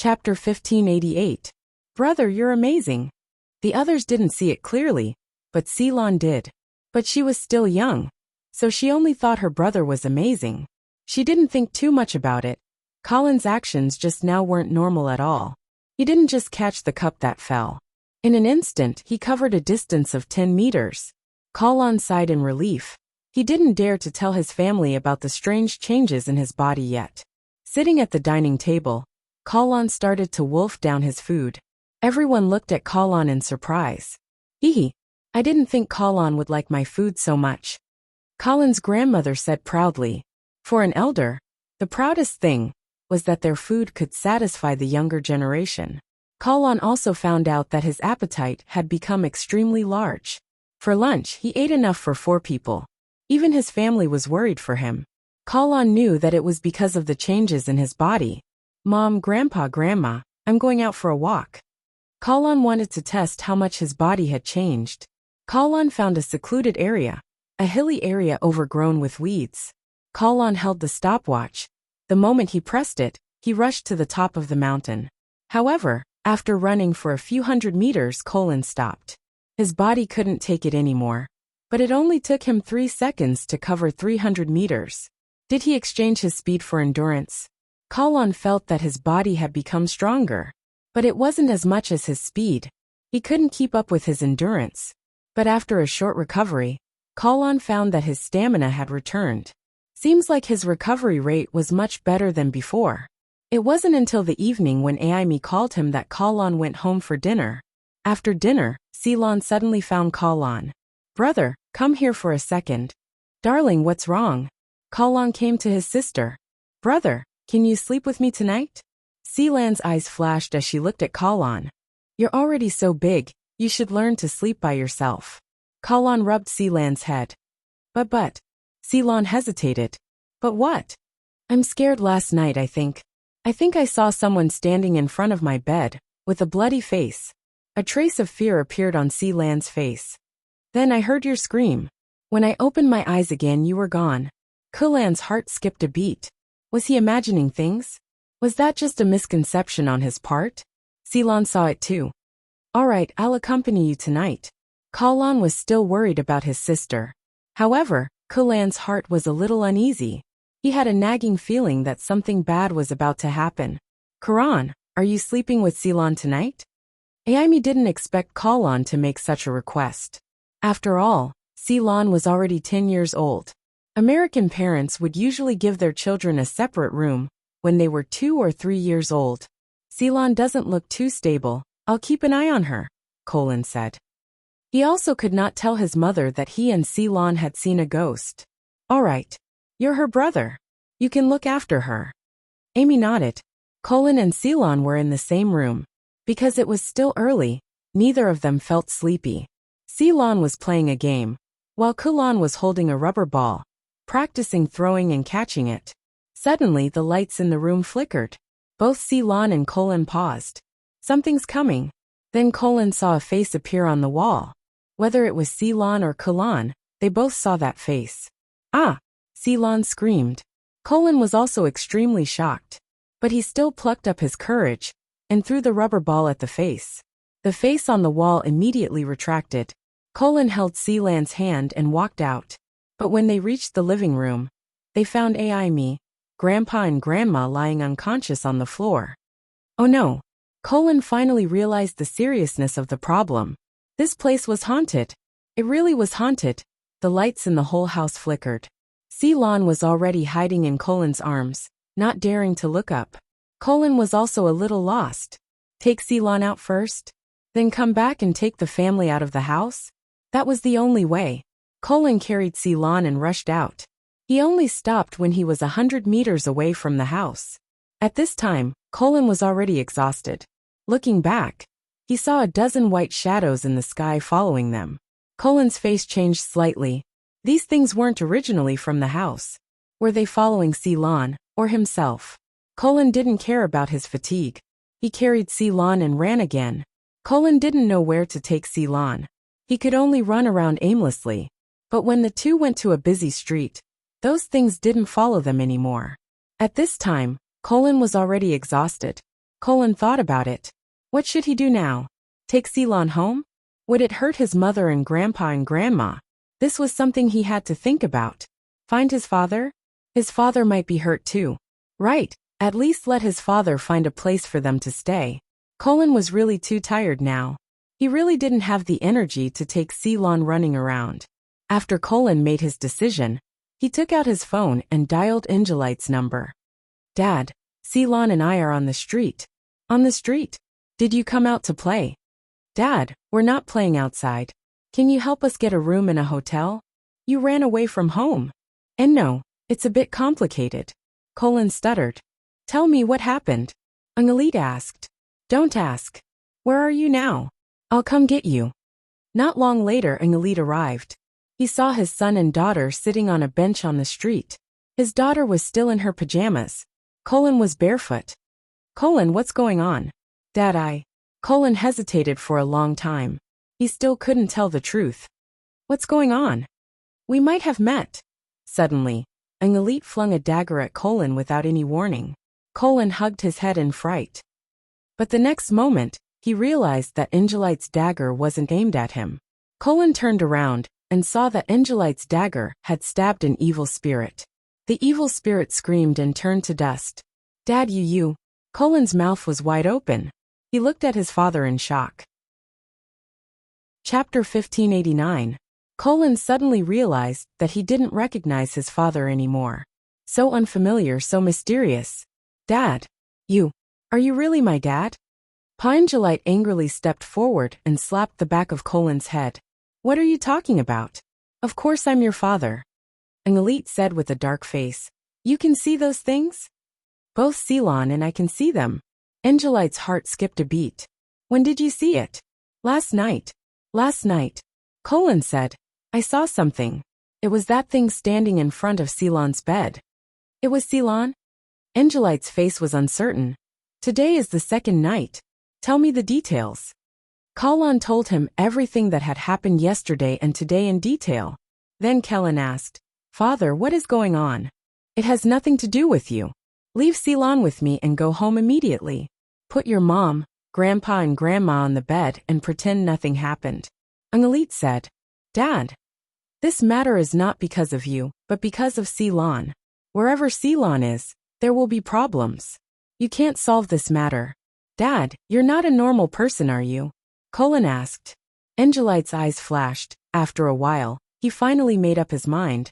Chapter 1588. Brother, you're amazing. The others didn't see it clearly, but Ceylon did. But she was still young, so she only thought her brother was amazing. She didn't think too much about it. Colin's actions just now weren't normal at all. He didn't just catch the cup that fell. In an instant, he covered a distance of 10 meters. Colin sighed in relief. He didn't dare to tell his family about the strange changes in his body yet. Sitting at the dining table, Colin started to wolf down his food. Everyone looked at Colin in surprise. I didn't think Colin would like my food so much. Colin's grandmother said proudly. For an elder, the proudest thing was that their food could satisfy the younger generation. Colin also found out that his appetite had become extremely large. For lunch, he ate enough for 4 people. Even his family was worried for him. Colin knew that it was because of the changes in his body. Mom, Grandpa, Grandma, I'm going out for a walk. Colin wanted to test how much his body had changed. Colin found a secluded area, a hilly area overgrown with weeds. Colin held the stopwatch. The moment he pressed it, he rushed to the top of the mountain. However, after running for a few hundred meters, Colin stopped. His body couldn't take it anymore. But it only took him 3 seconds to cover 300 meters. Did he exchange his speed for endurance? Colin felt that his body had become stronger. But it wasn't as much as his speed. He couldn't keep up with his endurance. But after a short recovery, Colin found that his stamina had returned. Seems like his recovery rate was much better than before. It wasn't until the evening when Amy called him that Colin went home for dinner. After dinner, Ceylon suddenly found Colin. Brother, come here for a second. Darling, what's wrong? Colin came to his sister. Brother, can you sleep with me tonight? Ceylon's eyes flashed as she looked at Colin. You're already so big, you should learn to sleep by yourself. Colin rubbed Ceylon's head. But. Ceylon hesitated. But what? I'm scared last night, I think. I think I saw someone standing in front of my bed, with a bloody face. A trace of fear appeared on Ceylon's face. Then I heard your scream. When I opened my eyes again, you were gone. Colin's heart skipped a beat. Was he imagining things? Was that just a misconception on his part? Ceylon saw it too. All right, I'll accompany you tonight. Colin was still worried about his sister. However, Colin's heart was a little uneasy. He had a nagging feeling that something bad was about to happen. Karan, are you sleeping with Ceylon tonight? Amy didn't expect Colin to make such a request. After all, Ceylon was already 10 years old. American parents would usually give their children a separate room when they were 2 or 3 years old. Ceylon doesn't look too stable. I'll keep an eye on her, Colin said. He also could not tell his mother that he and Ceylon had seen a ghost. All right. You're her brother. You can look after her. Amy nodded. Colin and Ceylon were in the same room. Because it was still early, neither of them felt sleepy. Ceylon was playing a game, while Colin was holding a rubber ball, practicing throwing and catching it. Suddenly, the lights in the room flickered. Both Ceylon and Colin paused. Something's coming. Then Colin saw a face appear on the wall. Whether it was Ceylon or Colin, they both saw that face. Ah! Ceylon screamed. Colin was also extremely shocked. But he still plucked up his courage and threw the rubber ball at the face. The face on the wall immediately retracted. Colin held Ceylon's hand and walked out. But when they reached the living room, they found Amy, Grandpa and Grandma lying unconscious on the floor. Oh no! Colin finally realized the seriousness of the problem. This place was haunted. It really was haunted. The lights in the whole house flickered. Ceylon was already hiding in Colin's arms, not daring to look up. Colin was also a little lost. Take Ceylon out first? Then come back and take the family out of the house? That was the only way. Colin carried Ceylon and rushed out. He only stopped when he was 100 meters away from the house. At this time, Colin was already exhausted. Looking back, he saw a dozen white shadows in the sky following them. Colin's face changed slightly. These things weren't originally from the house. Were they following Ceylon, or himself? Colin didn't care about his fatigue. He carried Ceylon and ran again. Colin didn't know where to take Ceylon. He could only run around aimlessly. But when the two went to a busy street, those things didn't follow them anymore. At this time, Colin was already exhausted. Colin thought about it. What should he do now? Take Ceylon home? Would it hurt his mother and grandpa and grandma? This was something he had to think about. Find his father? His father might be hurt too. Right, at least let his father find a place for them to stay. Colin was really too tired now. He really didn't have the energy to take Ceylon running around. After Colin made his decision, he took out his phone and dialed Angelite's number. Dad, Ceylon and I are on the street. On the street? Did you come out to play? Dad, we're not playing outside. Can you help us get a room in a hotel? You ran away from home. And no, it's a bit complicated. Colin stuttered. Tell me what happened. Angelite asked. Don't ask. Where are you now? I'll come get you. Not long later, Angelite arrived. He saw his son and daughter sitting on a bench on the street. His daughter was still in her pajamas. Colin was barefoot. Colin, what's going on? Dad, Colin hesitated for a long time. He still couldn't tell the truth. What's going on? We might have met. Suddenly, Angelite flung a dagger at Colin without any warning. Colin hugged his head in fright. But the next moment, he realized that Angelite's dagger wasn't aimed at him. Colin turned around and saw that Angelite's dagger had stabbed an evil spirit. The evil spirit screamed and turned to dust. Dad, you. Colin's mouth was wide open. He looked at his father in shock. Chapter 1589. Colin suddenly realized that he didn't recognize his father anymore. So unfamiliar, so mysterious. Dad, are you really my dad? Pa Angelite angrily stepped forward and slapped the back of Colin's head. What are you talking about? Of course I'm your father. Angelite said with a dark face. You can see those things? Both Ceylon and I can see them. Angelite's heart skipped a beat. When did you see it? Last night. Last night. Colin said. I saw something. It was that thing standing in front of Ceylon's bed. It was Ceylon? Angelite's face was uncertain. Today is the second night. Tell me the details. Colin told him everything that had happened yesterday and today in detail. Then Colin asked, Father, what is going on? It has nothing to do with you. Leave Ceylon with me and go home immediately. Put your mom, grandpa and grandma on the bed and pretend nothing happened. Angelite said, Dad, this matter is not because of you, but because of Ceylon. Wherever Ceylon is, there will be problems. You can't solve this matter. Dad, you're not a normal person, are you? Colin asked. Angelite's eyes flashed. After a while, he finally made up his mind.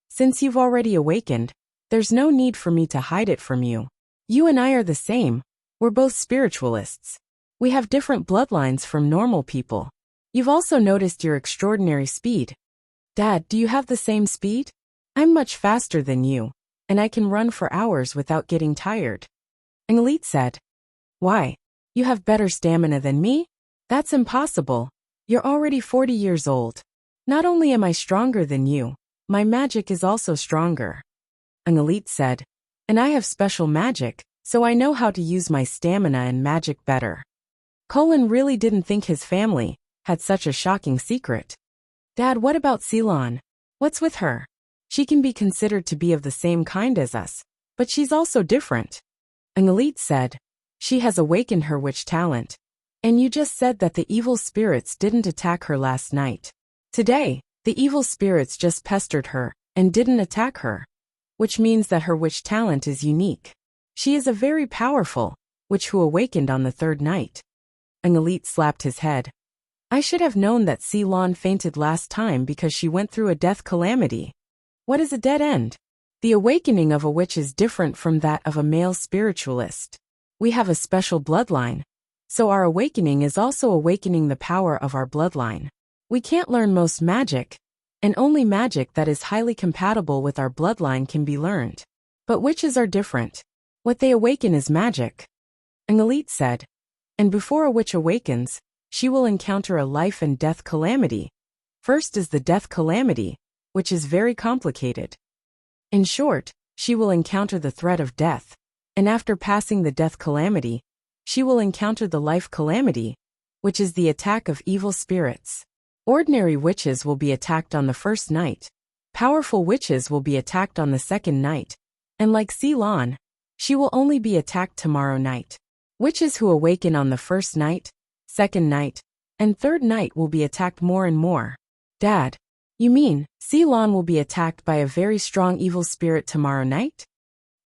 Since you've already awakened, there's no need for me to hide it from you. You and I are the same. We're both spiritualists. We have different bloodlines from normal people. You've also noticed your extraordinary speed. Dad, do you have the same speed? I'm much faster than you, and I can run for hours without getting tired. Angelite said. Why? You have better stamina than me? That's impossible. You're already 40 years old. Not only am I stronger than you, my magic is also stronger. Angelite said. And I have special magic, so I know how to use my stamina and magic better. Colin really didn't think his family had such a shocking secret. Dad, what about Ceylon? What's with her? She can be considered to be of the same kind as us, but she's also different. Angelite said. She has awakened her witch talent. And you just said that the evil spirits didn't attack her last night. Today, the evil spirits just pestered her and didn't attack her, which means that her witch talent is unique. She is a very powerful witch who awakened on the third night. Angelite slapped his head. I should have known that Ceylon fainted last time because she went through a death calamity. What is a dead end? The awakening of a witch is different from that of a male spiritualist. We have a special bloodline, so our awakening is also awakening the power of our bloodline. We can't learn most magic, and only magic that is highly compatible with our bloodline can be learned. But witches are different. What they awaken is magic. Angelite said. And before a witch awakens, she will encounter a life and death calamity. First is the death calamity, which is very complicated. In short, she will encounter the threat of death, and after passing the death calamity, she will encounter the life calamity, which is the attack of evil spirits. Ordinary witches will be attacked on the first night. Powerful witches will be attacked on the second night. And like Ceylon, she will only be attacked tomorrow night. Witches who awaken on the first night, second night, and third night will be attacked more and more. Dad, you mean, Ceylon will be attacked by a very strong evil spirit tomorrow night?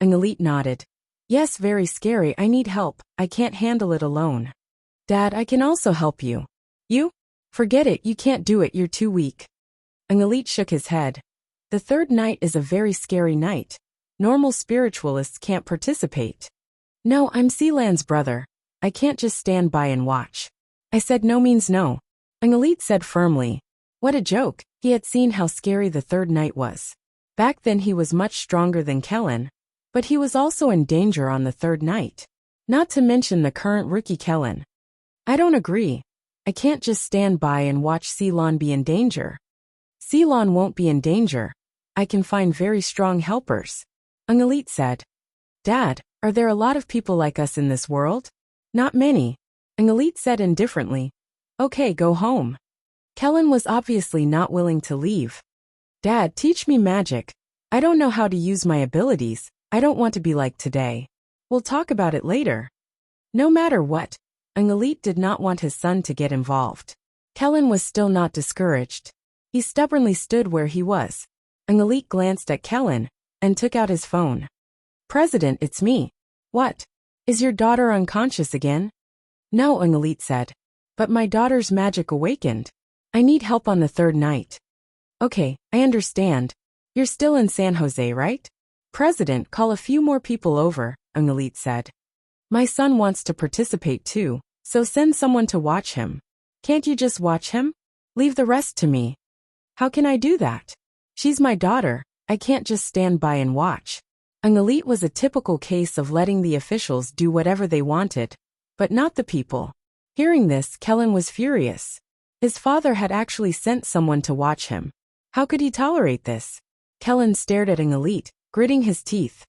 Angelit nodded. Yes, very scary. I need help. I can't handle it alone. Dad, I can also help you. You? Forget it, you can't do it, you're too weak. Angelit shook his head. The third night is a very scary night. Normal spiritualists can't participate. No, I'm Ceylon's brother. I can't just stand by and watch. I said no means no. Angelit said firmly. What a joke. He had seen how scary the third night was. Back then he was much stronger than Kellen, but he was also in danger on the third night. Not to mention the current rookie Kellen. I don't agree. I can't just stand by and watch Ceylon be in danger. Ceylon won't be in danger. I can find very strong helpers. Angelit said. Dad, are there a lot of people like us in this world? Not many. Angelit said indifferently. Okay, go home. Kellen was obviously not willing to leave. Dad, teach me magic. I don't know how to use my abilities. I don't want to be like today. We'll talk about it later. No matter what, Angelit did not want his son to get involved. Kellen was still not discouraged. He stubbornly stood where he was. Angelit glanced at Kellen and took out his phone. President, it's me. What? Is your daughter unconscious again? No, Angelit said. But my daughter's magic awakened. I need help on the third night. Okay, I understand. You're still in San Jose, right? President, call a few more people over, Angelit said. My son wants to participate too, so send someone to watch him. Can't you just watch him? Leave the rest to me. How can I do that? She's my daughter. I can't just stand by and watch. Angelit was a typical case of letting the officials do whatever they wanted, but not the people. Hearing this, Kellen was furious. His father had actually sent someone to watch him. How could he tolerate this? Kellen stared at Angelit, gritting his teeth.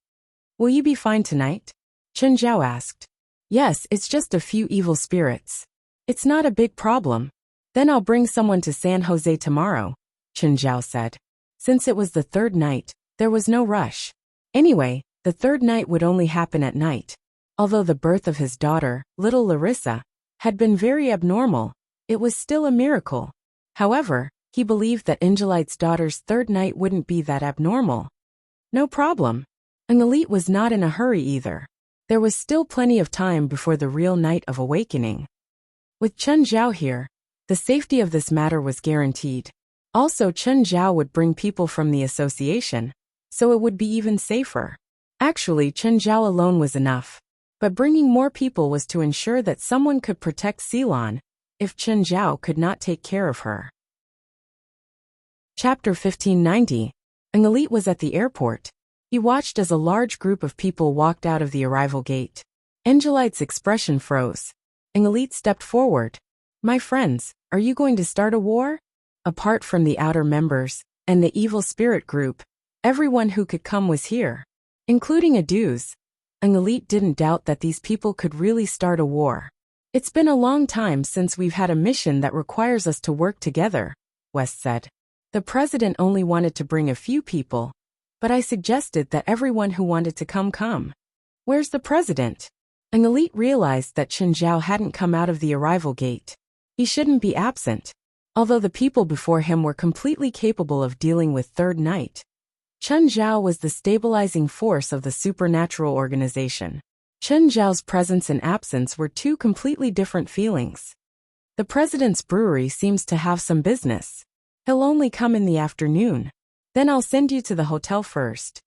Will you be fine tonight? Chen Zhao asked. Yes, it's just a few evil spirits. It's not a big problem. Then I'll bring someone to San Jose tomorrow, Chen Zhao said. Since it was the third night, there was no rush. Anyway, the third night would only happen at night. Although the birth of his daughter, little Larissa, had been very abnormal, it was still a miracle. However, he believed that Angelite's daughter's third night wouldn't be that abnormal. No problem. Angelit was not in a hurry either. There was still plenty of time before the real night of awakening. With Chen Zhao here, the safety of this matter was guaranteed. Also, Chen Zhao would bring people from the association, so it would be even safer. Actually, Chen Zhao alone was enough. But bringing more people was to ensure that someone could protect Ceylon if Chen Zhao could not take care of her. Chapter 1590. Angelit was at the airport. He watched as a large group of people walked out of the arrival gate. Angelite's expression froze. Angelit stepped forward. My friends, are you going to start a war? Apart from the outer members and the evil spirit group, everyone who could come was here, including Aduz. Angelit didn't doubt that these people could really start a war. It's been a long time since we've had a mission that requires us to work together, West said. The president only wanted to bring a few people, but I suggested that everyone who wanted to come. Where's the president? Angelit realized that Chen Zhao hadn't come out of the arrival gate. He shouldn't be absent. Although the people before him were completely capable of dealing with third night, Chen Zhao was the stabilizing force of the supernatural organization. Chen Zhao's presence and absence were two completely different feelings. The president's brewery seems to have some business. He'll only come in the afternoon. Then I'll send you to the hotel first.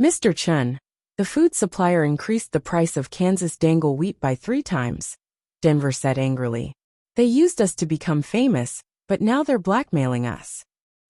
Mr. Chen, the food supplier increased the price of Kansas dangle wheat by 3 times, Denver said angrily. They used us to become famous, but now they're blackmailing us.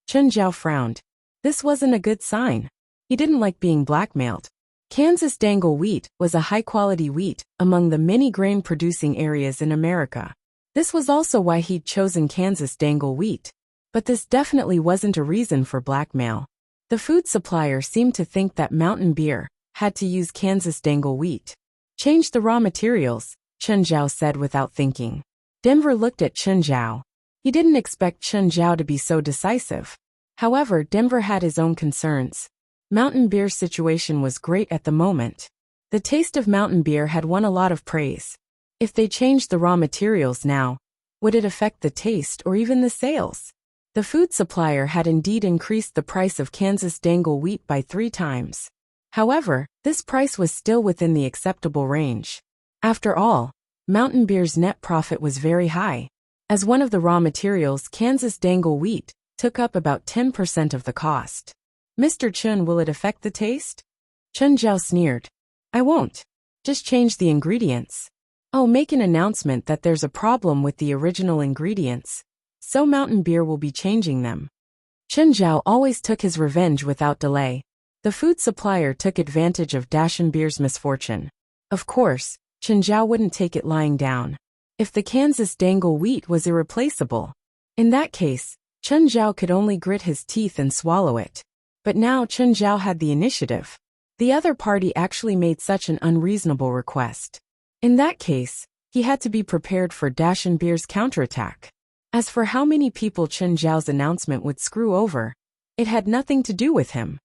Chen Zhao frowned. This wasn't a good sign. He didn't like being blackmailed. Kansas dangle wheat was a high-quality wheat among the many grain-producing areas in America. This was also why he'd chosen Kansas dangle wheat. But this definitely wasn't a reason for blackmail. The food supplier seemed to think that Mountain Beer had to use Kansas dangle wheat. Change the raw materials, Chen Zhao said without thinking. Denver looked at Chen Zhao. He didn't expect Chen Zhao to be so decisive. However, Denver had his own concerns. Mountain Beer's situation was great at the moment. The taste of mountain beer had won a lot of praise. If they changed the raw materials now, would it affect the taste or even the sales? The food supplier had indeed increased the price of Kansas dangle wheat by 3 times. However, this price was still within the acceptable range. After all, mountain beer's net profit was very high. As one of the raw materials, Kansas dangle wheat took up about 10% of the cost. Mr. Chun, will it affect the taste? Chun Zhao sneered. I won't. Just change the ingredients. Oh, make an announcement that there's a problem with the original ingredients, so mountain beer will be changing them. Chun Zhao always took his revenge without delay. The food supplier took advantage of Dashan beer's misfortune. Of course, Chun Zhao wouldn't take it lying down. If the Kansas dangle wheat was irreplaceable, in that case, Chun Zhao could only grit his teeth and swallow it. But now Chun Zhao had the initiative. The other party actually made such an unreasonable request. In that case, he had to be prepared for Dashan beer's counterattack. As for how many people Chun Zhao's announcement would screw over, it had nothing to do with him.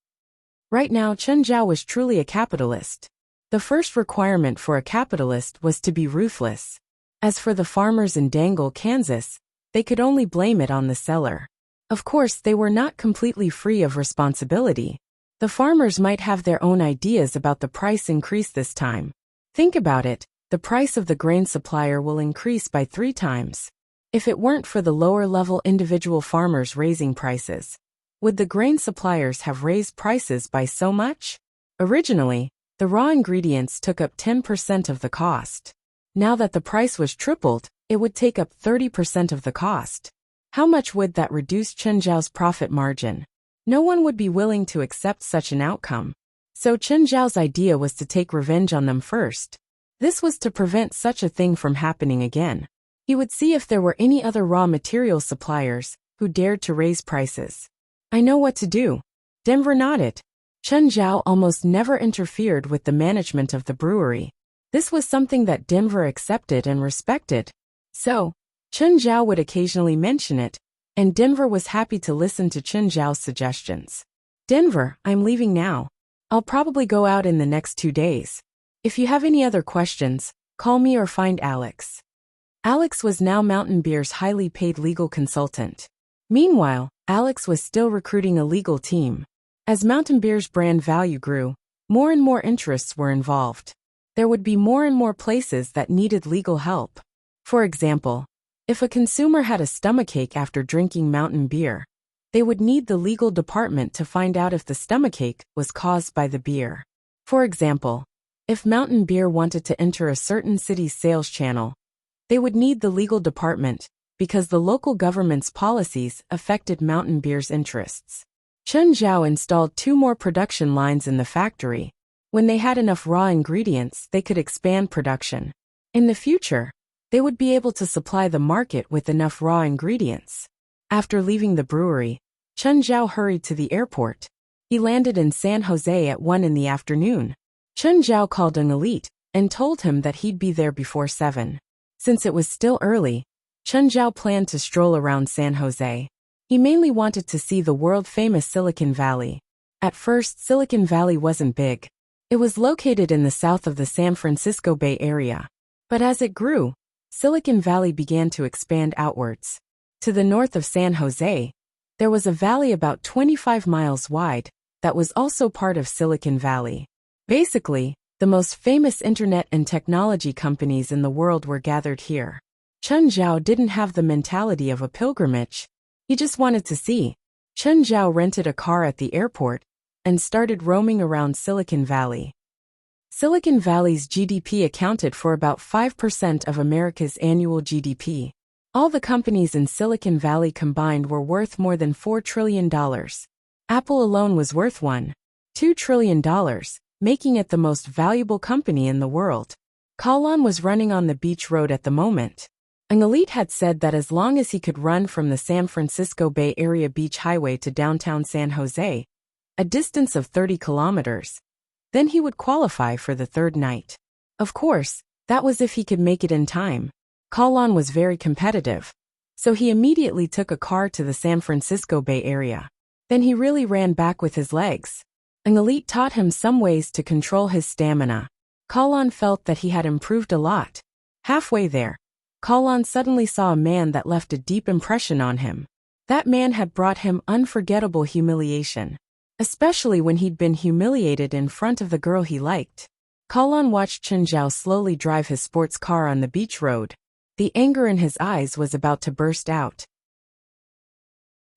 Right now, Chun Zhao was truly a capitalist. The first requirement for a capitalist was to be ruthless. As for the farmers in Dangle, Kansas, they could only blame it on the seller. Of course, they were not completely free of responsibility. The farmers might have their own ideas about the price increase this time. Think about it, the price of the grain supplier will increase by 3 times. If it weren't for the lower-level individual farmers raising prices, would the grain suppliers have raised prices by so much? Originally, the raw ingredients took up 10% of the cost. Now that the price was tripled, it would take up 30% of the cost. How much would that reduce Chun Zhao's profit margin? No one would be willing to accept such an outcome. So Chun Zhao's idea was to take revenge on them first. This was to prevent such a thing from happening again. He would see if there were any other raw material suppliers who dared to raise prices. I know what to do. Denver nodded. Chun Zhao almost never interfered with the management of the brewery. This was something that Denver accepted and respected. So, Chun Zhao would occasionally mention it, and Denver was happy to listen to Chun Zhao's suggestions. Denver, I'm leaving now. I'll probably go out in the next 2 days. If you have any other questions, call me or find Alex. Alex was now Mountain Beer's highly paid legal consultant. Meanwhile, Alex was still recruiting a legal team. As Mountain Beer's brand value grew, more and more interests were involved. There would be more and more places that needed legal help. For example, if a consumer had a stomachache after drinking mountain beer, they would need the legal department to find out if the stomachache was caused by the beer. For example, if mountain beer wanted to enter a certain city's sales channel, they would need the legal department because the local government's policies affected mountain beer's interests. Chun Zhao installed 2 more production lines in the factory. When they had enough raw ingredients, they could expand production. In the future, they would be able to supply the market with enough raw ingredients. After leaving the brewery, Chun Zhao hurried to the airport. He landed in San Jose at 1 in the afternoon. Chun Zhao called an elite and told him that he'd be there before 7. Since it was still early, Chun Zhao planned to stroll around San Jose. He mainly wanted to see the world-famous Silicon Valley. At first, Silicon Valley wasn't big. It was located in the south of the San Francisco Bay Area. But as it grew, Silicon Valley began to expand outwards. To the north of San Jose, there was a valley about 25 miles wide that was also part of Silicon Valley. Basically, the most famous internet and technology companies in the world were gathered here. Chun Zhao didn't have the mentality of a pilgrimage. He just wanted to see. Chun Zhao rented a car at the airport and started roaming around Silicon Valley. Silicon Valley's GDP accounted for about 5% of America's annual GDP. All the companies in Silicon Valley combined were worth more than $4 trillion. Apple alone was worth $1.2 trillion, making it the most valuable company in the world. Kalon was running on the beach road at the moment. An elite had said that as long as he could run from the San Francisco Bay Area Beach Highway to downtown San Jose, a distance of 30 kilometers, then he would qualify for the 3rd night. Of course, that was if he could make it in time. Kalon was very competitive, so he immediately took a car to the San Francisco Bay Area. Then he really ran back with his legs. An elite taught him some ways to control his stamina. Kalon felt that he had improved a lot. Halfway there, Kalon suddenly saw a man that left a deep impression on him. That man had brought him unforgettable humiliation, especially when he'd been humiliated in front of the girl he liked. Kalon watched Chen Zhao slowly drive his sports car on the beach road. The anger in his eyes was about to burst out.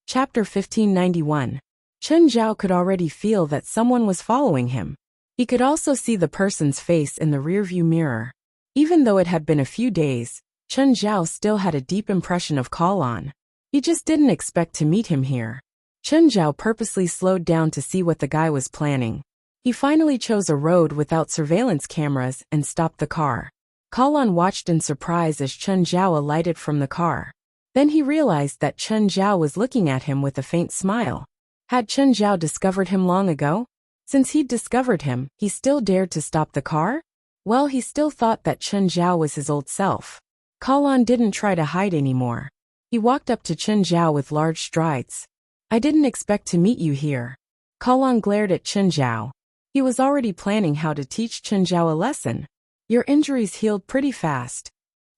Chapter 1591. Chen Zhao could already feel that someone was following him. He could also see the person's face in the rearview mirror. Even though it had been a few days, Chen Zhao still had a deep impression of Kalon. He just didn't expect to meet him here. Chen Zhao purposely slowed down to see what the guy was planning. He finally chose a road without surveillance cameras and stopped the car. Kalon watched in surprise as Chen Zhao alighted from the car. Then he realized that Chen Zhao was looking at him with a faint smile. Had Chen Zhao discovered him long ago? Since he'd discovered him, he still dared to stop the car? Well, he still thought that Chen Zhao was his old self. Kalon didn't try to hide anymore. He walked up to Chen Zhao with large strides. I didn't expect to meet you here. Kalon glared at Chen Zhao. He was already planning how to teach Chen Zhao a lesson. Your injuries healed pretty fast.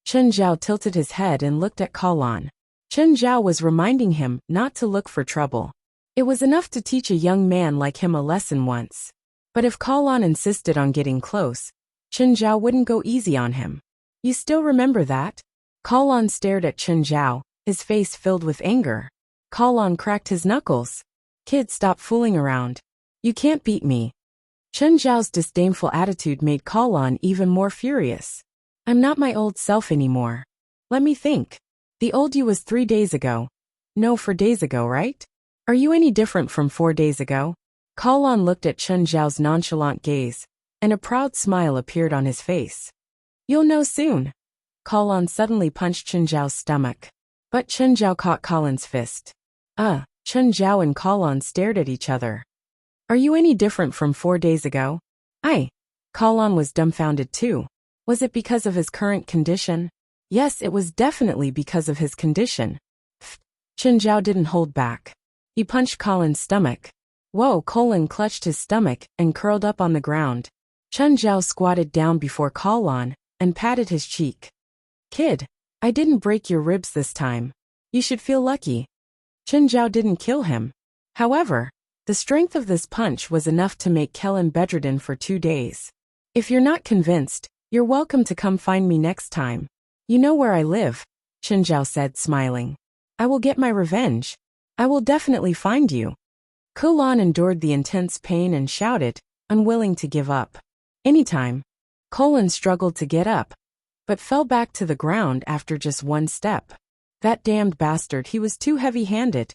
Chen Zhao tilted his head and looked at Kalon. Chen Zhao was reminding him not to look for trouble. It was enough to teach a young man like him a lesson once. But if Kalon insisted on getting close, Chen Zhao wouldn't go easy on him. You still remember that? Kalon stared at Chen Zhao, his face filled with anger. Kalon cracked his knuckles. Kid, stop fooling around. You can't beat me. Chen Zhao's disdainful attitude made Kalon even more furious. I'm not my old self anymore. Let me think. The old you was 3 days ago. No, 4 days ago, right? Are you any different from 4 days ago? Kalon looked at Chen Zhao's nonchalant gaze, and a proud smile appeared on his face. You'll know soon. Kalon suddenly punched Chen Zhao's stomach. But Chen Zhao caught Kalon's fist. Chen Zhao and Kalon stared at each other. Are you any different from 4 days ago? Kalon was dumbfounded too. Was it because of his current condition? Yes, it was definitely because of his condition. Chen Zhao didn't hold back. He punched Kalon's stomach. Whoa, Kalon clutched his stomach and curled up on the ground. Chen Zhao squatted down before Kalon and patted his cheek. Kid, I didn't break your ribs this time. You should feel lucky. Chen Zhao didn't kill him. However, the strength of this punch was enough to make Kalon bedridden for 2 days. If you're not convinced, you're welcome to come find me next time. You know where I live, Chen Zhao said, smiling. I will get my revenge. I will definitely find you. Kalon endured the intense pain and shouted, unwilling to give up. Anytime. Kalon struggled to get up, but fell back to the ground after just 1 step. That damned bastard, he was too heavy-handed.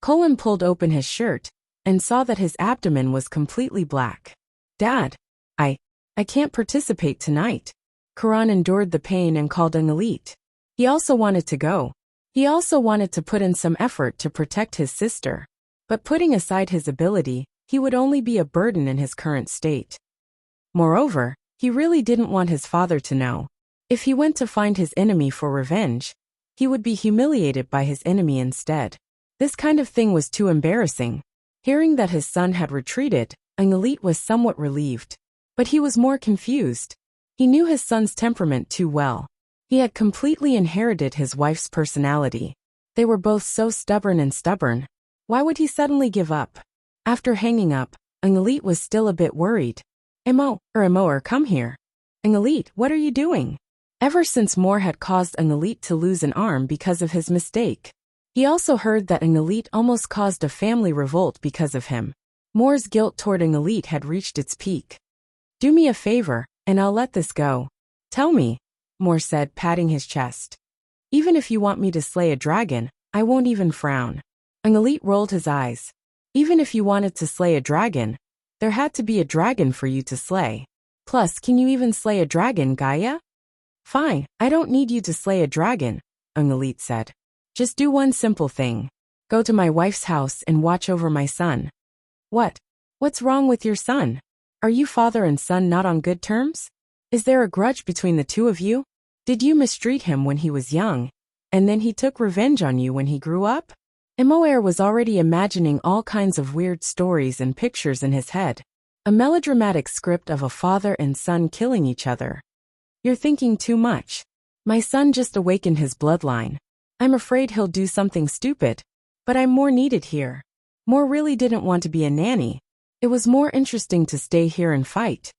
Kalon pulled open his shirt and saw that his abdomen was completely black. Dad, I can't participate tonight. Karan endured the pain and called an elite. He also wanted to go. He also wanted to put in some effort to protect his sister. But putting aside his ability, he would only be a burden in his current state. Moreover, he really didn't want his father to know. If he went to find his enemy for revenge, he would be humiliated by his enemy instead. This kind of thing was too embarrassing. Hearing that his son had retreated, an elite was somewhat relieved. But he was more confused. He knew his son's temperament too well. He had completely inherited his wife's personality. They were both so stubborn. Why would he suddenly give up? After hanging up, an elite was still a bit worried. Emo, come here. An elite, what are you doing? Ever since Moore had caused an elite to lose an arm because of his mistake. He also heard that an elite almost caused a family revolt because of him. Moore's guilt toward an elite had reached its peak. Do me a favor, and I'll let this go. Tell me, Moore said, patting his chest. Even if you want me to slay a dragon, I won't even frown. An elite rolled his eyes. Even if you wanted to slay a dragon, there had to be a dragon for you to slay. Plus, can you even slay a dragon, Gaia? Fine, I don't need you to slay a dragon, an elite said. Just do one simple thing. Go to my wife's house and watch over my son. What? What's wrong with your son? Are you father and son not on good terms? Is there a grudge between the two of you? Did you mistreat him when he was young, and then he took revenge on you when he grew up? Emoer was already imagining all kinds of weird stories and pictures in his head. A melodramatic script of a father and son killing each other. You're thinking too much. My son just awakened his bloodline. I'm afraid he'll do something stupid. But I'm more needed here. Moore really didn't want to be a nanny. It was more interesting to stay here and fight.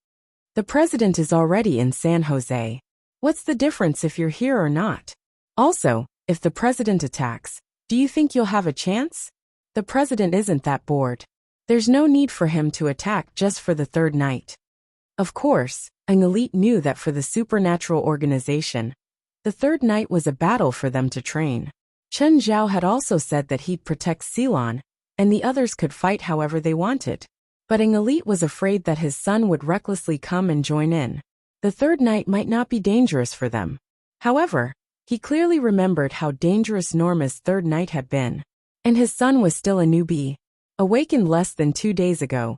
The president is already in San Jose. What's the difference if you're here or not? Also, if the president attacks, do you think you'll have a chance? The president isn't that bored. There's no need for him to attack just for the third night. Of course, an elite knew that for the supernatural organization, the third night was a battle for them to train. Chen Zhao had also said that he'd protect Ceylon, and the others could fight however they wanted. But an elite was afraid that his son would recklessly come and join in. The third night might not be dangerous for them. However, he clearly remembered how dangerous Norma's third night had been. And his son was still a newbie, awakened less than 2 days ago.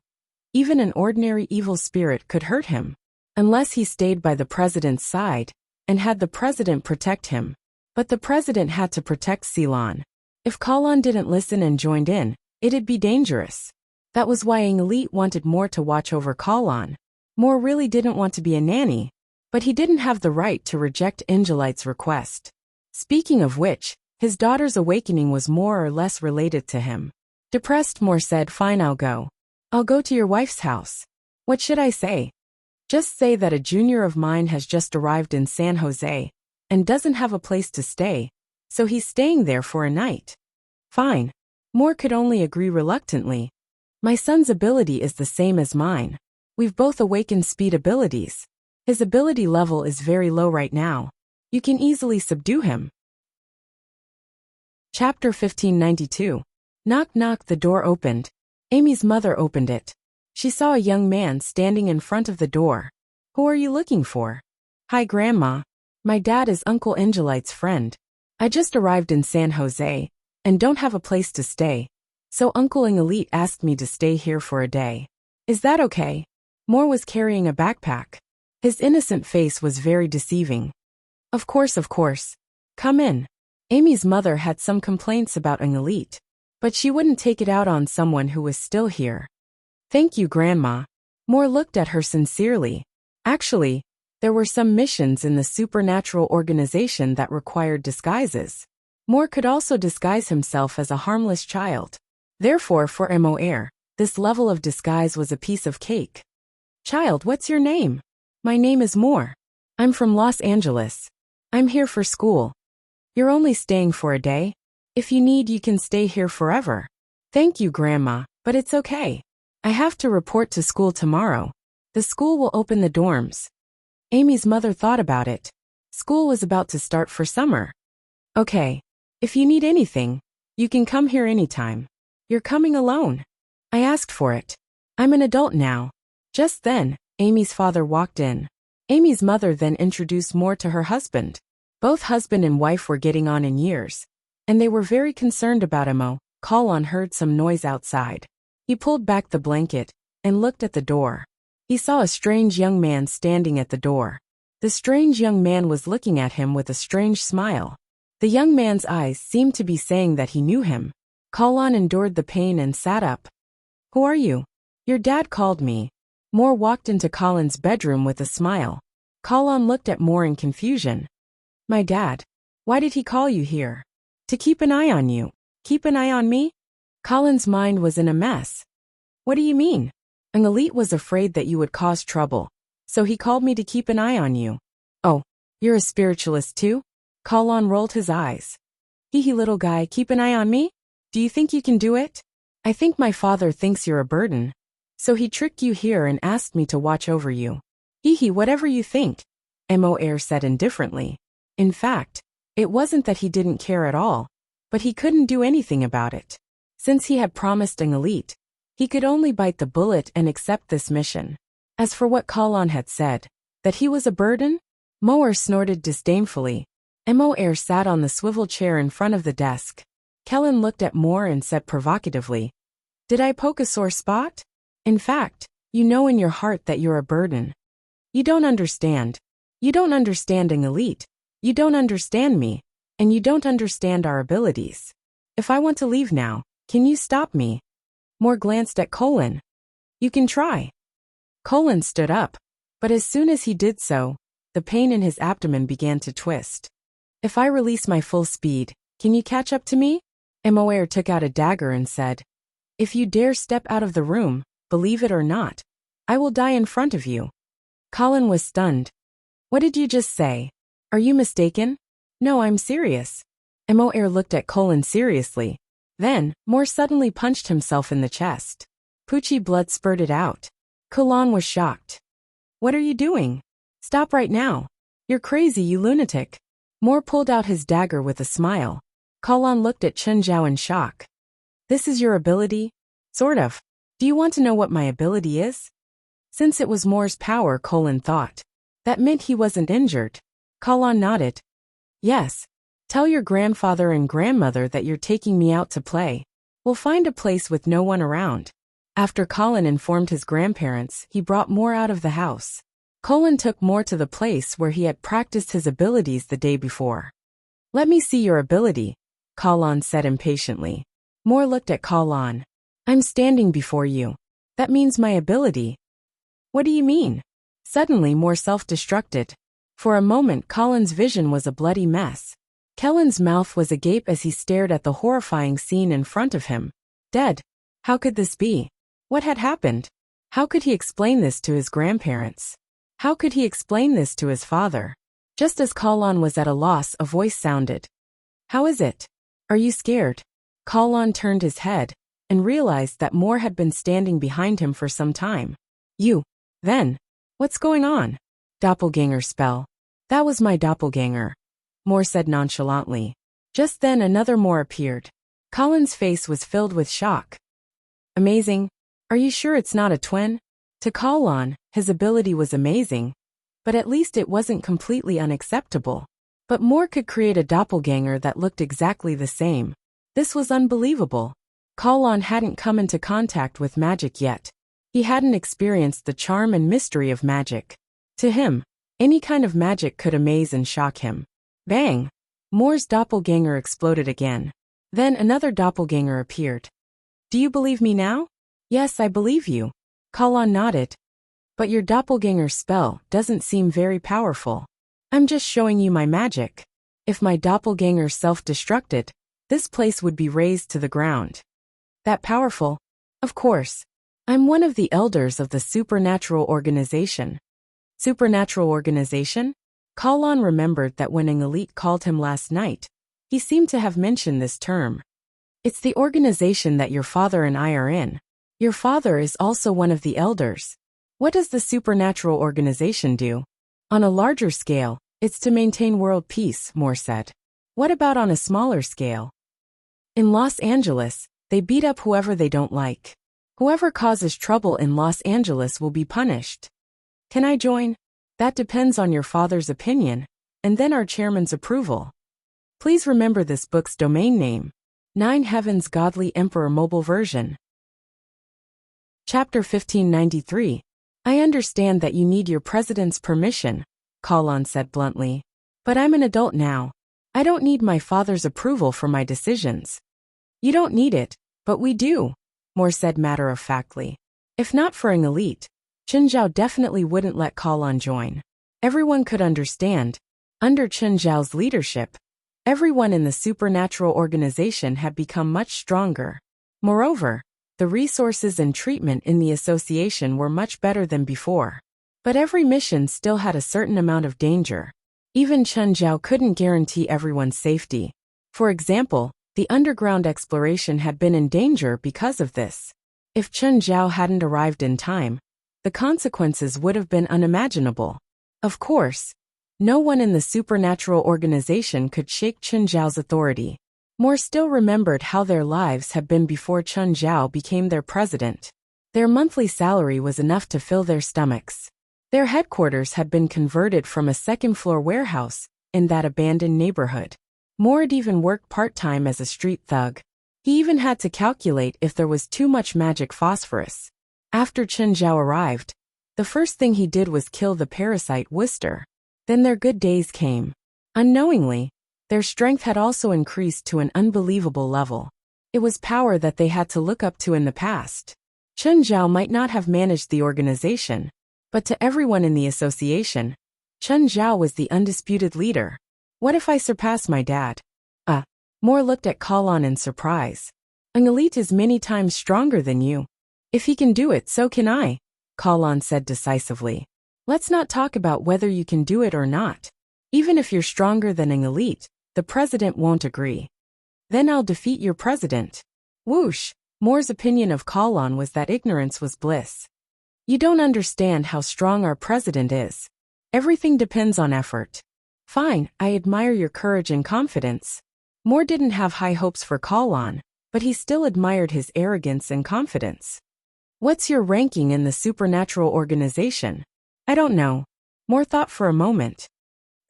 Even an ordinary evil spirit could hurt him, unless he stayed by the president's side and had the president protect him. But the president had to protect Ceylon. If Kalon didn't listen and joined in, it'd be dangerous. That was why an elite wanted Moore to watch over Kalon. Moore really didn't want to be a nanny, but he didn't have the right to reject Angelite's request. Speaking of which, his daughter's awakening was more or less related to him. Depressed, Moore said, "Fine, I'll go. I'll go to your wife's house. What should I say? Just say that a junior of mine has just arrived in San Jose and doesn't have a place to stay, so he's staying there for a night." Fine. Moore could only agree reluctantly. My son's ability is the same as mine. We've both awakened speed abilities. His ability level is very low right now. You can easily subdue him. Chapter 1592. Knock knock. The door opened. Amy's mother opened it. She saw a young man standing in front of the door. "Who are you looking for?" "Hi, Grandma. My dad is Uncle Angelite's friend. I just arrived in San Jose and don't have a place to stay. So Uncle Elite asked me to stay here for a day. Is that okay?" Moore was carrying a backpack. His innocent face was very deceiving. Of course. Come in." Amy's mother had some complaints about an elite, but she wouldn't take it out on someone who was still here. "Thank you, Grandma." Moore looked at her sincerely. Actually, there were some missions in the supernatural organization that required disguises. Moore could also disguise himself as a harmless child. Therefore, for Moore, this level of disguise was a piece of cake. "Child, what's your name?" "My name is Moore. I'm from Los Angeles. I'm here for school." "You're only staying for a day? If you need, you can stay here forever." "Thank you, Grandma, but it's okay. I have to report to school tomorrow. The school will open the dorms." Amy's mother thought about it. School was about to start for summer. "Okay. If you need anything, you can come here anytime." "You're coming alone?" "I asked for it. I'm an adult now." Just then, Amy's father walked in. Amy's mother then introduced Moore to her husband. Both husband and wife were getting on in years, and they were very concerned about Mo. Kalon heard some noise outside. He pulled back the blanket and looked at the door. He saw a strange young man standing at the door. The strange young man was looking at him with a strange smile. The young man's eyes seemed to be saying that he knew him. Kalon endured the pain and sat up. "Who are you?" "Your dad called me." Moore walked into Colin's bedroom with a smile. Kalon looked at Moore in confusion. "My dad? Why did he call you here?" "To keep an eye on you." "Keep an eye on me?" Colin's mind was in a mess. "What do you mean?" "An elite was afraid that you would cause trouble, so he called me to keep an eye on you." "Oh, you're a spiritualist too?" Kalon rolled his eyes. Hee hee, little guy, keep an eye on me? Do you think you can do it?" "I think my father thinks you're a burden, so he tricked you here and asked me to watch over you." "Hee hee, whatever you think," Moore said indifferently. In fact, it wasn't that he didn't care at all, but he couldn't do anything about it. Since he had promised an elite, he could only bite the bullet and accept this mission. As for what Kalon had said, that he was a burden, Moore snorted disdainfully. Moore sat on the swivel chair in front of the desk. Kellen looked at Moore and said provocatively, "Did I poke a sore spot? In fact, you know in your heart that you're a burden. You don't understand. You don't understand an elite. You don't understand me, and you don't understand our abilities. If I want to leave now, can you stop me?" Moore glanced at Colin. "You can try. Colin stood up, but as soon as he did so, the pain in his abdomen began to twist. If I release my full speed, can you catch up to me? Emoer took out a dagger and said, if you dare step out of the room, believe it or not, I will die in front of you. Colin was stunned. What did you just say? Are you mistaken? No, I'm serious. Emoer looked at Colin seriously. Then, more suddenly punched himself in the chest. Pucci blood spurted out. Colin was shocked. What are you doing? Stop right now. You're crazy, you lunatic. Moore pulled out his dagger with a smile. Colin looked at Chen Zhao in shock. This is your ability? Sort of. Do you want to know what my ability is? Since it was Moore's power, Colin thought. That meant he wasn't injured. Colin nodded. Yes. Tell your grandfather and grandmother that you're taking me out to play. We'll find a place with no one around. After Colin informed his grandparents, he brought Moore out of the house. Colin took Moore to the place where he had practiced his abilities the day before. Let me see your ability, Colin said impatiently. Moore looked at Colin. I'm standing before you. That means my ability. What do you mean? Suddenly Moore self-destructed. For a moment Colin's vision was a bloody mess. Kellen's mouth was agape as he stared at the horrifying scene in front of him. Dead. How could this be? What had happened? How could he explain this to his grandparents? How could he explain this to his father? Just as Colin was at a loss, a voice sounded. How is it? Are you scared? Colin turned his head and realized that Moore had been standing behind him for some time. You. Then. What's going on? Doppelganger spell. That was my doppelganger, Moore said nonchalantly. Just then another Moore appeared. Colin's face was filled with shock. Amazing. Are you sure it's not a twin? To Colin, his ability was amazing, but at least it wasn't completely unacceptable. But Moore could create a doppelganger that looked exactly the same. This was unbelievable. Colin hadn't come into contact with magic yet. He hadn't experienced the charm and mystery of magic. To him, any kind of magic could amaze and shock him. Bang! Moore's doppelganger exploded again. Then another doppelganger appeared. Do you believe me now? Yes, I believe you. Colin nodded. But your doppelganger spell doesn't seem very powerful. I'm just showing you my magic. If my doppelganger self-destructed, this place would be razed to the ground. That powerful? Of course. I'm one of the elders of the supernatural organization. Supernatural organization? Colin remembered that when an elite called him last night, he seemed to have mentioned this term. It's the organization that your father and I are in. Your father is also one of the elders. What does the supernatural organization do? On a larger scale, it's to maintain world peace, Moore said. What about on a smaller scale? In Los Angeles, they beat up whoever they don't like. Whoever causes trouble in Los Angeles will be punished. Can I join? That depends on your father's opinion, and then our chairman's approval. Please remember this book's domain name. 9 Heavens Godly Emperor Mobile Version. Chapter 1593. I understand that you need your president's permission, Colin said bluntly. But I'm an adult now. I don't need my father's approval for my decisions. You don't need it, but we do, Moore said matter-of-factly. If not for an elite, Chen Zhao definitely wouldn't let Colin join. Everyone could understand. Under Chen Zhao's leadership, everyone in the supernatural organization had become much stronger. Moreover, the resources and treatment in the association were much better than before. But every mission still had a certain amount of danger. Even Chen Zhao couldn't guarantee everyone's safety. For example, the underground exploration had been in danger because of this. If Chen Zhao hadn't arrived in time, the consequences would have been unimaginable. Of course, no one in the supernatural organization could shake Chen Zhao's authority. Moore still remembered how their lives had been before Chen Zhao became their president. Their monthly salary was enough to fill their stomachs. Their headquarters had been converted from a second-floor warehouse in that abandoned neighborhood. Moore had even worked part-time as a street thug. He even had to calculate if there was too much magic phosphorus. After Chen Zhao arrived, the first thing he did was kill the parasite Worcester. Then their good days came. Unknowingly, their strength had also increased to an unbelievable level. It was power that they had to look up to in the past. Chen Zhao might not have managed the organization, but to everyone in the association, Chen Zhao was the undisputed leader. What if I surpass my dad? Moore looked at Kalon in surprise. An elite is many times stronger than you. If he can do it, so can I, Kalon said decisively. Let's not talk about whether you can do it or not. Even if you're stronger than an elite, the president won't agree. Then I'll defeat your president. Whoosh! Moore's opinion of Kalon was that ignorance was bliss. You don't understand how strong our president is. Everything depends on effort. Fine, I admire your courage and confidence. Moore didn't have high hopes for Kalon, but he still admired his arrogance and confidence. What's your ranking in the supernatural organization? I don't know. Moore thought for a moment.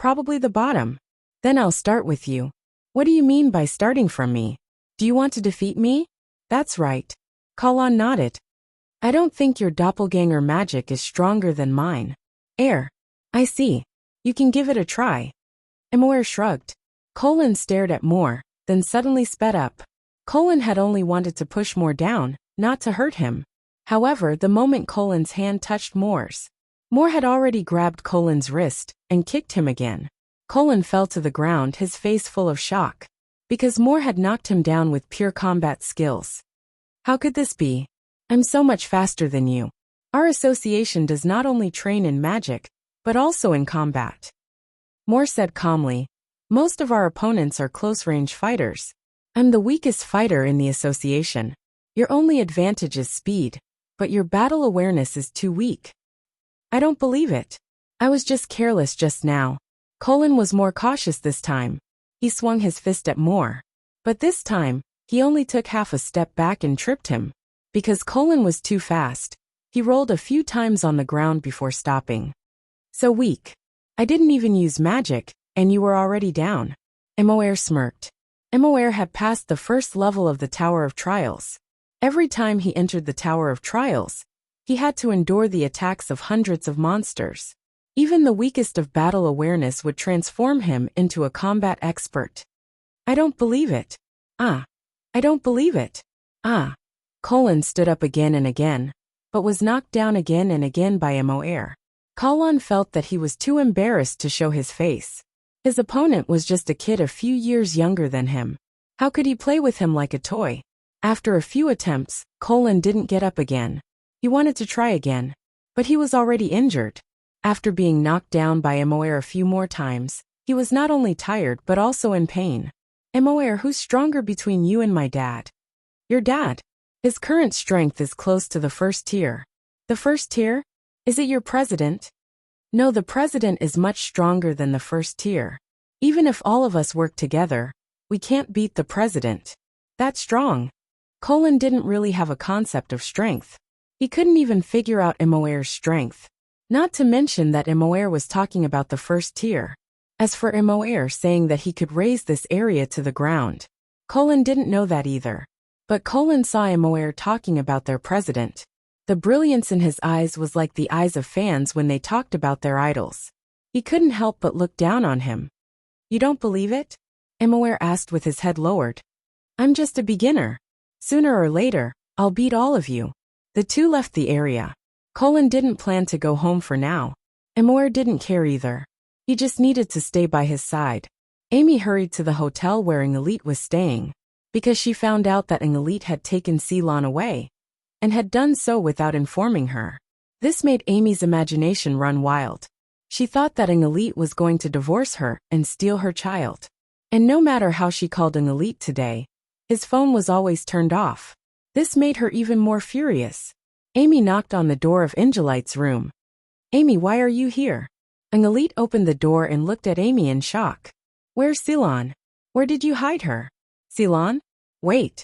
Probably the bottom. Then I'll start with you. What do you mean by starting from me? Do you want to defeat me? That's right. Kalon nodded. I don't think your doppelganger magic is stronger than mine. I see. You can give it a try. Moore shrugged. Colin stared at Moore, then suddenly sped up. Colin had only wanted to push Moore down, not to hurt him. However, the moment Colin's hand touched Moore's, Moore had already grabbed Colin's wrist and kicked him again. Colin fell to the ground, his face full of shock, because Moore had knocked him down with pure combat skills. How could this be? I'm so much faster than you. Our association does not only train in magic, but also in combat. Moore said calmly, most of our opponents are close-range fighters. I'm the weakest fighter in the association. Your only advantage is speed, but your battle awareness is too weak. I don't believe it. I was just careless just now. Colin was more cautious this time. He swung his fist at Moore. But this time, he only took half a step back and tripped him. Because Colin was too fast, he rolled a few times on the ground before stopping. So weak. I didn't even use magic, and you were already down. Moore smirked. Moore had passed the first level of the Tower of Trials. Every time he entered the Tower of Trials, he had to endure the attacks of hundreds of monsters. Even the weakest of battle awareness would transform him into a combat expert. I don't believe it. I don't believe it. Colin stood up again and again, but was knocked down again and again by Moore. Kalon felt that he was too embarrassed to show his face. His opponent was just a kid a few years younger than him. How could he play with him like a toy? After a few attempts, Colin didn't get up again. He wanted to try again, but he was already injured. After being knocked down by Moore a few more times, he was not only tired but also in pain. Moore, who's stronger between you and my dad? Your dad. His current strength is close to the first tier. The first tier? Is it your president? No, the president is much stronger than the first tier. Even if all of us work together, we can't beat the president. That's strong. Colin didn't really have a concept of strength. He couldn't even figure out Moore's strength. Not to mention that Moore was talking about the first tier. As for Moore saying that he could raise this area to the ground, Colin didn't know that either. But Colin saw Moore talking about their president. The brilliance in his eyes was like the eyes of fans when they talked about their idols. He couldn't help but look down on him. You don't believe it? Moore asked with his head lowered. I'm just a beginner. Sooner or later, I'll beat all of you. The two left the area. Colin didn't plan to go home for now. Moore didn't care either. He just needed to stay by his side. Amy hurried to the hotel where an elite was staying, because she found out that an elite had taken Ceylon away, and had done so without informing her. This made Amy's imagination run wild. She thought that an elite was going to divorce her and steal her child. And no matter how she called an elite today, his phone was always turned off. This made her even more furious. Amy knocked on the door of Angelite's room. Amy, why are you here? An elite opened the door and looked at Amy in shock. Where's Ceylon? Where did you hide her? Ceylon? Wait.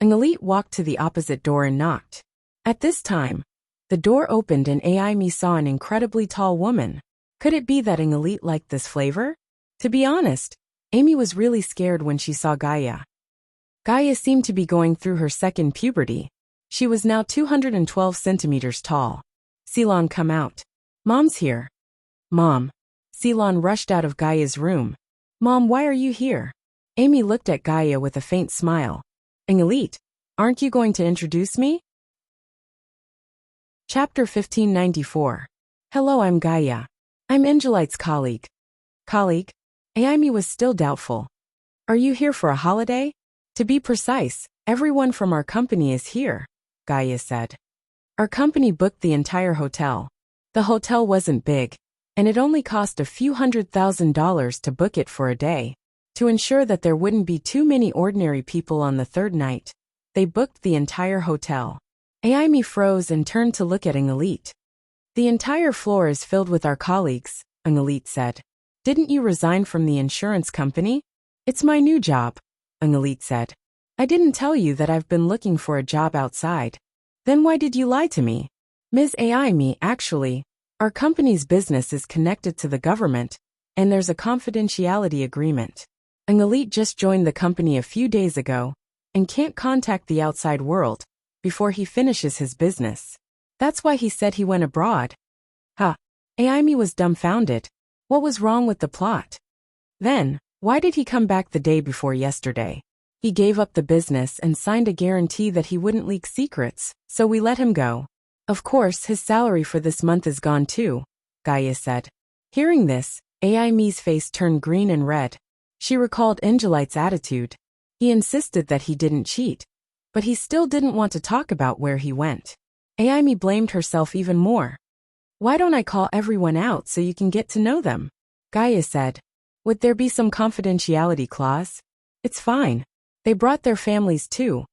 An elite walked to the opposite door and knocked. At this time, the door opened and Amy saw an incredibly tall woman. Could it be that an elite liked this flavor? To be honest, Amy was really scared when she saw Gaia. Gaia seemed to be going through her second puberty. She was now 212 centimeters tall. Ceylon, come out. Mom's here. Mom. Ceylon rushed out of Gaia's room. Mom, why are you here? Amy looked at Gaia with a faint smile. An elite, aren't you going to introduce me? Chapter 1594. Hello, I'm Gaia. I'm Angelite's colleague. Colleague? Aimi was still doubtful. Are you here for a holiday? To be precise, everyone from our company is here, Gaia said. Our company booked the entire hotel. The hotel wasn't big, and it only cost a few $100,000 to book it for a day. To ensure that there wouldn't be too many ordinary people on the third night, they booked the entire hotel. Aimi froze and turned to look at Angelite. The entire floor is filled with our colleagues, Angelite said. Didn't you resign from the insurance company? It's my new job, Angelite said. I didn't tell you that I've been looking for a job outside. Then why did you lie to me? Ms. Aimi, actually, our company's business is connected to the government, and there's a confidentiality agreement. Angelite just joined the company a few days ago, and can't contact the outside world before he finishes his business. That's why he said he went abroad. Huh. Aimi was dumbfounded. What was wrong with the plot? Then, why did he come back the day before yesterday? He gave up the business and signed a guarantee that he wouldn't leak secrets, so we let him go. Of course, his salary for this month is gone too, Gaia said. Hearing this, Aimi's face turned green and red. She recalled Angelite's attitude. He insisted that he didn't cheat, but he still didn't want to talk about where he went. Aimi blamed herself even more. Why don't I call everyone out so you can get to know them? Gaia said. Would there be some confidentiality clause? It's fine. They brought their families too,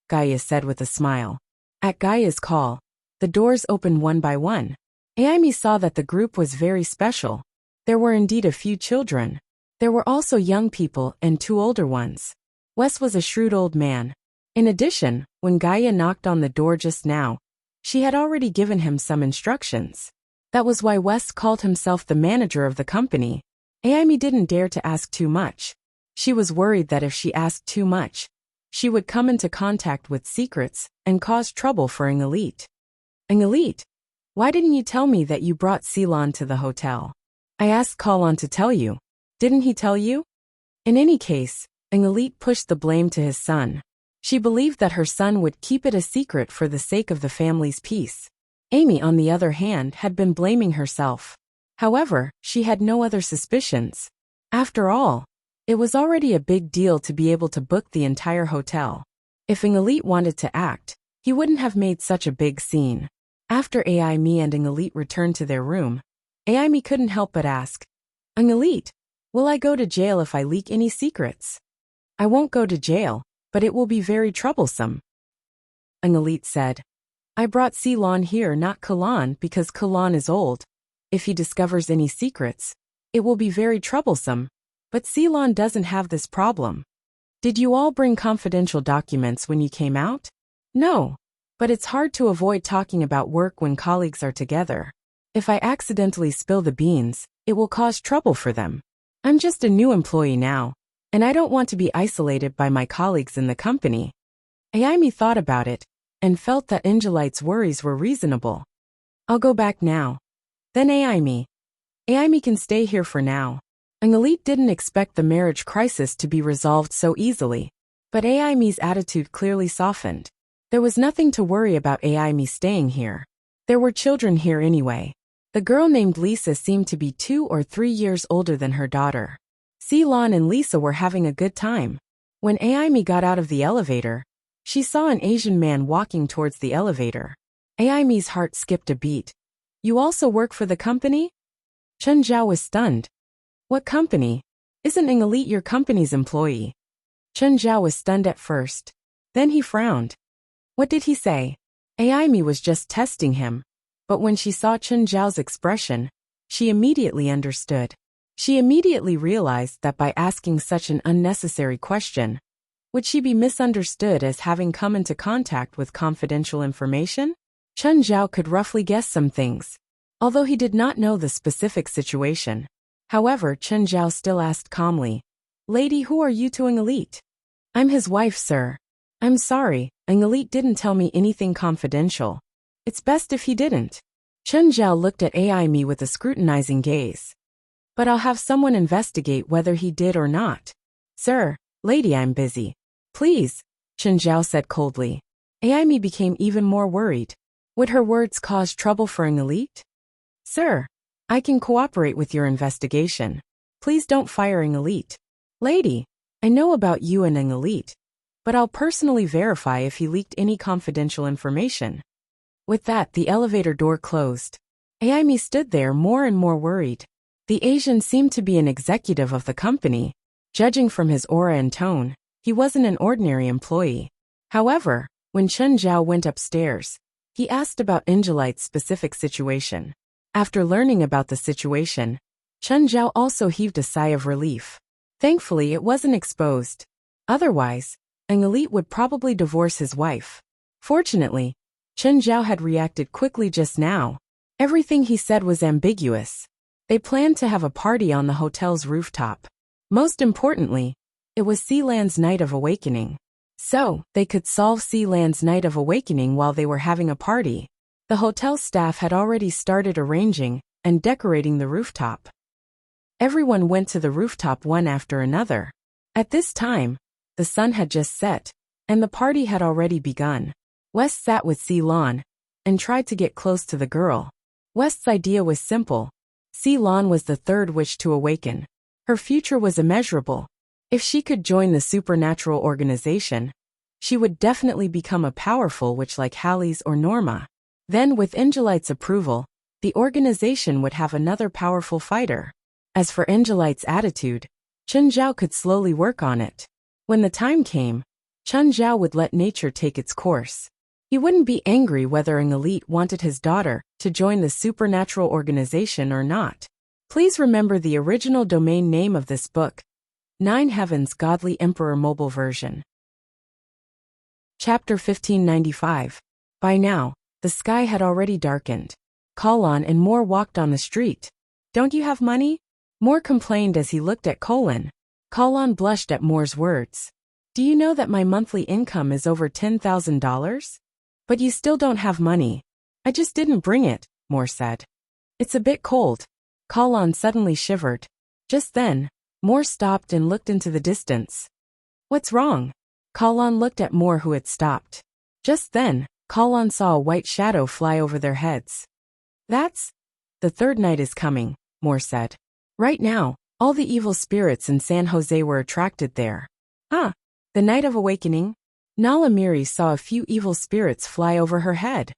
Gaia said with a smile. At Gaia's call, the doors opened one by one. Aimi saw that the group was very special. There were indeed a few children. There were also young people and two older ones. Wes was a shrewd old man. In addition, when Gaia knocked on the door just now, she had already given him some instructions. That was why Wes called himself the manager of the company. Aimi didn't dare to ask too much. She was worried that if she asked too much, she would come into contact with secrets and cause trouble for Angelite. Angelite, why didn't you tell me that you brought Ceylon to the hotel? I asked Kalon to tell you. Didn't he tell you? In any case, Angelite pushed the blame to his son. She believed that her son would keep it a secret for the sake of the family's peace. Amy, on the other hand, had been blaming herself. However, she had no other suspicions. After all, it was already a big deal to be able to book the entire hotel. If Angelite wanted to act, he wouldn't have made such a big scene. After Aimi and Angelite returned to their room, Aimi couldn't help but ask, Angelite, will I go to jail if I leak any secrets? I won't go to jail, but it will be very troublesome. Angelite said, I brought Ceylon here, not Kalon, because Kalon is old. If he discovers any secrets, it will be very troublesome, but Ceylon doesn't have this problem. Did you all bring confidential documents when you came out? No, but it's hard to avoid talking about work when colleagues are together. If I accidentally spill the beans, it will cause trouble for them. I'm just a new employee now, and I don't want to be isolated by my colleagues in the company. Aimi thought about it, and felt that Angelite's worries were reasonable. I'll go back now. Then Aimi can stay here for now. Angelite didn't expect the marriage crisis to be resolved so easily, but Aimi's attitude clearly softened. There was nothing to worry about Aimi staying here. There were children here anyway. The girl named Lisa seemed to be 2 or 3 years older than her daughter. Ceylon and Lisa were having a good time. When Aimi got out of the elevator, she saw an Asian man walking towards the elevator. Aimi's heart skipped a beat. You also work for the company? Chen Zhao was stunned. What company? Isn't Angelite your company's employee? Chen Zhao was stunned at first. Then he frowned. What did he say? Aimi was just testing him. But when she saw Chen Zhao's expression, she immediately understood. She immediately realized that by asking such an unnecessary question, would she be misunderstood as having come into contact with confidential information? Chen Zhao could roughly guess some things, although he did not know the specific situation. However, Chen Zhao still asked calmly, Lady, who are you to Angelite? I'm his wife, sir. I'm sorry, Angelite didn't tell me anything confidential. It's best if he didn't. Chen Zhao looked at Aimi with a scrutinizing gaze. But I'll have someone investigate whether he did or not. Sir, lady, I'm busy. Please, Chen Zhao said coldly. Aimi became even more worried. Would her words cause trouble for an elite? Sir, I can cooperate with your investigation. Please don't fire an elite. Lady, I know about you and an elite, but I'll personally verify if he leaked any confidential information. With that, the elevator door closed. Aimi stood there more and more worried. The Asian seemed to be an executive of the company. Judging from his aura and tone, he wasn't an ordinary employee. However, when Chen Zhao went upstairs, he asked about Angelite's specific situation. After learning about the situation, Chen Zhao also heaved a sigh of relief. Thankfully, it wasn't exposed. Otherwise, an elite would probably divorce his wife. Fortunately, Chen Zhao had reacted quickly just now. Everything he said was ambiguous. They planned to have a party on the hotel's rooftop. Most importantly, it was Sealand's Night of Awakening. So, they could solve Sealand's Night of Awakening while they were having a party. The hotel staff had already started arranging and decorating the rooftop. Everyone went to the rooftop one after another. At this time, the sun had just set, and the party had already begun. West sat with Sealand and tried to get close to the girl. West's idea was simple. Sealand was the third witch to awaken. Her future was immeasurable. If she could join the supernatural organization, she would definitely become a powerful witch like Hallie's or Norma. Then, with Angelite's approval, the organization would have another powerful fighter. As for Angelite's attitude, Chen Zhao could slowly work on it. When the time came, Chen Zhao would let nature take its course. He wouldn't be angry whether an elite wanted his daughter to join the supernatural organization or not. Please remember the original domain name of this book, 9 Heavens Godly Emperor Mobile Version. Chapter 1595. By now, the sky had already darkened. Colin and Moore walked on the street. Don't you have money? Moore complained as he looked at Colin. Colin blushed at Moore's words. Do you know that my monthly income is over $10,000? But you still don't have money. I just didn't bring it, Moore said. It's a bit cold. Colin suddenly shivered. Just then, Moore stopped and looked into the distance. What's wrong? Colin looked at Moore, who had stopped. Just then, Colin saw a white shadow fly over their heads. That's the third night is coming, Moore said. Right now, all the evil spirits in San Jose were attracted there. Ah, the Night of Awakening? Nala Miri saw a few evil spirits fly over her head.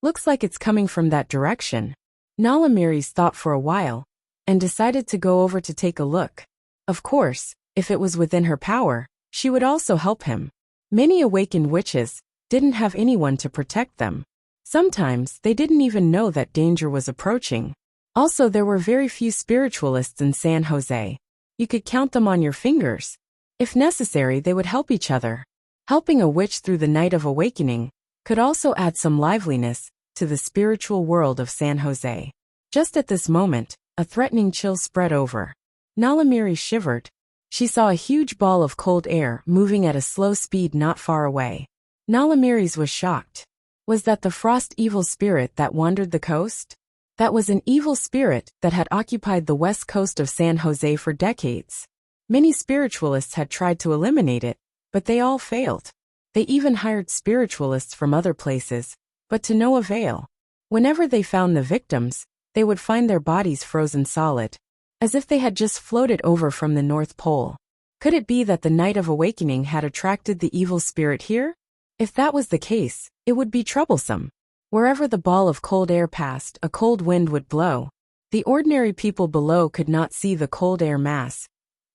Looks like it's coming from that direction. Nala Miri thought for a while and decided to go over to take a look. Of course, if it was within her power, she would also help him. Many awakened witches didn't have anyone to protect them. Sometimes they didn't even know that danger was approaching. Also, there were very few spiritualists in San Jose. You could count them on your fingers. If necessary, they would help each other. Helping a witch through the Night of Awakening could also add some liveliness to the spiritual world of San Jose. Just at this moment, a threatening chill spread over. Nala Miri shivered. She saw a huge ball of cold air moving at a slow speed not far away. Nala Miri's was shocked. Was that the frost evil spirit that wandered the coast? That was an evil spirit that had occupied the west coast of San Jose for decades. Many spiritualists had tried to eliminate it, but they all failed. They even hired spiritualists from other places, but to no avail. Whenever they found the victims, they would find their bodies frozen solid, as if they had just floated over from the North Pole. Could it be that the Night of Awakening had attracted the evil spirit here? If that was the case, it would be troublesome. Wherever the ball of cold air passed, a cold wind would blow. The ordinary people below could not see the cold air mass.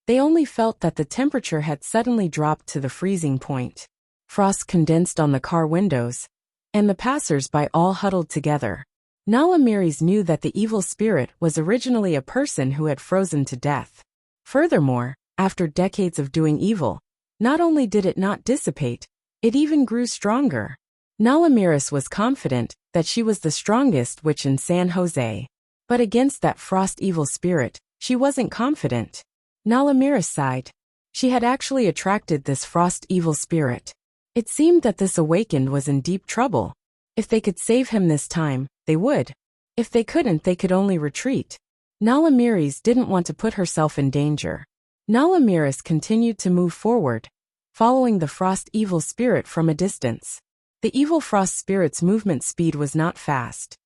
They only felt that the temperature had suddenly dropped to the freezing point. Frost condensed on the car windows, and the passers-by all huddled together. Nala Miri's knew that the evil spirit was originally a person who had frozen to death. Furthermore, after decades of doing evil, not only did it not dissipate, it even grew stronger. Nala Miris was confident that she was the strongest witch in San Jose. But against that frost evil spirit, she wasn't confident. Nala Miris sighed. She had actually attracted this frost evil spirit. It seemed that this awakened was in deep trouble. If they could save him this time, they would. If they couldn't, they could only retreat. Nala Miris didn't want to put herself in danger. Nala Miris continued to move forward, following the frost evil spirit from a distance. The evil frost spirit's movement speed was not fast.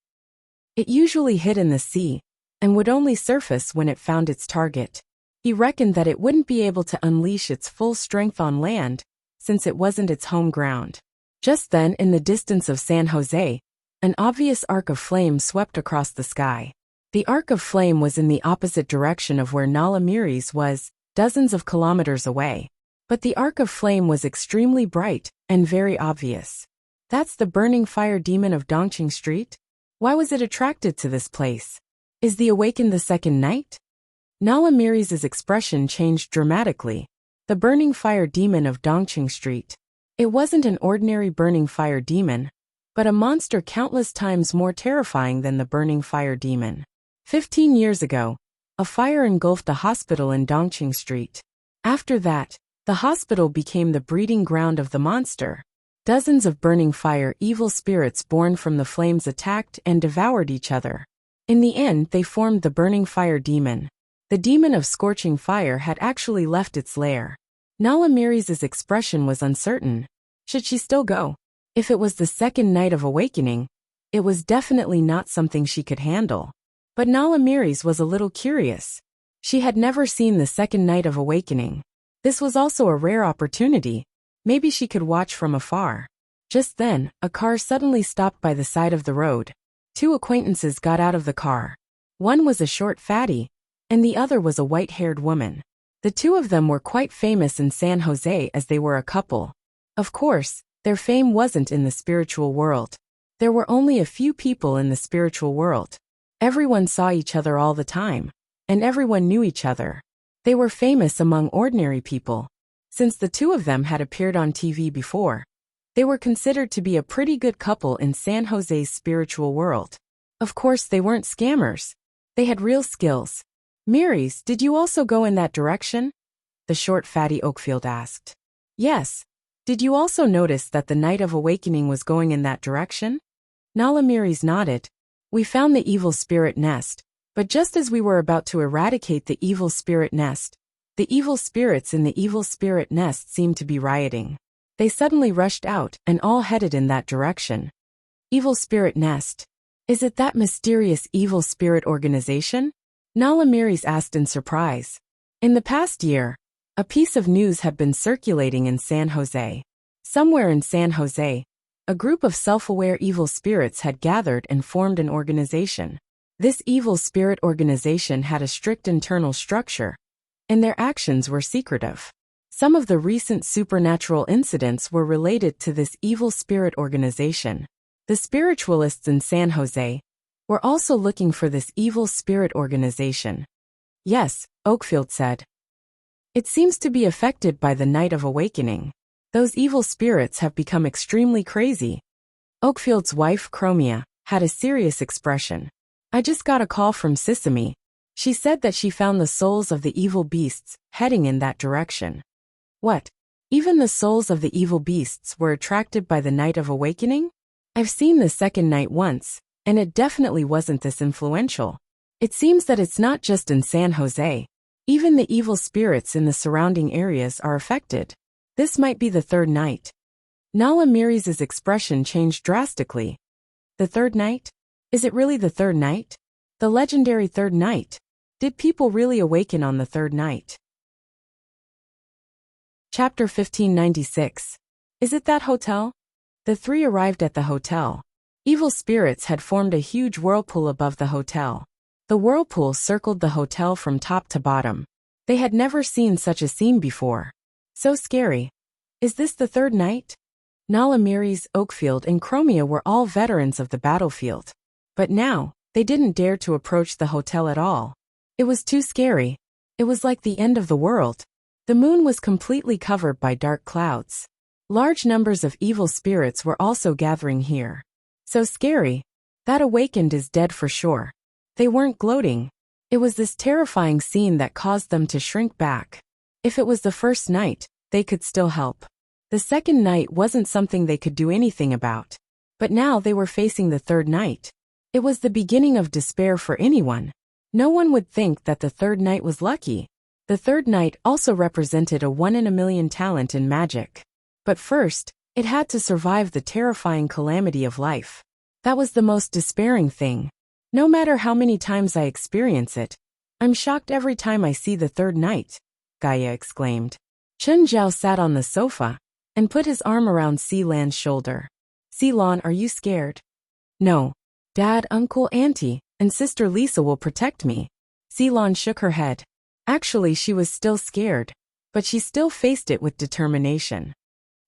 It usually hid in the sea, and would only surface when it found its target. He reckoned that it wouldn't be able to unleash its full strength on land, since it wasn't its home ground. Just then, in the distance of San Jose, an obvious arc of flame swept across the sky. The arc of flame was in the opposite direction of where Nala Miri's was, dozens of kilometers away. But the arc of flame was extremely bright, and very obvious. That's the burning fire demon of Dongqing Street? Why was it attracted to this place? Is the awakened the second night? Nala Miri's expression changed dramatically. The burning fire demon of Dongqing Street. It wasn't an ordinary burning fire demon, but a monster countless times more terrifying than the burning fire demon. 15 years ago, a fire engulfed the hospital in Dongqing Street. After that, the hospital became the breeding ground of the monster. Dozens of burning fire evil spirits born from the flames attacked and devoured each other. In the end, they formed the burning fire demon. The demon of scorching fire had actually left its lair. Nala Miri's expression was uncertain. Should she still go? If it was the second night of awakening, it was definitely not something she could handle. But Nala Miri's was a little curious. She had never seen the second night of awakening. This was also a rare opportunity. Maybe she could watch from afar. Just then, a car suddenly stopped by the side of the road. Two acquaintances got out of the car. One was a short fatty, and the other was a white-haired woman. The two of them were quite famous in San Jose as they were a couple. Of course, their fame wasn't in the spiritual world. There were only a few people in the spiritual world. Everyone saw each other all the time, and everyone knew each other. They were famous among ordinary people. Since the two of them had appeared on TV before, they were considered to be a pretty good couple in San Jose's spiritual world. Of course, they weren't scammers. They had real skills. Miri's, did you also go in that direction? The short fatty Oakfield asked. Yes. Did you also notice that the night of awakening was going in that direction? Nala Miri's nodded. We found the evil spirit nest, but just as we were about to eradicate the evil spirit nest, the evil spirits in the evil spirit nest seemed to be rioting. They suddenly rushed out and all headed in that direction. Evil spirit nest. Is it that mysterious evil spirit organization? Nala Miri's asked in surprise. In the past year, a piece of news had been circulating in San Jose. Somewhere in San Jose, a group of self-aware evil spirits had gathered and formed an organization. This evil spirit organization had a strict internal structure, and their actions were secretive. Some of the recent supernatural incidents were related to this evil spirit organization. The spiritualists in San Jose were also looking for this evil spirit organization. Yes, Oakfield said. It seems to be affected by the night of awakening. Those evil spirits have become extremely crazy. Oakfield's wife, Chromia, had a serious expression. I just got a call from Sesame. She said that she found the souls of the evil beasts heading in that direction. What? Even the souls of the evil beasts were attracted by the night of awakening? I've seen the second night once, and it definitely wasn't this influential. It seems that it's not just in San Jose. Even the evil spirits in the surrounding areas are affected. This might be the third night. Nala Miri's expression changed drastically. The third night? Is it really the third night? The legendary third night. Did people really awaken on the third night? Chapter 1596. Is it that hotel? The three arrived at the hotel. Evil spirits had formed a huge whirlpool above the hotel. The whirlpool circled the hotel from top to bottom. They had never seen such a scene before. So scary. Is this the third night? Nala Miri's, Oakfield, and Chromia were all veterans of the battlefield. But now, they didn't dare to approach the hotel at all. It was too scary. It was like the end of the world. The moon was completely covered by dark clouds. Large numbers of evil spirits were also gathering here. So scary. That awakened is dead for sure. They weren't gloating. It was this terrifying scene that caused them to shrink back. If it was the first night, they could still help. The second night wasn't something they could do anything about. But now they were facing the third night. It was the beginning of despair for anyone. No one would think that the third night was lucky. The third night also represented a 1 in a million talent in magic. But first, It had to survive the terrifying calamity of life. That was the most despairing thing. No matter how many times I experience it, I'm shocked every time I see the third night, Gaia exclaimed. Chen Zhao sat on the sofa and put his arm around Seelan's shoulder. Seelan, are you scared? No. Dad, Uncle, Auntie, and Sister Lisa will protect me. Seelan shook her head. Actually, she was still scared, but she still faced it with determination.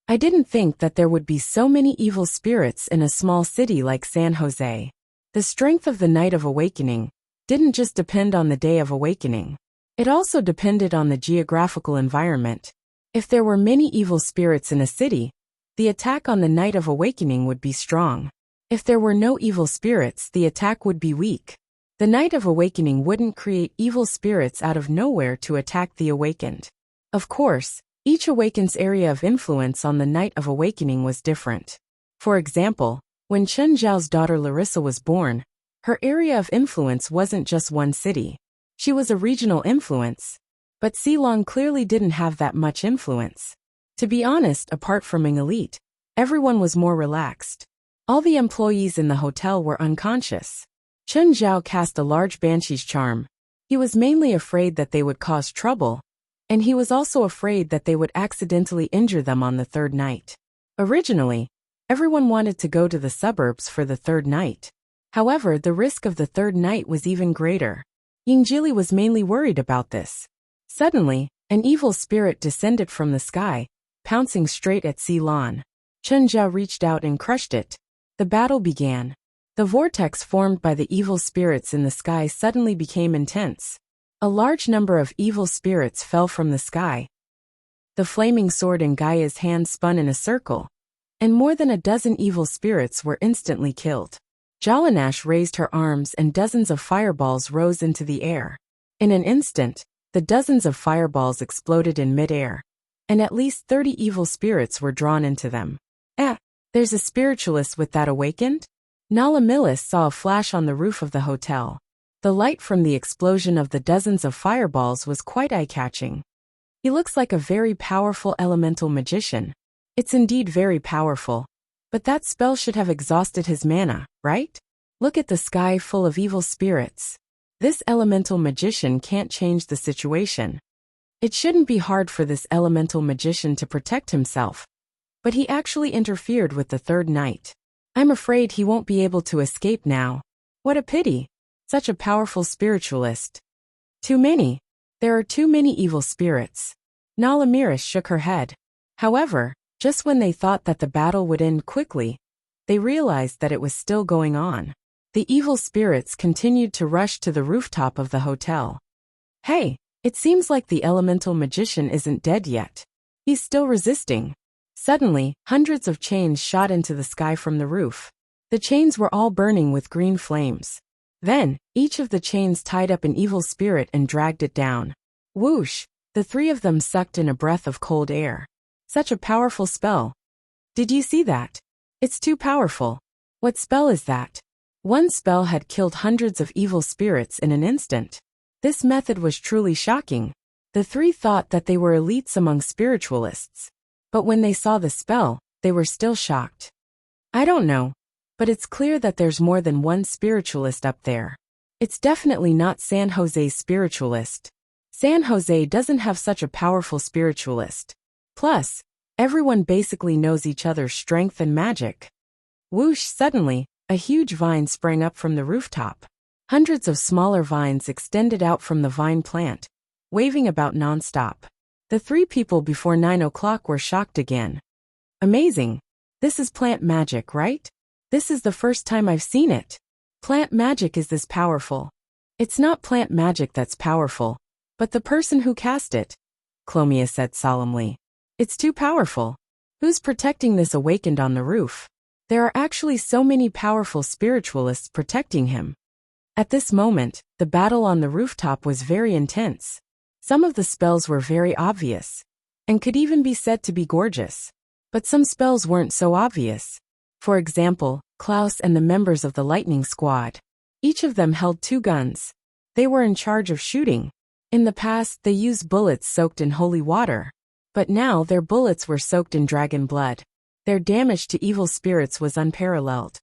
I didn't think that there would be so many evil spirits in a small city like San Jose. The strength of the Night of Awakening didn't just depend on the Day of Awakening. It also depended on the geographical environment. If there were many evil spirits in a city, the attack on the Night of Awakening would be strong. If there were no evil spirits, the attack would be weak. The Night of Awakening wouldn't create evil spirits out of nowhere to attack the awakened. Of course, each awakened's area of influence on the Night of Awakening was different. For example, when Chen Zhao's daughter Larissa was born, her area of influence wasn't just one city. She was a regional influence. But Seelan clearly didn't have that much influence. To be honest, apart from an elite, everyone was more relaxed. All the employees in the hotel were unconscious. Chen Zhao cast a large banshee's charm. He was mainly afraid that they would cause trouble, and he was also afraid that they would accidentally injure them on the third night. Originally, everyone wanted to go to the suburbs for the third night. However, the risk of the third night was even greater. Yingjili was mainly worried about this. Suddenly, an evil spirit descended from the sky, pouncing straight at Seelan. Chen Zhao reached out and crushed it. The battle began. The vortex formed by the evil spirits in the sky suddenly became intense. A large number of evil spirits fell from the sky. The flaming sword in Gaia's hand spun in a circle, and more than a dozen evil spirits were instantly killed. Jalanash raised her arms and dozens of fireballs rose into the air. In an instant, the dozens of fireballs exploded in mid-air, and at least 30 evil spirits were drawn into them. There's a spiritualist with that awakened? Nala Millis saw a flash on the roof of the hotel. The light from the explosion of the dozens of fireballs was quite eye-catching. He looks like a very powerful elemental magician. It's indeed very powerful. But that spell should have exhausted his mana, right? Look at the sky full of evil spirits. This elemental magician can't change the situation. It shouldn't be hard for this elemental magician to protect himself. But he actually interfered with the third night. I'm afraid he won't be able to escape now. What a pity. Such a powerful spiritualist. Too many. There are too many evil spirits. Nala Miris shook her head. However, just when they thought that the battle would end quickly, they realized that it was still going on. The evil spirits continued to rush to the rooftop of the hotel. Hey, it seems like the elemental magician isn't dead yet. He's still resisting. Suddenly, hundreds of chains shot into the sky from the roof. The chains were all burning with green flames. Then, each of the chains tied up an evil spirit and dragged it down. Whoosh! The three of them sucked in a breath of cold air. Such a powerful spell. Did you see that? It's too powerful. What spell is that? One spell had killed hundreds of evil spirits in an instant. This method was truly shocking. The three thought that they were elites among spiritualists. But when they saw the spell, they were still shocked. I don't know. But it's clear that there's more than one spiritualist up there. It's definitely not San Jose's spiritualist. San Jose doesn't have such a powerful spiritualist. Plus, everyone basically knows each other's strength and magic. Whoosh! Suddenly, a huge vine sprang up from the rooftop. Hundreds of smaller vines extended out from the vine plant, waving about non-stop. The three people before 9 o'clock were shocked again. Amazing. This is plant magic, right? This is the first time I've seen it. Plant magic is this powerful. It's not plant magic that's powerful, but the person who cast it, Clomia said solemnly. It's too powerful. Who's protecting this awakened on the roof? There are actually so many powerful spiritualists protecting him. At this moment, the battle on the rooftop was very intense. Some of the spells were very obvious, and could even be said to be gorgeous. But some spells weren't so obvious. For example, Klaus and the members of the Lightning Squad. Each of them held 2 guns. They were in charge of shooting. In the past, they used bullets soaked in holy water. But now their bullets were soaked in dragon blood. Their damage to evil spirits was unparalleled.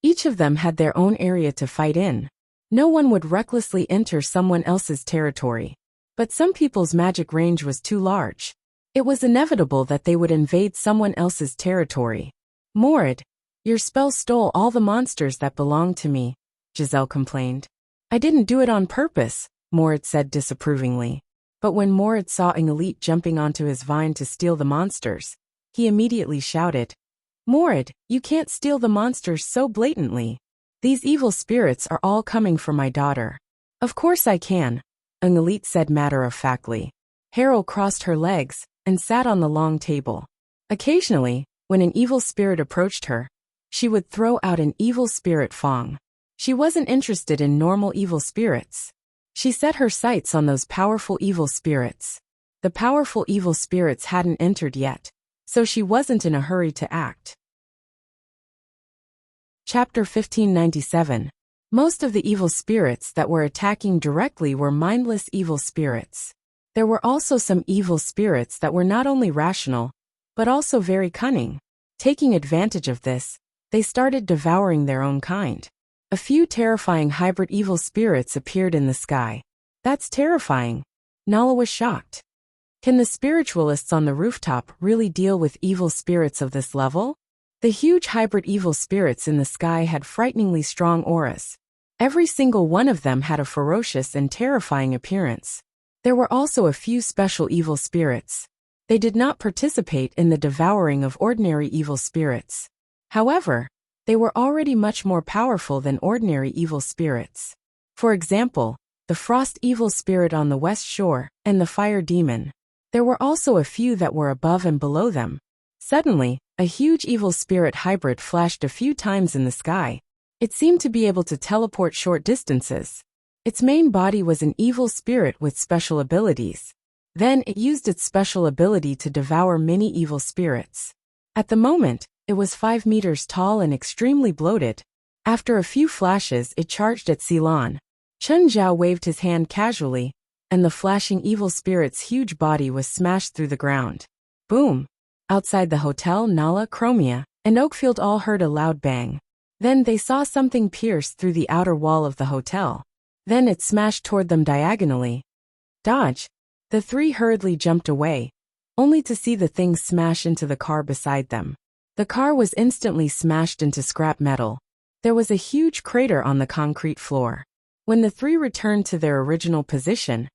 Each of them had their own area to fight in. No one would recklessly enter someone else's territory. But some people's magic range was too large. It was inevitable that they would invade someone else's territory. Morid, your spell stole all the monsters that belonged to me, Giselle complained. I didn't do it on purpose, Morid said disapprovingly. But when Morid saw Ingelit jumping onto his vine to steal the monsters, he immediately shouted, Morid, you can't steal the monsters so blatantly. These evil spirits are all coming for my daughter. Of course I can, Ingelit said matter-of-factly. Harold crossed her legs and sat on the long table. Occasionally, when an evil spirit approached her, she would throw out an evil spirit fong. She wasn't interested in normal evil spirits. She set her sights on those powerful evil spirits. The powerful evil spirits hadn't entered yet, so she wasn't in a hurry to act. Chapter 1597. Most of the evil spirits that were attacking directly were mindless evil spirits. There were also some evil spirits that were not only rational, but also very cunning. Taking advantage of this, they started devouring their own kind. A few terrifying hybrid evil spirits appeared in the sky. That's terrifying. Nala was shocked. Can the spiritualists on the rooftop really deal with evil spirits of this level? The huge hybrid evil spirits in the sky had frighteningly strong auras. Every single one of them had a ferocious and terrifying appearance. There were also a few special evil spirits. They did not participate in the devouring of ordinary evil spirits. However, they were already much more powerful than ordinary evil spirits. For example, the frost evil spirit on the west shore, and the fire demon. There were also a few that were above and below them. Suddenly, a huge evil spirit hybrid flashed a few times in the sky. It seemed to be able to teleport short distances. Its main body was an evil spirit with special abilities. Then it used its special ability to devour many evil spirits. At the moment, it was 5 meters tall and extremely bloated. After a few flashes, it charged at Ceylon. Chun Zhao waved his hand casually, and the flashing evil spirit's huge body was smashed through the ground. Boom! Outside the hotel, Nala, Chromia, and Oakfield all heard a loud bang. Then they saw something pierce through the outer wall of the hotel. Then it smashed toward them diagonally. Dodge! The three hurriedly jumped away, only to see the thing smash into the car beside them. The car was instantly smashed into scrap metal. There was a huge crater on the concrete floor. When the three returned to their original position,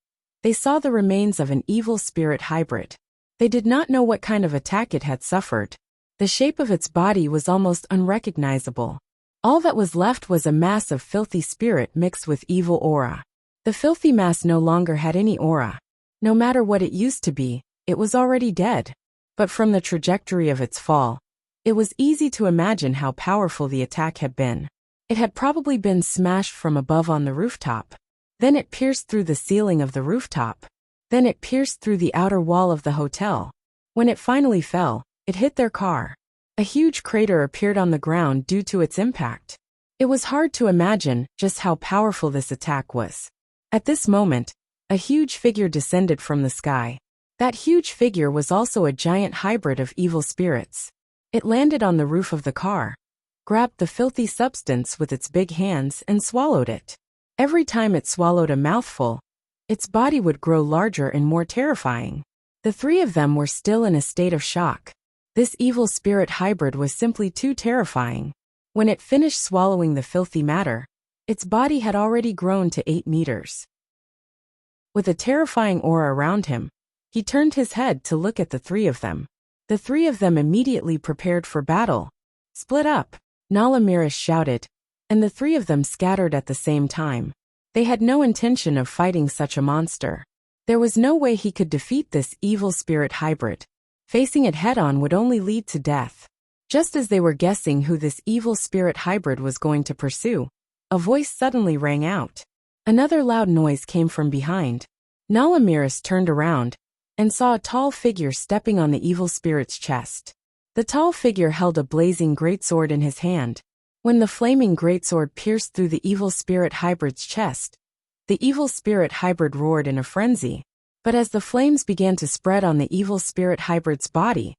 they saw the remains of an evil spirit hybrid. They did not know what kind of attack it had suffered. The shape of its body was almost unrecognizable. All that was left was a mass of filthy spirit mixed with evil aura. The filthy mass no longer had any aura. No matter what it used to be, it was already dead. But from the trajectory of its fall, it was easy to imagine how powerful the attack had been. It had probably been smashed from above on the rooftop. Then it pierced through the ceiling of the rooftop. Then it pierced through the outer wall of the hotel. When it finally fell, it hit their car. A huge crater appeared on the ground due to its impact. It was hard to imagine just how powerful this attack was. At this moment, a huge figure descended from the sky. That huge figure was also a giant hybrid of evil spirits. It landed on the roof of the car, grabbed the filthy substance with its big hands and swallowed it. Every time it swallowed a mouthful, its body would grow larger and more terrifying. The three of them were still in a state of shock. This evil spirit hybrid was simply too terrifying. When it finished swallowing the filthy matter, its body had already grown to 8 meters. With a terrifying aura around him, he turned his head to look at the three of them. The three of them immediately prepared for battle. Split up! Nala Miris shouted, and the three of them scattered at the same time. They had no intention of fighting such a monster. There was no way he could defeat this evil spirit hybrid. Facing it head-on would only lead to death. Just as they were guessing who this evil spirit hybrid was going to pursue, a voice suddenly rang out. Another loud noise came from behind. Nala Miris turned around and saw a tall figure stepping on the evil spirit's chest. The tall figure held a blazing greatsword in his hand. When the flaming greatsword pierced through the evil spirit hybrid's chest, the evil spirit hybrid roared in a frenzy. But as the flames began to spread on the evil spirit hybrid's body,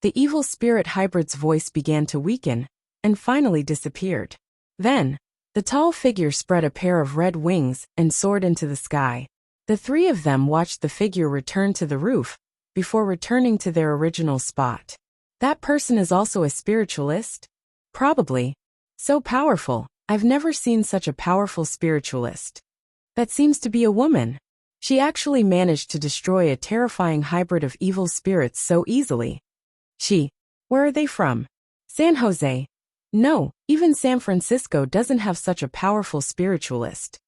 The evil spirit hybrid's voice began to weaken, and finally disappeared. Then, the tall figure spread a pair of red wings and soared into the sky. The three of them watched the figure return to the roof, before returning to their original spot. That person is also a spiritualist? Probably. So powerful, I've never seen such a powerful spiritualist. That seems to be a woman. She actually managed to destroy a terrifying hybrid of evil spirits so easily. Where are they from? San Jose. No, even San Francisco doesn't have such a powerful spiritualist.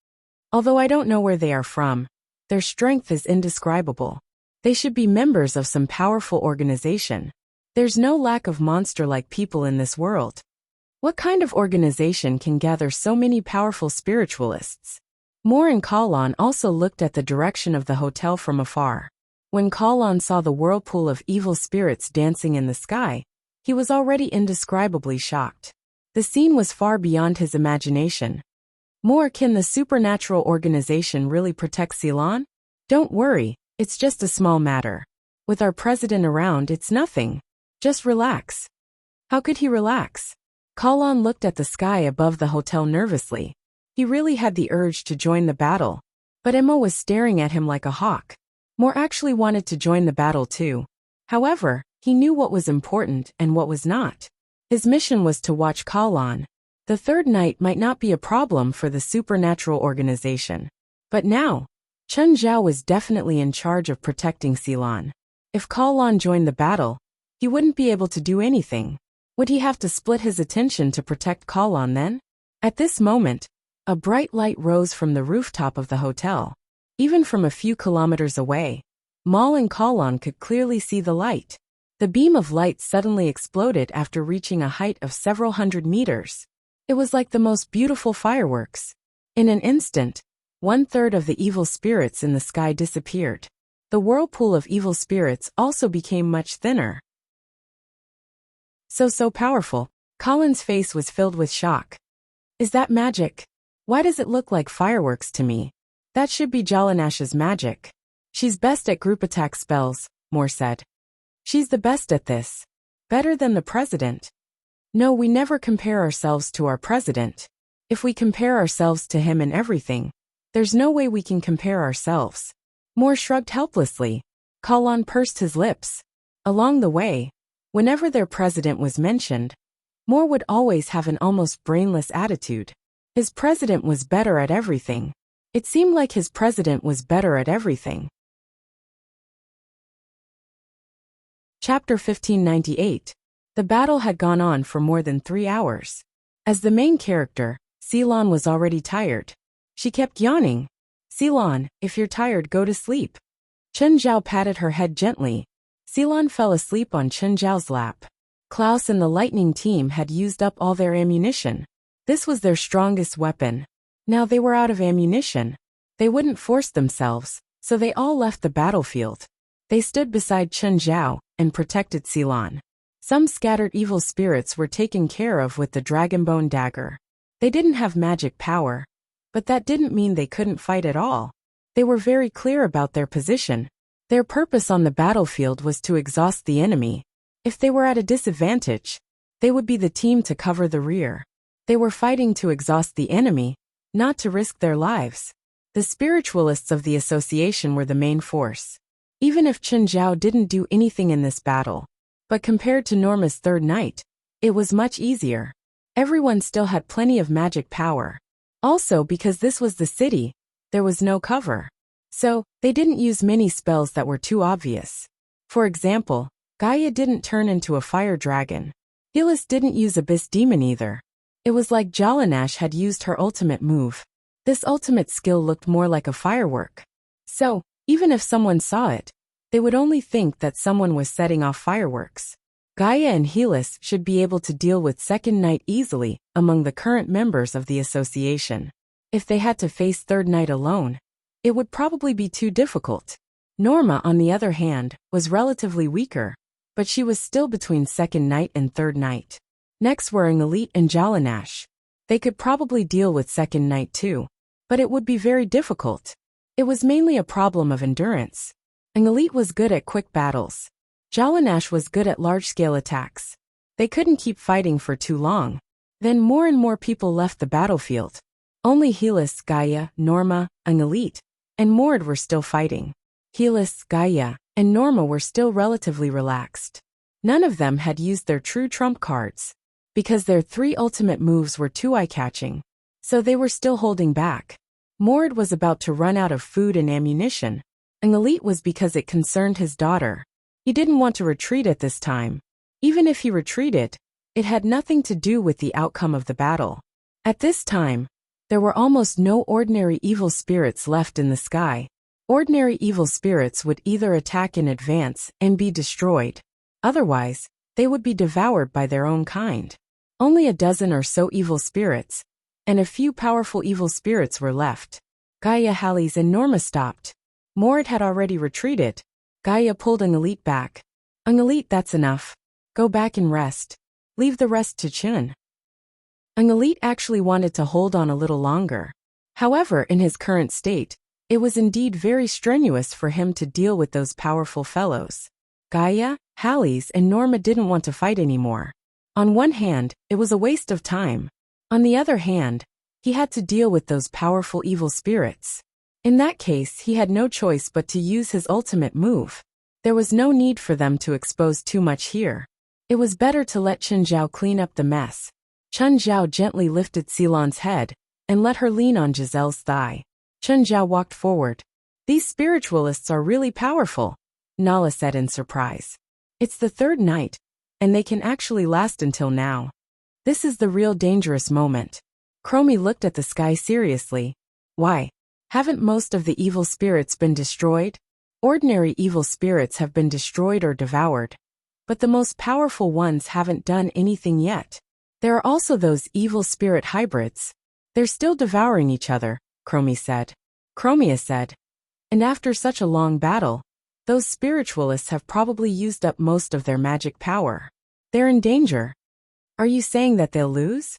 Although I don't know where they are from, their strength is indescribable. They should be members of some powerful organization. There's no lack of monster-like people in this world. What kind of organization can gather so many powerful spiritualists? Moore and Kalon also looked at the direction of the hotel from afar. When Kalon saw the whirlpool of evil spirits dancing in the sky, he was already indescribably shocked. The scene was far beyond his imagination. Moore, can the supernatural organization really protect Ceylon? Don't worry, it's just a small matter. With our president around, it's nothing. Just relax. How could he relax? Kalon looked at the sky above the hotel nervously. He really had the urge to join the battle. But Emma was staring at him like a hawk. Moore actually wanted to join the battle too. However, he knew what was important and what was not. His mission was to watch Kalon. The third night might not be a problem for the supernatural organization. But now, Chun Zhao was definitely in charge of protecting Ceylon. If Kalon joined the battle, he wouldn't be able to do anything. Would he have to split his attention to protect Kalon then? At this moment, a bright light rose from the rooftop of the hotel. Even from a few kilometers away, Mal and Kalon could clearly see the light. The beam of light suddenly exploded after reaching a height of several hundred meters. It was like the most beautiful fireworks. In an instant, 1/3 of the evil spirits in the sky disappeared. The whirlpool of evil spirits also became much thinner. So powerful. Colin's face was filled with shock. Is that magic? Why does it look like fireworks to me? That should be Jalanash's magic. She's best at group attack spells, Moore said. She's the best at this. Better than the president. No, we never compare ourselves to our president. If we compare ourselves to him in everything, there's no way we can compare ourselves. Moore shrugged helplessly. Kalon pursed his lips. Along the way, whenever their president was mentioned, Moore would always have an almost brainless attitude. His president was better at everything. It seemed like his president was better at everything. Chapter 1598. The battle had gone on for more than 3 hours. As the main character, Ceylon was already tired. She kept yawning. Ceylon, if you're tired, go to sleep. Chun Zhao patted her head gently. Ceylon fell asleep on Chun Zhao's lap. Klaus and the lightning team had used up all their ammunition. This was their strongest weapon. Now they were out of ammunition. They wouldn't force themselves, so they all left the battlefield. They stood beside Chun Zhao and protected Ceylon. Some scattered evil spirits were taken care of with the Dragonbone dagger. They didn't have magic power, but that didn't mean they couldn't fight at all. They were very clear about their position. Their purpose on the battlefield was to exhaust the enemy. If they were at a disadvantage, they would be the team to cover the rear. They were fighting to exhaust the enemy, not to risk their lives. The spiritualists of the association were the main force. Even if Chun Zhao didn't do anything in this battle, but compared to Norma's third night, it was much easier. Everyone still had plenty of magic power. Also, because this was the city, there was no cover. So, they didn't use many spells that were too obvious. For example, Gaia didn't turn into a fire dragon. Gillis didn't use Abyss Demon either. It was like Jalanash had used her ultimate move. This ultimate skill looked more like a firework. So, even if someone saw it, they would only think that someone was setting off fireworks. Gaia and Helis should be able to deal with Second Night easily among the current members of the association. If they had to face Third Night alone, it would probably be too difficult. Norma, on the other hand, was relatively weaker, but she was still between Second Night and Third Night. Next were Elite and Jalanash. They could probably deal with Second Night too, but it would be very difficult. It was mainly a problem of endurance. Elite was good at quick battles. Jalanash was good at large-scale attacks. They couldn't keep fighting for too long. Then more and more people left the battlefield. Only Helis, Gaia, Norma, Angelit, and Mord were still fighting. Helis, Gaia, and Norma were still relatively relaxed. None of them had used their true trump cards, because their 3 ultimate moves were too eye-catching. So they were still holding back. Mord was about to run out of food and ammunition. Angelit was because it concerned his daughter. He didn't want to retreat at this time. Even if he retreated, it had nothing to do with the outcome of the battle. At this time, there were almost no ordinary evil spirits left in the sky. Ordinary evil spirits would either attack in advance and be destroyed. Otherwise, they would be devoured by their own kind. Only a dozen or so evil spirits, and a few powerful evil spirits were left. Gaia, Halis, and Norma stopped. Mord had already retreated. Gaia pulled Angelit back. Angelit, that's enough. Go back and rest. Leave the rest to Chun. Angelit actually wanted to hold on a little longer. However, in his current state, it was indeed very strenuous for him to deal with those powerful fellows. Gaia, Halis, and Norma didn't want to fight anymore. On one hand, it was a waste of time. On the other hand, he had to deal with those powerful evil spirits. In that case, he had no choice but to use his ultimate move. There was no need for them to expose too much here. It was better to let Chun Zhao clean up the mess. Chun Zhao gently lifted Ceylon's head and let her lean on Giselle's thigh. Chun Zhao walked forward. These spiritualists are really powerful, Nala said in surprise. It's the 3rd night, and they can actually last until now. This is the real dangerous moment. Chromie looked at the sky seriously. Why? Haven't most of the evil spirits been destroyed? Ordinary evil spirits have been destroyed or devoured. But the most powerful ones haven't done anything yet. There are also those evil spirit hybrids. They're still devouring each other, Chromie said. Chromia said. And after such a long battle, those spiritualists have probably used up most of their magic power. They're in danger. Are you saying that they'll lose?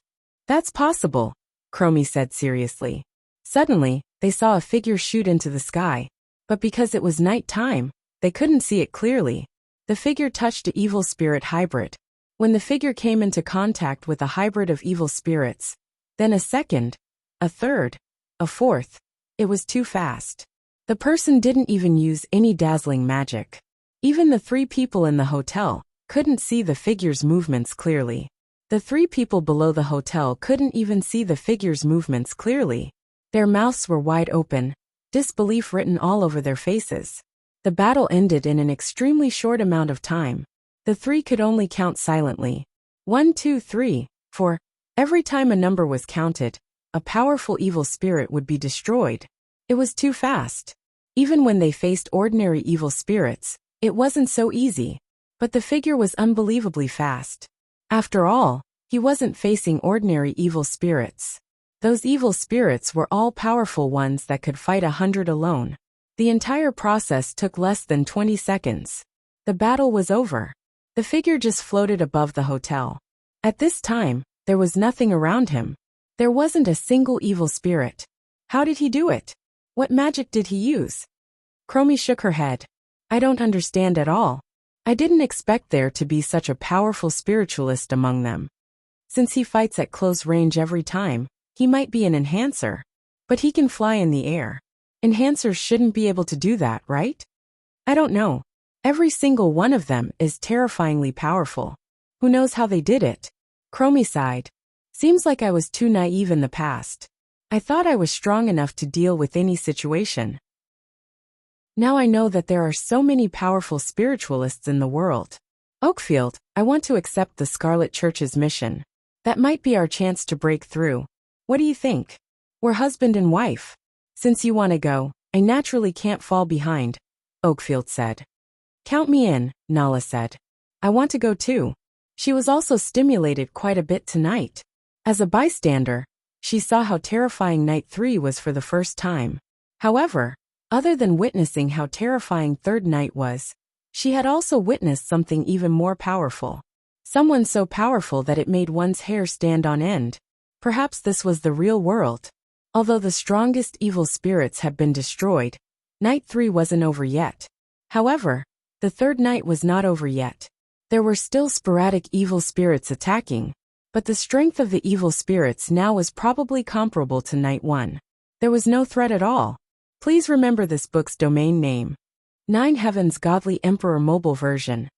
That's possible, Chromie said seriously. Suddenly, they saw a figure shoot into the sky. But because it was night time, they couldn't see it clearly. The figure touched an evil spirit hybrid. When the figure came into contact with a hybrid of evil spirits, then a second, a third, a fourth, it was too fast. The person didn't even use any dazzling magic. Even the 3 people in the hotel couldn't see the figure's movements clearly. The 3 people below the hotel couldn't even see the figure's movements clearly. Their mouths were wide open, disbelief written all over their faces. The battle ended in an extremely short amount of time. The 3 could only count silently. 1, 2, 3, 4. Every time a number was counted, a powerful evil spirit would be destroyed. It was too fast. Even when they faced ordinary evil spirits, it wasn't so easy. But the figure was unbelievably fast. After all, he wasn't facing ordinary evil spirits. Those evil spirits were all powerful ones that could fight 100 alone. The entire process took less than 20 seconds. The battle was over. The figure just floated above the hotel. At this time, there was nothing around him. There wasn't a single evil spirit. How did he do it? What magic did he use? Chromie shook her head. I don't understand at all. I didn't expect there to be such a powerful spiritualist among them. Since he fights at close range every time, he might be an enhancer. But he can fly in the air. Enhancers shouldn't be able to do that, right? I don't know. Every single one of them is terrifyingly powerful. Who knows how they did it? Chromie sighed. Seems like I was too naive in the past. I thought I was strong enough to deal with any situation. Now I know that there are so many powerful spiritualists in the world. Oakfield, I want to accept the Scarlet Church's mission. That might be our chance to break through. What do you think? We're husband and wife. Since you want to go, I naturally can't fall behind, Oakfield said. Count me in, Nala said. I want to go too. She was also stimulated quite a bit tonight. As a bystander, she saw how terrifying Night 3 was for the first time. However, other than witnessing how terrifying Third Night was, she had also witnessed something even more powerful. Someone so powerful that it made one's hair stand on end. Perhaps this was the real world. Although the strongest evil spirits had been destroyed, Night 3 wasn't over yet. However, The third night was not over yet. There were still sporadic evil spirits attacking, but the strength of the evil spirits now was probably comparable to night 1. There was no threat at all. Please remember this book's domain name. 9 Heavens Godly Emperor Mobile Version.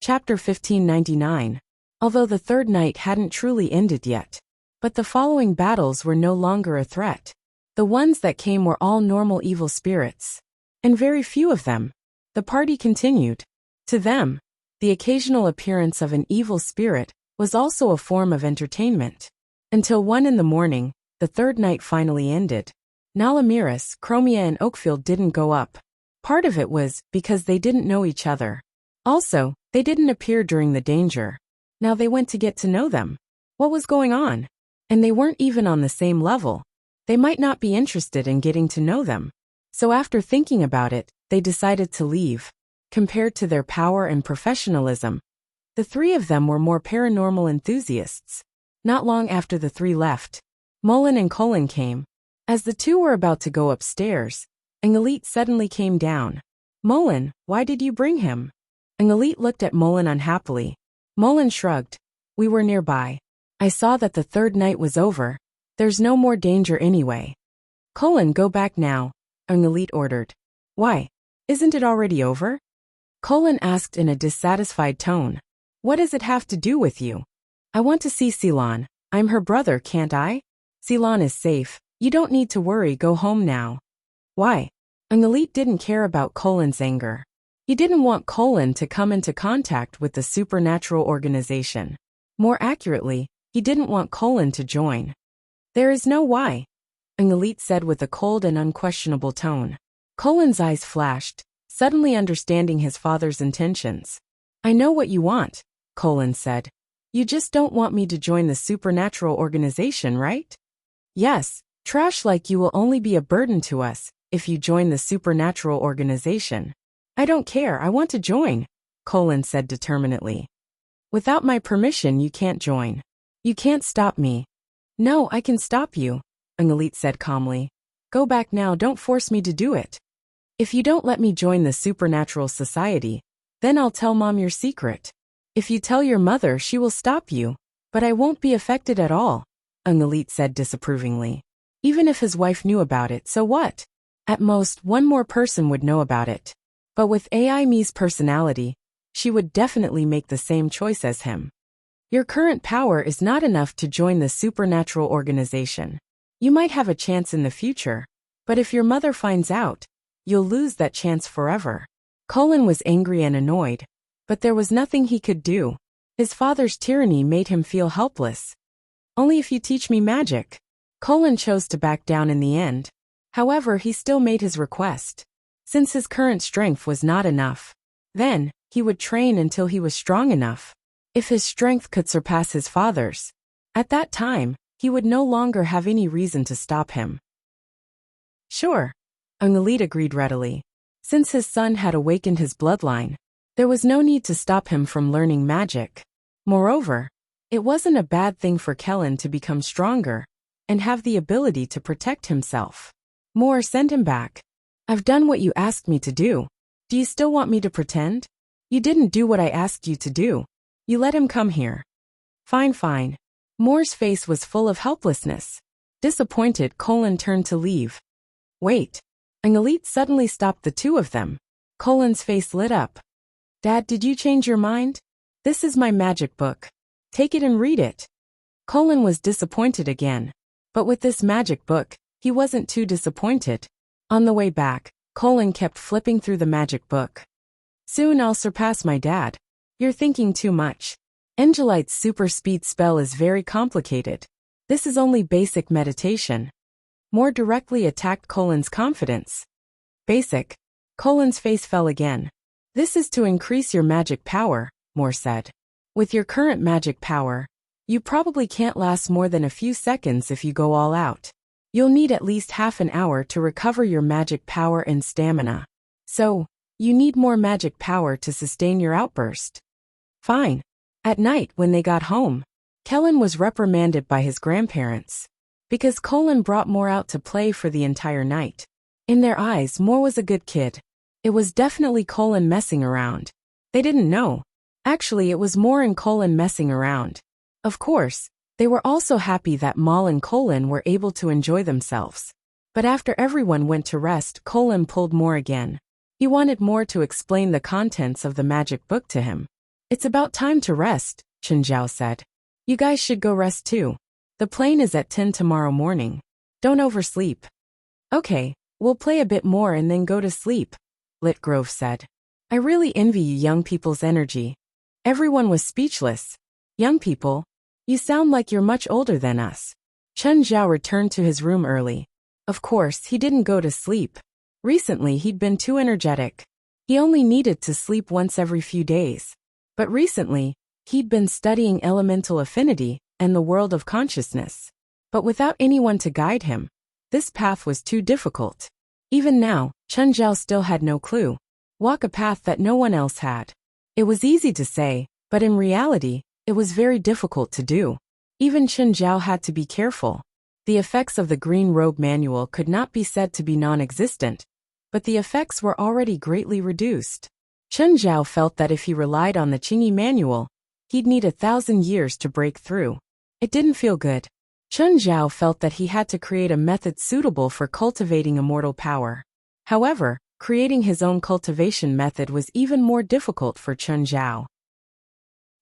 Chapter 1599. Although the third night hadn't truly ended yet. But the following battles were no longer a threat. The ones that came were all normal evil spirits. And very few of them. The party continued. To them, the occasional appearance of an evil spirit was also a form of entertainment. Until 1 in the morning, the third night finally ended. Nalamiris, Chromia and Oakfield didn't go up. Part of it was because they didn't know each other. Also, they didn't appear during the danger. Now they went to get to know them. What was going on? And they weren't even on the same level. They might not be interested in getting to know them. So after thinking about it, they decided to leave. Compared to their power and professionalism, the 3 of them were more paranormal enthusiasts. Not long after the 3 left, Mullen and Colin came. As the 2 were about to go upstairs, Angelit suddenly came down. Mullen, why did you bring him? Angelit looked at Mullen unhappily. Mullen shrugged. We were nearby. I saw that the third night was over. There's no more danger anyway. Colin, go back now, Angelit ordered. Why? Isn't it already over? Colin asked in a dissatisfied tone. What does it have to do with you? I want to see Ceylon. I'm her brother, can't I? Ceylon is safe. You don't need to worry, go home now. Why? Angelit didn't care about Colin's anger. He didn't want Colin to come into contact with the supernatural organization. More accurately, he didn't want Colin to join. There is no why, Angelit said with a cold and unquestionable tone. Colin's eyes flashed, suddenly understanding his father's intentions. I know what you want, Colin said. You just don't want me to join the supernatural organization, right? Yes, trash like you will only be a burden to us if you join the supernatural organization. I don't care, I want to join, Colin said determinedly. Without my permission you can't join. You can't stop me. No, I can stop you, Angelit said calmly. Go back now, don't force me to do it. If you don't let me join the supernatural society, then I'll tell Mom your secret. If you tell your mother, she will stop you. But I won't be affected at all, Angelit said disapprovingly. Even if his wife knew about it, so what? At most, one more person would know about it. But with AI Mi's personality, she would definitely make the same choice as him. Your current power is not enough to join the supernatural organization. You might have a chance in the future, but if your mother finds out, you'll lose that chance forever. Colin was angry and annoyed, but there was nothing he could do. His father's tyranny made him feel helpless. Only if you teach me magic. Colin chose to back down in the end. However, he still made his request. Since his current strength was not enough, then he would train until he was strong enough. If his strength could surpass his father's, at that time, he would no longer have any reason to stop him. Sure, Angelit agreed readily. Since his son had awakened his bloodline, there was no need to stop him from learning magic. Moreover, it wasn't a bad thing for Kellen to become stronger and have the ability to protect himself. More, send him back. I've done what you asked me to do. Do you still want me to pretend? You didn't do what I asked you to do. You let him come here. Fine, fine. Moore's face was full of helplessness. Disappointed, Colin turned to leave. Wait. Angelit suddenly stopped the 2 of them. Colin's face lit up. Dad, did you change your mind? This is my magic book. Take it and read it. Colin was disappointed again. But with this magic book, he wasn't too disappointed. On the way back, Colin kept flipping through the magic book. Soon I'll surpass my dad. You're thinking too much. Angelite's super speed spell is very complicated. This is only basic meditation. More directly attacked Colin's confidence. Basic. Colin's face fell again. This is to increase your magic power, Moore said. With your current magic power, you probably can't last more than a few seconds if you go all out. You'll need at least half an hour to recover your magic power and stamina. So, you need more magic power to sustain your outburst. Fine. At night when they got home, Kellen was reprimanded by his grandparents because Colin brought Moore out to play for the entire night. In their eyes, Moore was a good kid. It was definitely Colin messing around. They didn't know. Actually, it was Moore and Colin messing around. Of course, they were also happy that Moll and Colin were able to enjoy themselves. But after everyone went to rest, Colin pulled Moore again. He wanted Moore to explain the contents of the magic book to him. It's about time to rest, Chen Zhao said. You guys should go rest too. The plane is at 10 tomorrow morning. Don't oversleep. Okay, we'll play a bit more and then go to sleep, Litgrove said. I really envy you young people's energy. Everyone was speechless. Young people? You sound like you're much older than us. Chen Zhao returned to his room early. Of course, he didn't go to sleep. Recently, he'd been too energetic. He only needed to sleep once every few days. But recently, he'd been studying elemental affinity and the world of consciousness. But without anyone to guide him, this path was too difficult. Even now, Chen Zhao still had no clue. Walk a path that no one else had. It was easy to say, but in reality, it was very difficult to do. Even Chen Zhao had to be careful. The effects of the Green Robe Manual could not be said to be non-existent, but the effects were already greatly reduced. Chen Zhao felt that if he relied on the Qingyi Manual, he'd need 1,000 years to break through. It didn't feel good. Chen Zhao felt that he had to create a method suitable for cultivating immortal power. However, creating his own cultivation method was even more difficult for Chen Zhao.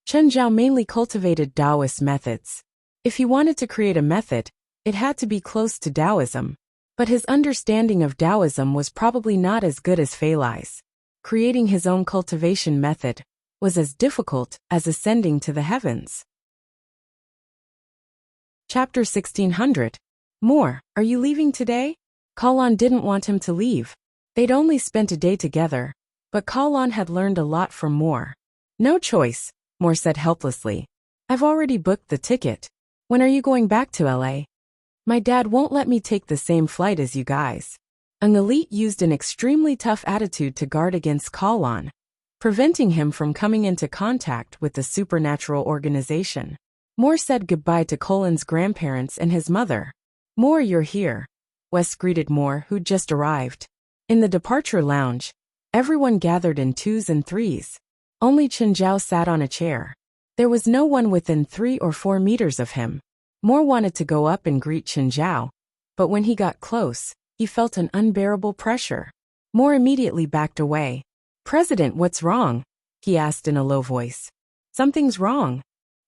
Chen Zhao mainly cultivated Taoist methods. If he wanted to create a method, it had to be close to Taoism. But his understanding of Taoism was probably not as good as Fei Lai's. Creating his own cultivation method was as difficult as ascending to the heavens. Chapter 1600. Moore, are you leaving today? Colin didn't want him to leave. They'd only spent a day together, but Colin had learned a lot from Moore. No choice, Moore said helplessly. I've already booked the ticket. When are you going back to LA? My dad won't let me take the same flight as you guys. An elite used an extremely tough attitude to guard against Colin, preventing him from coming into contact with the supernatural organization. Moore said goodbye to Colin's grandparents and his mother. Moore, you're here. Wes greeted Moore, who'd just arrived. In the departure lounge, everyone gathered in twos and threes. Only Chen Zhao sat on a chair. There was no one within 3 or 4 meters of him. Moore wanted to go up and greet Chen Zhao, but when he got close, he felt an unbearable pressure. Moore immediately backed away. President, what's wrong? He asked in a low voice. Something's wrong.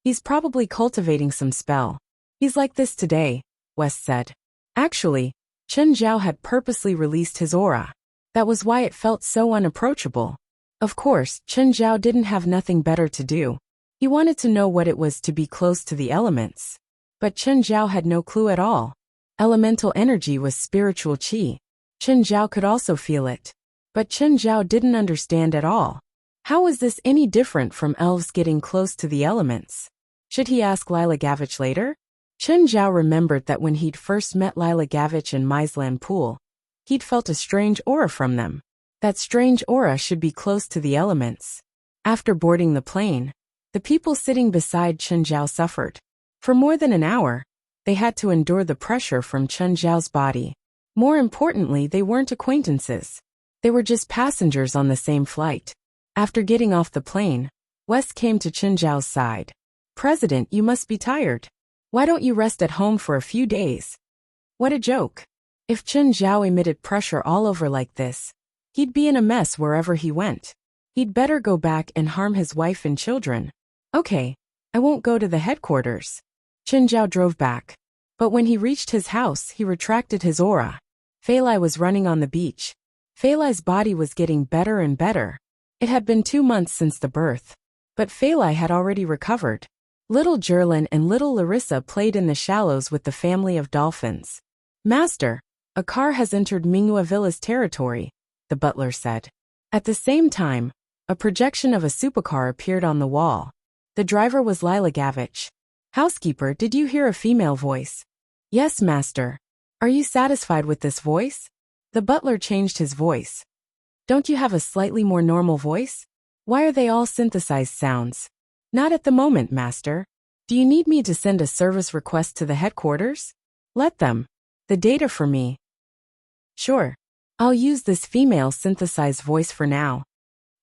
He's probably cultivating some spell. He's like this today, Wes said. Actually, Chen Zhao had purposely released his aura. That was why it felt so unapproachable. Of course, Chen Zhao didn't have nothing better to do. He wanted to know what it was to be close to the elements. But Chen Zhao had no clue at all. Elemental energy was spiritual qi. Chen Zhao could also feel it. But Chen Zhao didn't understand at all. How was this any different from elves getting close to the elements? Should he ask Lila Gavich later? Chen Zhao remembered that when he'd first met Lila Gavich in Mizeland Pool, he'd felt a strange aura from them. That strange aura should be close to the elements. After boarding the plane, the people sitting beside Chen Zhao suffered. For more than an hour, they had to endure the pressure from Chen Zhao's body. More importantly, they weren't acquaintances. They were just passengers on the same flight. After getting off the plane, Wes came to Chen Zhao's side. President, you must be tired. Why don't you rest at home for a few days? What a joke. If Chen Zhao emitted pressure all over like this, he'd be in a mess wherever he went. He'd better go back and harm his wife and children. Okay, I won't go to the headquarters. Chen Zhao drove back. But when he reached his house, he retracted his aura. Fei Lai was running on the beach. Fei Lai's body was getting better and better. It had been 2 months since the birth. But Fei Lai had already recovered. Little Jerlin and little Larissa played in the shallows with the family of dolphins. Master, a car has entered Minghua Villa's territory, the butler said. At the same time, a projection of a supercar appeared on the wall. The driver was Lila Gavich. Housekeeper, did you hear a female voice? Yes, master. Are you satisfied with this voice? The butler changed his voice. Don't you have a slightly more normal voice? Why are they all synthesized sounds? Not at the moment, master. Do you need me to send a service request to the headquarters? Let them. The data for me. Sure. I'll use this female synthesized voice for now.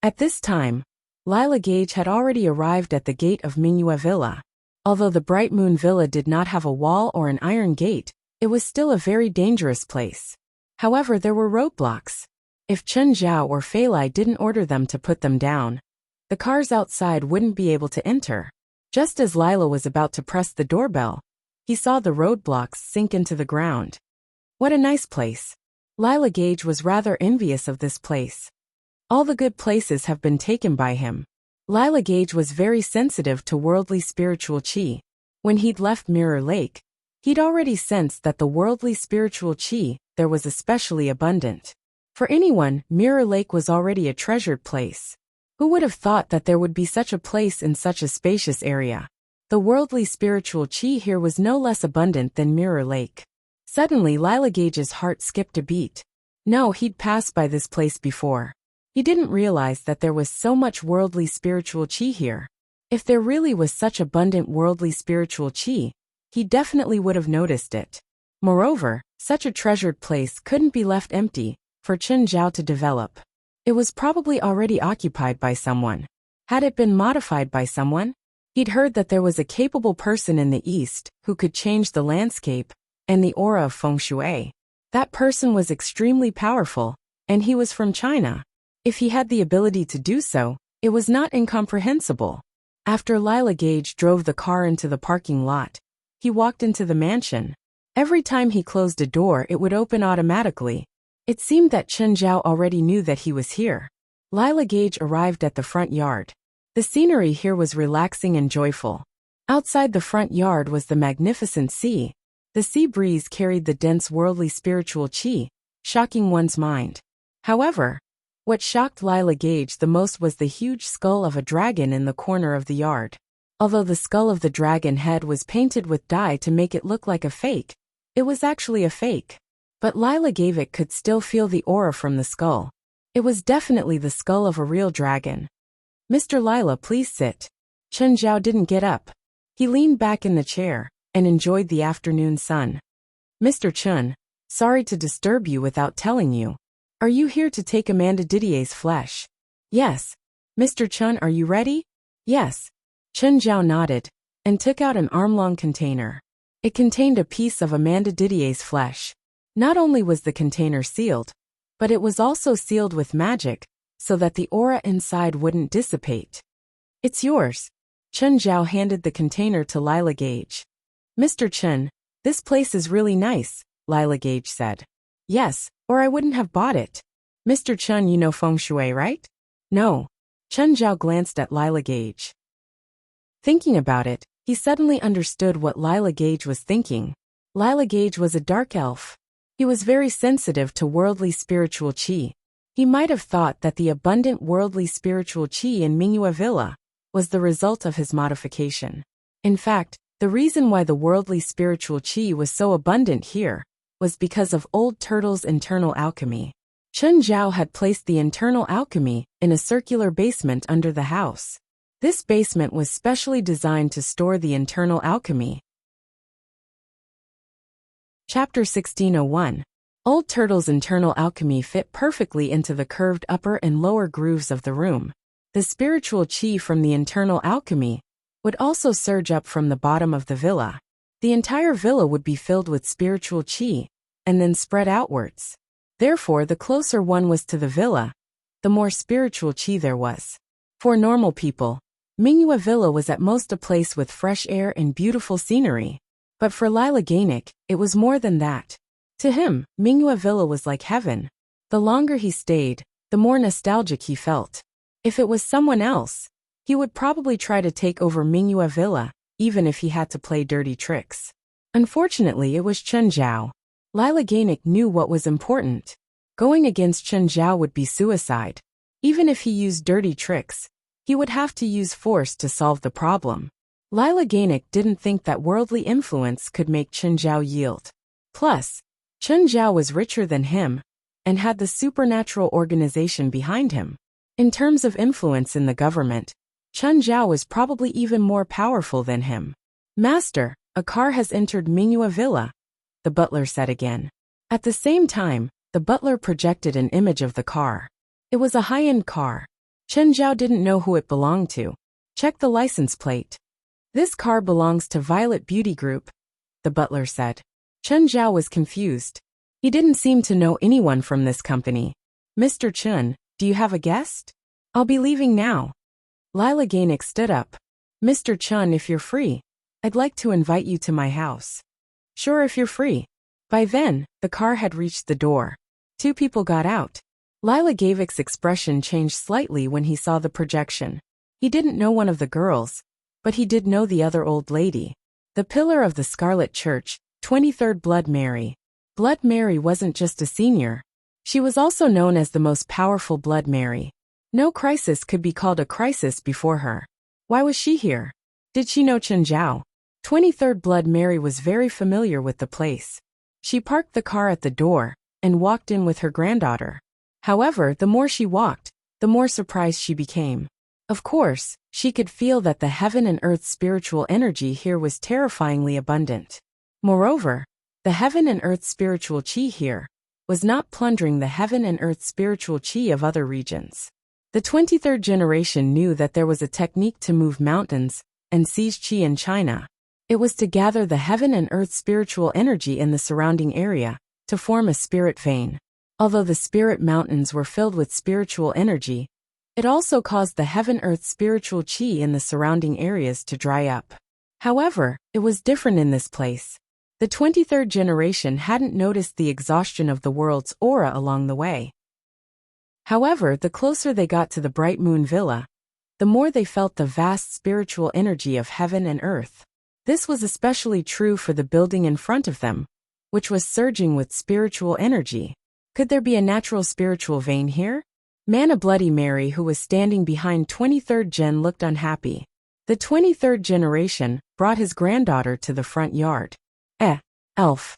At this time, Lila Gage had already arrived at the gate of Mingyue Villa. Although the Bright Moon Villa did not have a wall or an iron gate, it was still a very dangerous place. However, there were roadblocks. If Chen Zhao or Fei Lai didn't order them to put them down, the cars outside wouldn't be able to enter. Just as Lila was about to press the doorbell, he saw the roadblocks sink into the ground. What a nice place. Lila Gage was rather envious of this place. All the good places have been taken by him. Lila Gage was very sensitive to worldly spiritual qi. When he'd left Mirror Lake, he'd already sensed that the worldly spiritual qi there was especially abundant. For anyone, Mirror Lake was already a treasured place. Who would have thought that there would be such a place in such a spacious area? The worldly spiritual qi here was no less abundant than Mirror Lake. Suddenly Lila Gage's heart skipped a beat. No, he'd passed by this place before. He didn't realize that there was so much worldly spiritual qi here. If there really was such abundant worldly spiritual qi, he definitely would have noticed it. Moreover, such a treasured place couldn't be left empty for Chen Zhao to develop. It was probably already occupied by someone. Had it been modified by someone? He'd heard that there was a capable person in the East who could change the landscape and the aura of feng shui. That person was extremely powerful, and he was from China. If he had the ability to do so, it was not incomprehensible. After Lila Gage drove the car into the parking lot, he walked into the mansion. Every time he closed a door, it would open automatically. It seemed that Chen Zhao already knew that he was here. Lila Gage arrived at the front yard. The scenery here was relaxing and joyful. Outside the front yard was the magnificent sea. The sea breeze carried the dense worldly spiritual qi, shocking one's mind. However, what shocked Lila Gage the most was the huge skull of a dragon in the corner of the yard. Although the skull of the dragon head was painted with dye to make it look like a fake, it was actually a fake. But Lila Gage could still feel the aura from the skull. It was definitely the skull of a real dragon. Mr. Lila, please sit. Chen Zhao didn't get up. He leaned back in the chair and enjoyed the afternoon sun. Mr. Chen, sorry to disturb you without telling you. Are you here to take Amanda Didier's flesh? Yes. Mr. Chen, are you ready? Yes. Chen Zhao nodded and took out an arm-long container. It contained a piece of Amanda Didier's flesh. Not only was the container sealed, but it was also sealed with magic, so that the aura inside wouldn't dissipate. It's yours. Chen Zhao handed the container to Lila Gage. Mr. Chen, this place is really nice, Lila Gage said. Yes, or I wouldn't have bought it. Mr. Chen, you know feng shui, right? No. Chen Zhao glanced at Lila Gage. Thinking about it, he suddenly understood what Lila Gage was thinking. Lila Gage was a dark elf. He was very sensitive to worldly spiritual qi. He might have thought that the abundant worldly spiritual qi in Mingyue Villa was the result of his modification. In fact, the reason why the worldly spiritual qi was so abundant here was because of Old Turtle's internal alchemy. Chen Zhao had placed the internal alchemy in a circular basement under the house. This basement was specially designed to store the internal alchemy. Chapter 1601. Old Turtle's internal alchemy fit perfectly into the curved upper and lower grooves of the room. The spiritual qi from the internal alchemy would also surge up from the bottom of the villa. The entire villa would be filled with spiritual qi, and then spread outwards. Therefore, the closer one was to the villa, the more spiritual qi there was. For normal people, Mingyue Villa was at most a place with fresh air and beautiful scenery. But for Lila Gage, it was more than that. To him, Mingyue Villa was like heaven. The longer he stayed, the more nostalgic he felt. If it was someone else, he would probably try to take over Mingyue Villa, even if he had to play dirty tricks. Unfortunately, it was Chen Zhao. Lila Gage knew what was important. Going against Chen Zhao would be suicide. Even if he used dirty tricks, he would have to use force to solve the problem. Lila Gage didn't think that worldly influence could make Chen Zhao yield. Plus, Chen Zhao was richer than him and had the supernatural organization behind him. In terms of influence in the government, Chen Zhao was probably even more powerful than him. Master, a car has entered Mingyue Villa, the butler said again. At the same time, The butler projected an image of the car. It was a high-end car. Chen Zhao didn't know who it belonged to. Check the license plate. This car belongs to Violet Beauty Group, the butler said. Chen Zhao was confused. He didn't seem to know anyone from this company. Mr. Chen, do you have a guest? I'll be leaving now. Lila Gainick stood up. Mr. Chen, if you're free, I'd like to invite you to my house. Sure, if you're free. By then, the car had reached the door. Two people got out. Lila Gavick's expression changed slightly when he saw the projection. He didn't know one of the girls, but he did know the other old lady. The pillar of the Scarlet Church, 23rd Blood Mary. Blood Mary wasn't just a senior. She was also known as the most powerful Blood Mary. No crisis could be called a crisis before her. Why was she here? Did she know Chen Zhao? 23rd Blood Mary was very familiar with the place. She parked the car at the door and walked in with her granddaughter. However, the more she walked, the more surprised she became. Of course, she could feel that the heaven and earth spiritual energy here was terrifyingly abundant. Moreover, the heaven and earth spiritual chi here was not plundering the heaven and earth spiritual chi of other regions. The 23rd generation knew that there was a technique to move mountains and seize chi in China. It was to gather the heaven and earth spiritual energy in the surrounding area to form a spirit vein. Although the spirit mountains were filled with spiritual energy, it also caused the heaven-earth spiritual chi in the surrounding areas to dry up. However, it was different in this place. The 23rd generation hadn't noticed the exhaustion of the world's aura along the way. However, the closer they got to the Bright Moon Villa, the more they felt the vast spiritual energy of heaven and earth. This was especially true for the building in front of them, which was surging with spiritual energy. Could there be a natural spiritual vein here? Mana Bloody Mary, who was standing behind 23rd Gen, looked unhappy. The 23rd generation brought his granddaughter to the front yard. Elf.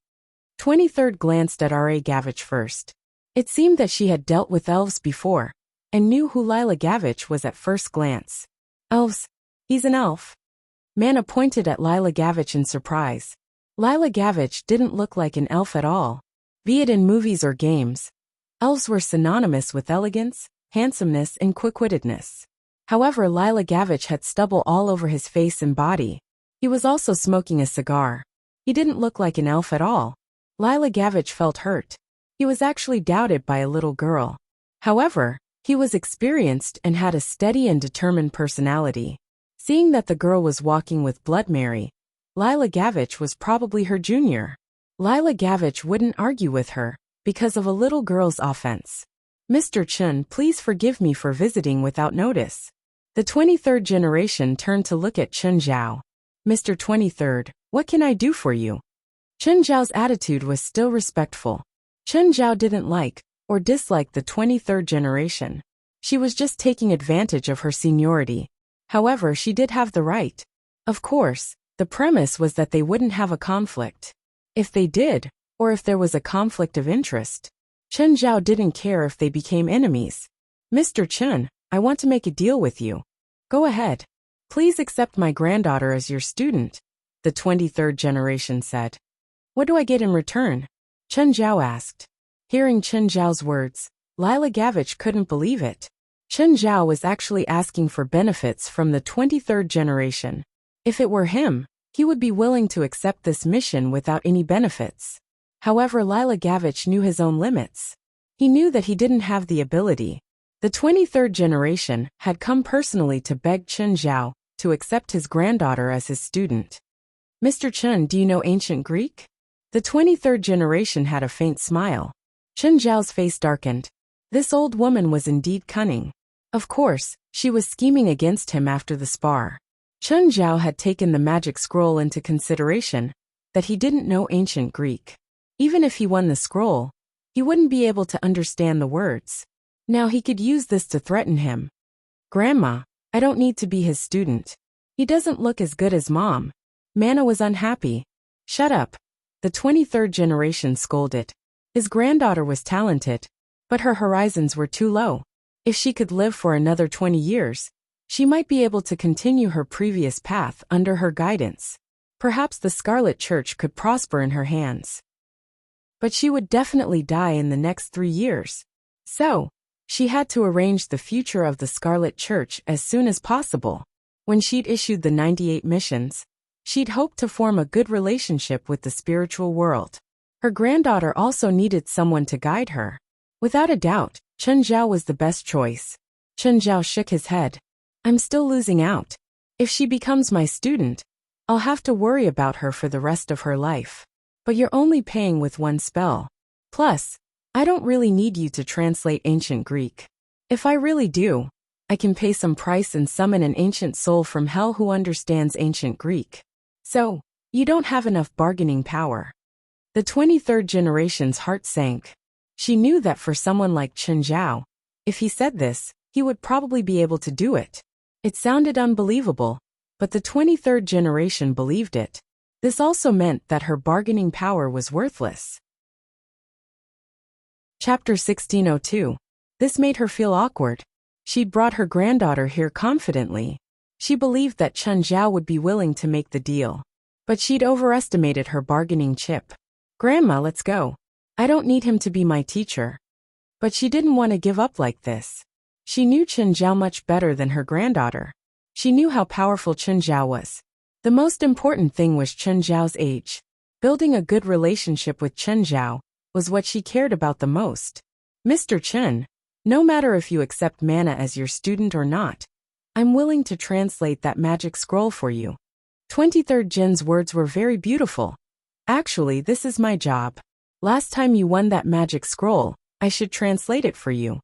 23rd glanced at R.A. Gavich first. It seemed that she had dealt with elves before, and knew who Lila Gavich was at first glance. Elves? He's an elf. Mana pointed at Lila Gavich in surprise. Lila Gavich didn't look like an elf at all. Be it in movies or games, elves were synonymous with elegance, handsomeness, and quick-wittedness. However, Lila Gavich had stubble all over his face and body. He was also smoking a cigar. He didn't look like an elf at all. Lila Gavich felt hurt. He was actually doubted by a little girl. However, he was experienced and had a steady and determined personality. Seeing that the girl was walking with Blood Mary, Lila Gavich was probably her junior. Lila Gavich wouldn't argue with her because of a little girl's offense. Mr. Chen, please forgive me for visiting without notice. The 23rd generation turned to look at Chen Zhao. Mr. 23rd, what can I do for you? Chen Zhao's attitude was still respectful. Chen Zhao didn't like or dislike the 23rd generation. She was just taking advantage of her seniority. However, she did have the right. Of course, the premise was that they wouldn't have a conflict. If they did, or if there was a conflict of interest, Chen Zhao didn't care if they became enemies. Mr. Chen, I want to make a deal with you. Go ahead. Please accept my granddaughter as your student, the 23rd generation said. What do I get in return? Chen Zhao asked. Hearing Chen Zhao's words, Lila Gavich couldn't believe it. Chen Zhao was actually asking for benefits from the 23rd generation. If it were him, he would be willing to accept this mission without any benefits. However, Lila Gavich knew his own limits. He knew that he didn't have the ability. The 23rd generation had come personally to beg Chen Zhao to accept his granddaughter as his student. Mr. Chen, do you know ancient Greek? The 23rd generation had a faint smile. Chen Zhao's face darkened. This old woman was indeed cunning. Of course, she was scheming against him after the spar. Chen Zhao had taken the magic scroll into consideration, that he didn't know ancient Greek. Even if he won the scroll, he wouldn't be able to understand the words. Now he could use this to threaten him. Grandma, I don't need to be his student. He doesn't look as good as Mom. Mana was unhappy. Shut up. The 23rd generation scolded. His granddaughter was talented, but her horizons were too low. If she could live for another 20 years, she might be able to continue her previous path under her guidance. Perhaps the Scarlet Church could prosper in her hands. but she would definitely die in the next 3 years. So, she had to arrange the future of the Scarlet Church as soon as possible. When she'd issued the 98 missions, she'd hoped to form a good relationship with the spiritual world. Her granddaughter also needed someone to guide her. Without a doubt, Chen Zhao was the best choice. Chen Zhao shook his head. I'm still losing out. If she becomes my student, I'll have to worry about her for the rest of her life. But you're only paying with one spell. Plus, I don't really need you to translate ancient Greek. If I really do, I can pay some price and summon an ancient soul from hell who understands ancient Greek. So, you don't have enough bargaining power. The 23rd generation's heart sank. She knew that for someone like Chen Zhao, if he said this, he would probably be able to do it. It sounded unbelievable, but the 23rd generation believed it. This also meant that her bargaining power was worthless. Chapter 1602. This made her feel awkward. She'd brought her granddaughter here confidently. She believed that Chen Zhao would be willing to make the deal. But she'd overestimated her bargaining chip. Grandma, let's go. I don't need him to be my teacher. But she didn't want to give up like this. She knew Chen Zhao much better than her granddaughter. She knew how powerful Chen Zhao was. The most important thing was Chen Zhao's age. Building a good relationship with Chen Zhao was what she cared about the most. Mr. Chen, no matter if you accept Mana as your student or not, I'm willing to translate that magic scroll for you. 23rd Jin's words were very beautiful. Actually, this is my job. Last time you won that magic scroll, I should translate it for you.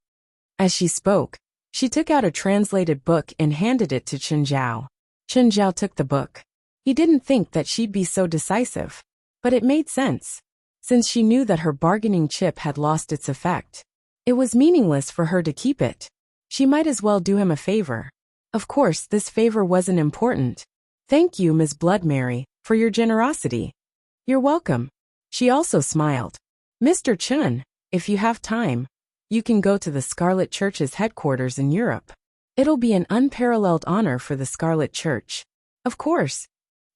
As she spoke, she took out a translated book and handed it to Chen Zhao. Chen Zhao took the book. He didn't think that she'd be so decisive. But it made sense. Since she knew that her bargaining chip had lost its effect, it was meaningless for her to keep it. She might as well do him a favor. Of course, this favor wasn't important. Thank you, Ms. Blood Mary, for your generosity. You're welcome. She also smiled. Mr. Chen, if you have time, you can go to the Scarlet Church's headquarters in Europe. It'll be an unparalleled honor for the Scarlet Church. Of course.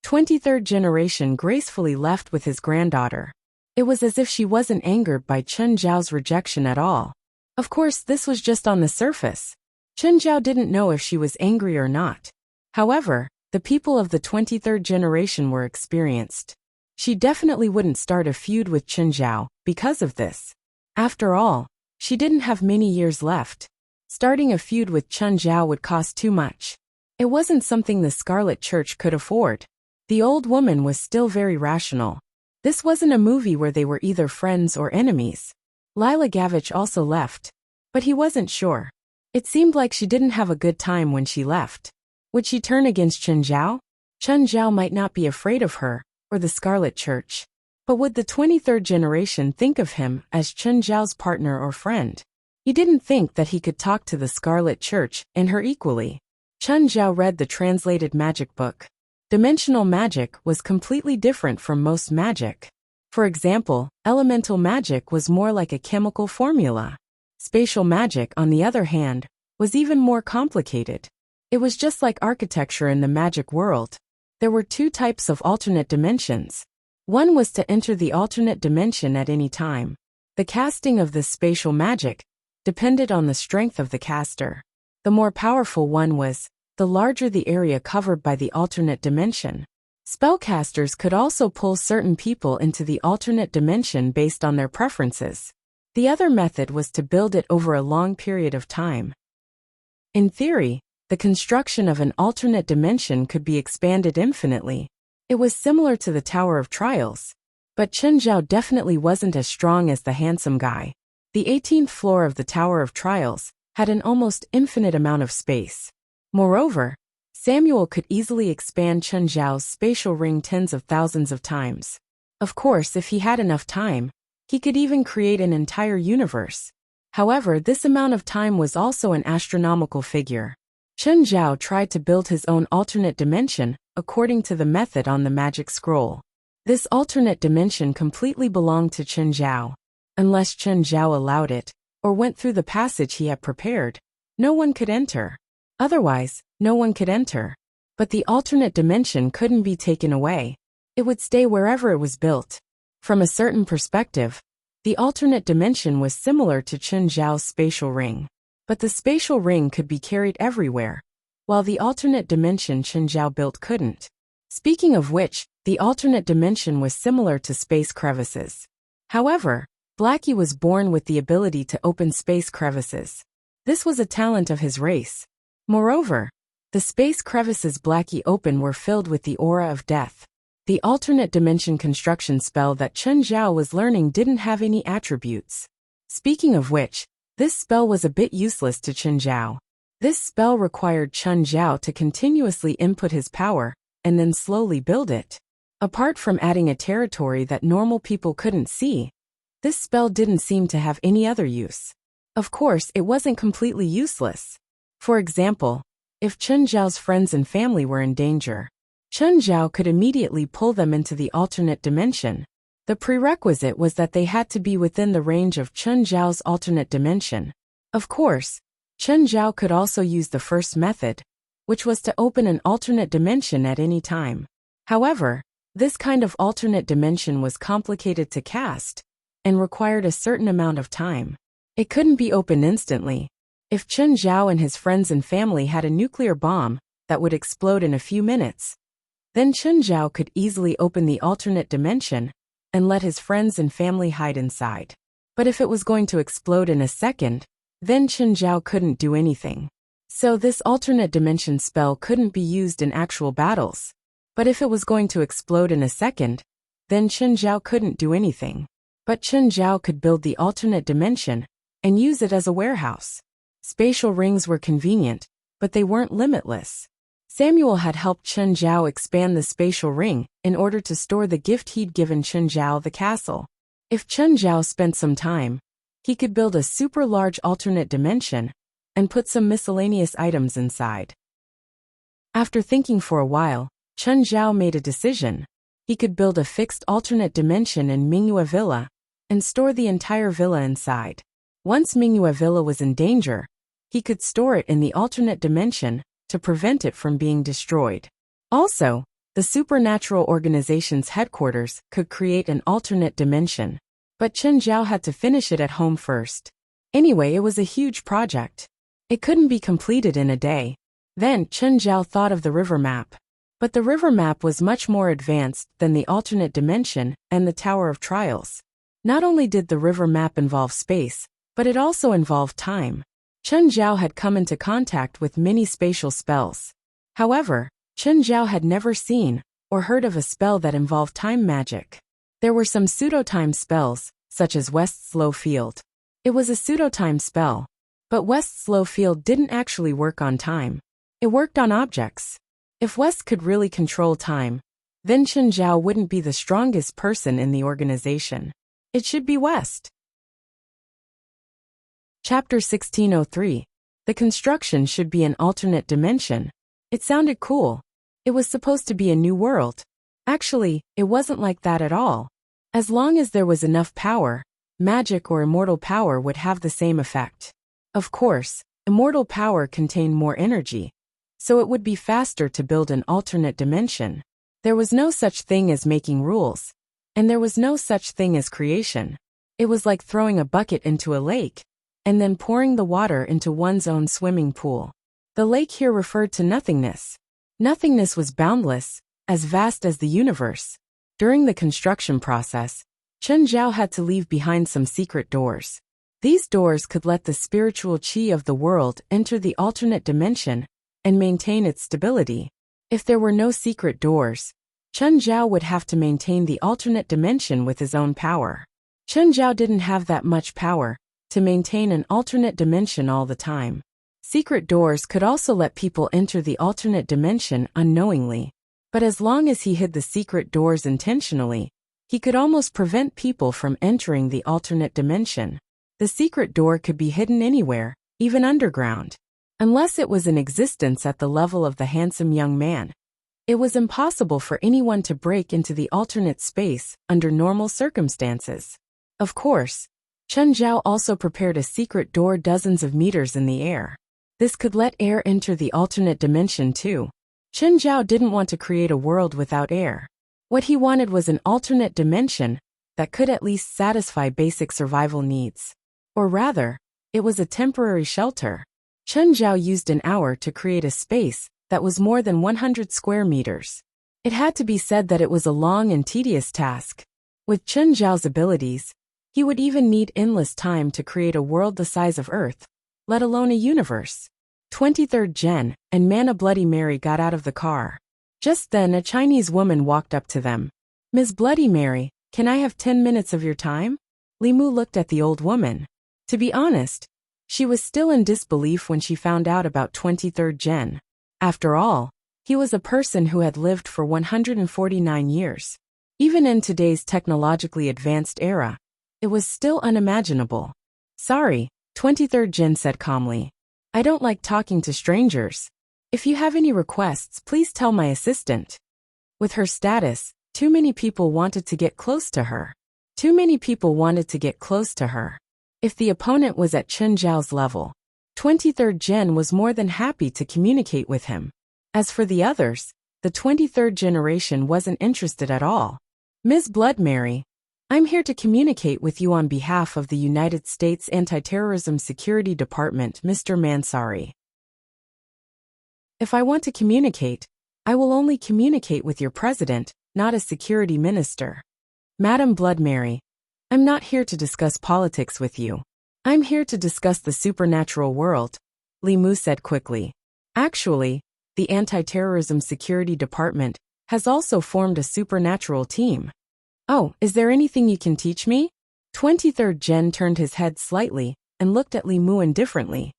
23rd generation gracefully left with his granddaughter. It was as if she wasn't angered by Chen Zhao's rejection at all. Of course, this was just on the surface. Chen Zhao didn't know if she was angry or not. However, the people of the 23rd generation were experienced. She definitely wouldn't start a feud with Chen Zhao because of this. After all, she didn't have many years left. Starting a feud with Chen Zhao would cost too much. It wasn't something the Scarlet Church could afford. The old woman was still very rational. This wasn't a movie where they were either friends or enemies. Lila Gavich also left. But he wasn't sure. It seemed like she didn't have a good time when she left. Would she turn against Chen Zhao? Chen Zhao might not be afraid of her, or the Scarlet Church. But would the 23rd generation think of him as Chen Zhao's partner or friend? He didn't think that he could talk to the Scarlet Church and her equally. Chen Zhao read the translated magic book. Dimensional magic was completely different from most magic. For example, elemental magic was more like a chemical formula. Spatial magic, on the other hand, was even more complicated. It was just like architecture in the magic world. There were 2 types of alternate dimensions. One was to enter the alternate dimension at any time. The casting of this spatial magic depended on the strength of the caster. The more powerful one was, the larger the area covered by the alternate dimension. Spellcasters could also pull certain people into the alternate dimension based on their preferences. The other method was to build it over a long period of time. In theory, the construction of an alternate dimension could be expanded infinitely. It was similar to the Tower of Trials. But Chen Zhao definitely wasn't as strong as the handsome guy. The 18th floor of the Tower of Trials had an almost infinite amount of space. Moreover, Samuel could easily expand Chen Zhao's spatial ring tens of thousands of times. Of course, if he had enough time, he could even create an entire universe. However, this amount of time was also an astronomical figure. Chen Zhao tried to build his own alternate dimension, according to the method on the magic scroll. This alternate dimension completely belonged to Chen Zhao. Unless Chen Zhao allowed it, or went through the passage he had prepared, no one could enter. Otherwise, no one could enter. But the alternate dimension couldn't be taken away. It would stay wherever it was built. From a certain perspective, The alternate dimension was similar to Chen Zhao's spatial ring. But the spatial ring could be carried everywhere, while the alternate dimension Chen Zhao built couldn't. Speaking of which, the alternate dimension was similar to space crevices. However, Blackie was born with the ability to open space crevices. This was a talent of his race. Moreover, the space crevices Blackie opened were filled with the aura of death. The alternate dimension construction spell that Chen Zhao was learning didn't have any attributes. Speaking of which, this spell was a bit useless to Chen Zhao. This spell required Chen Zhao to continuously input his power, and then slowly build it. Apart from adding a territory that normal people couldn't see, this spell didn't seem to have any other use. Of course, it wasn't completely useless. For example, if Chen Zhao's friends and family were in danger, Chen Zhao could immediately pull them into the alternate dimension. The prerequisite was that they had to be within the range of Chen Zhao's alternate dimension. Of course, Chen Zhao could also use the first method, which was to open an alternate dimension at any time. However, this kind of alternate dimension was complicated to cast and required a certain amount of time. It couldn't be opened instantly. If Chen Zhao and his friends and family had a nuclear bomb that would explode in a few minutes, then Chen Zhao could easily open the alternate dimension and let his friends and family hide inside. But if it was going to explode in a second, then Chen Zhao couldn't do anything. So this alternate dimension spell couldn't be used in actual battles. But if it was going to explode in a second, then Chen Zhao couldn't do anything. But Chen Zhao could build the alternate dimension and use it as a warehouse. Spatial rings were convenient, but they weren't limitless. Samuel had helped Chen Zhao expand the spatial ring in order to store the gift he'd given Chen Zhao, the castle. If Chen Zhao spent some time, he could build a super large alternate dimension and put some miscellaneous items inside. After thinking for a while, Chen Zhao made a decision. He could build a fixed alternate dimension in Mingyue Villa and store the entire villa inside. Once Mingyue Villa was in danger, he could store it in the alternate dimension to prevent it from being destroyed. Also, the supernatural organization's headquarters could create an alternate dimension. But Chen Zhao had to finish it at home first. Anyway, it was a huge project. It couldn't be completed in a day. Then Chen Zhao thought of the river map. But the river map was much more advanced than the alternate dimension and the Tower of Trials. Not only did the river map involve space, but it also involved time. Chen Zhao had come into contact with many spatial spells. However, Chen Zhao had never seen or heard of a spell that involved time magic. There were some pseudo-time spells, such as West's Slow Field. It was a pseudo-time spell, but West's Slow Field didn't actually work on time. It worked on objects. If West could really control time, then Chen Zhao wouldn't be the strongest person in the organization. It should be West. Chapter 1603. The construction should be an alternate dimension. It sounded cool. It was supposed to be a new world. Actually, it wasn't like that at all. As long as there was enough power, magic or immortal power would have the same effect. Of course, immortal power contained more energy, so it would be faster to build an alternate dimension. There was no such thing as making rules, and there was no such thing as creation. It was like throwing a bucket into a lake, and then pouring the water into one's own swimming pool. The lake here referred to nothingness. Nothingness was boundless, as vast as the universe. During the construction process, Chen Zhao had to leave behind some secret doors. These doors could let the spiritual qi of the world enter the alternate dimension and maintain its stability. If there were no secret doors, Chen Zhao would have to maintain the alternate dimension with his own power. Chen Zhao didn't have that much power to maintain an alternate dimension all the time. Secret doors could also let people enter the alternate dimension unknowingly. But as long as he hid the secret doors intentionally, he could almost prevent people from entering the alternate dimension. The secret door could be hidden anywhere, even underground. Unless it was in existence at the level of the handsome young man, it was impossible for anyone to break into the alternate space under normal circumstances. Of course, Chen Zhao also prepared a secret door dozens of meters in the air. This could let air enter the alternate dimension too. Chen Zhao didn't want to create a world without air. What he wanted was an alternate dimension that could at least satisfy basic survival needs. Or rather, it was a temporary shelter. Chen Zhao used an hour to create a space that was more than 100 square meters. It had to be said that it was a long and tedious task. With Chen Zhao's abilities, he would even need endless time to create a world the size of Earth, let alone a universe. 23rd Gen and Mana Bloody Mary got out of the car. Just then a Chinese woman walked up to them. "Ms. Bloody Mary, can I have 10 minutes of your time?" Li Mu looked at the old woman. To be honest, she was still in disbelief when she found out about 23rd Gen. After all, he was a person who had lived for 149 years. Even in today's technologically advanced era, it was still unimaginable. "Sorry," 23rd Gen said calmly. "I don't like talking to strangers. If you have any requests, please tell my assistant." With her status, too many people wanted to get close to her. Too many people wanted to get close to her. If the opponent was at Chen Zhao's level, 23rd Gen was more than happy to communicate with him. As for the others, the 23rd generation wasn't interested at all. "Ms. Blood Mary, I'm here to communicate with you on behalf of the United States Anti-Terrorism Security Department, Mr. Mansari. If I want to communicate, I will only communicate with your president, not a security minister. Madam Blood Mary, I'm not here to discuss politics with you. I'm here to discuss the supernatural world," Li Mu said quickly. Actually, the Anti-Terrorism Security Department has also formed a supernatural team. "Oh, is there anything you can teach me?" 23rd Gen turned his head slightly and looked at Li Mu indifferently.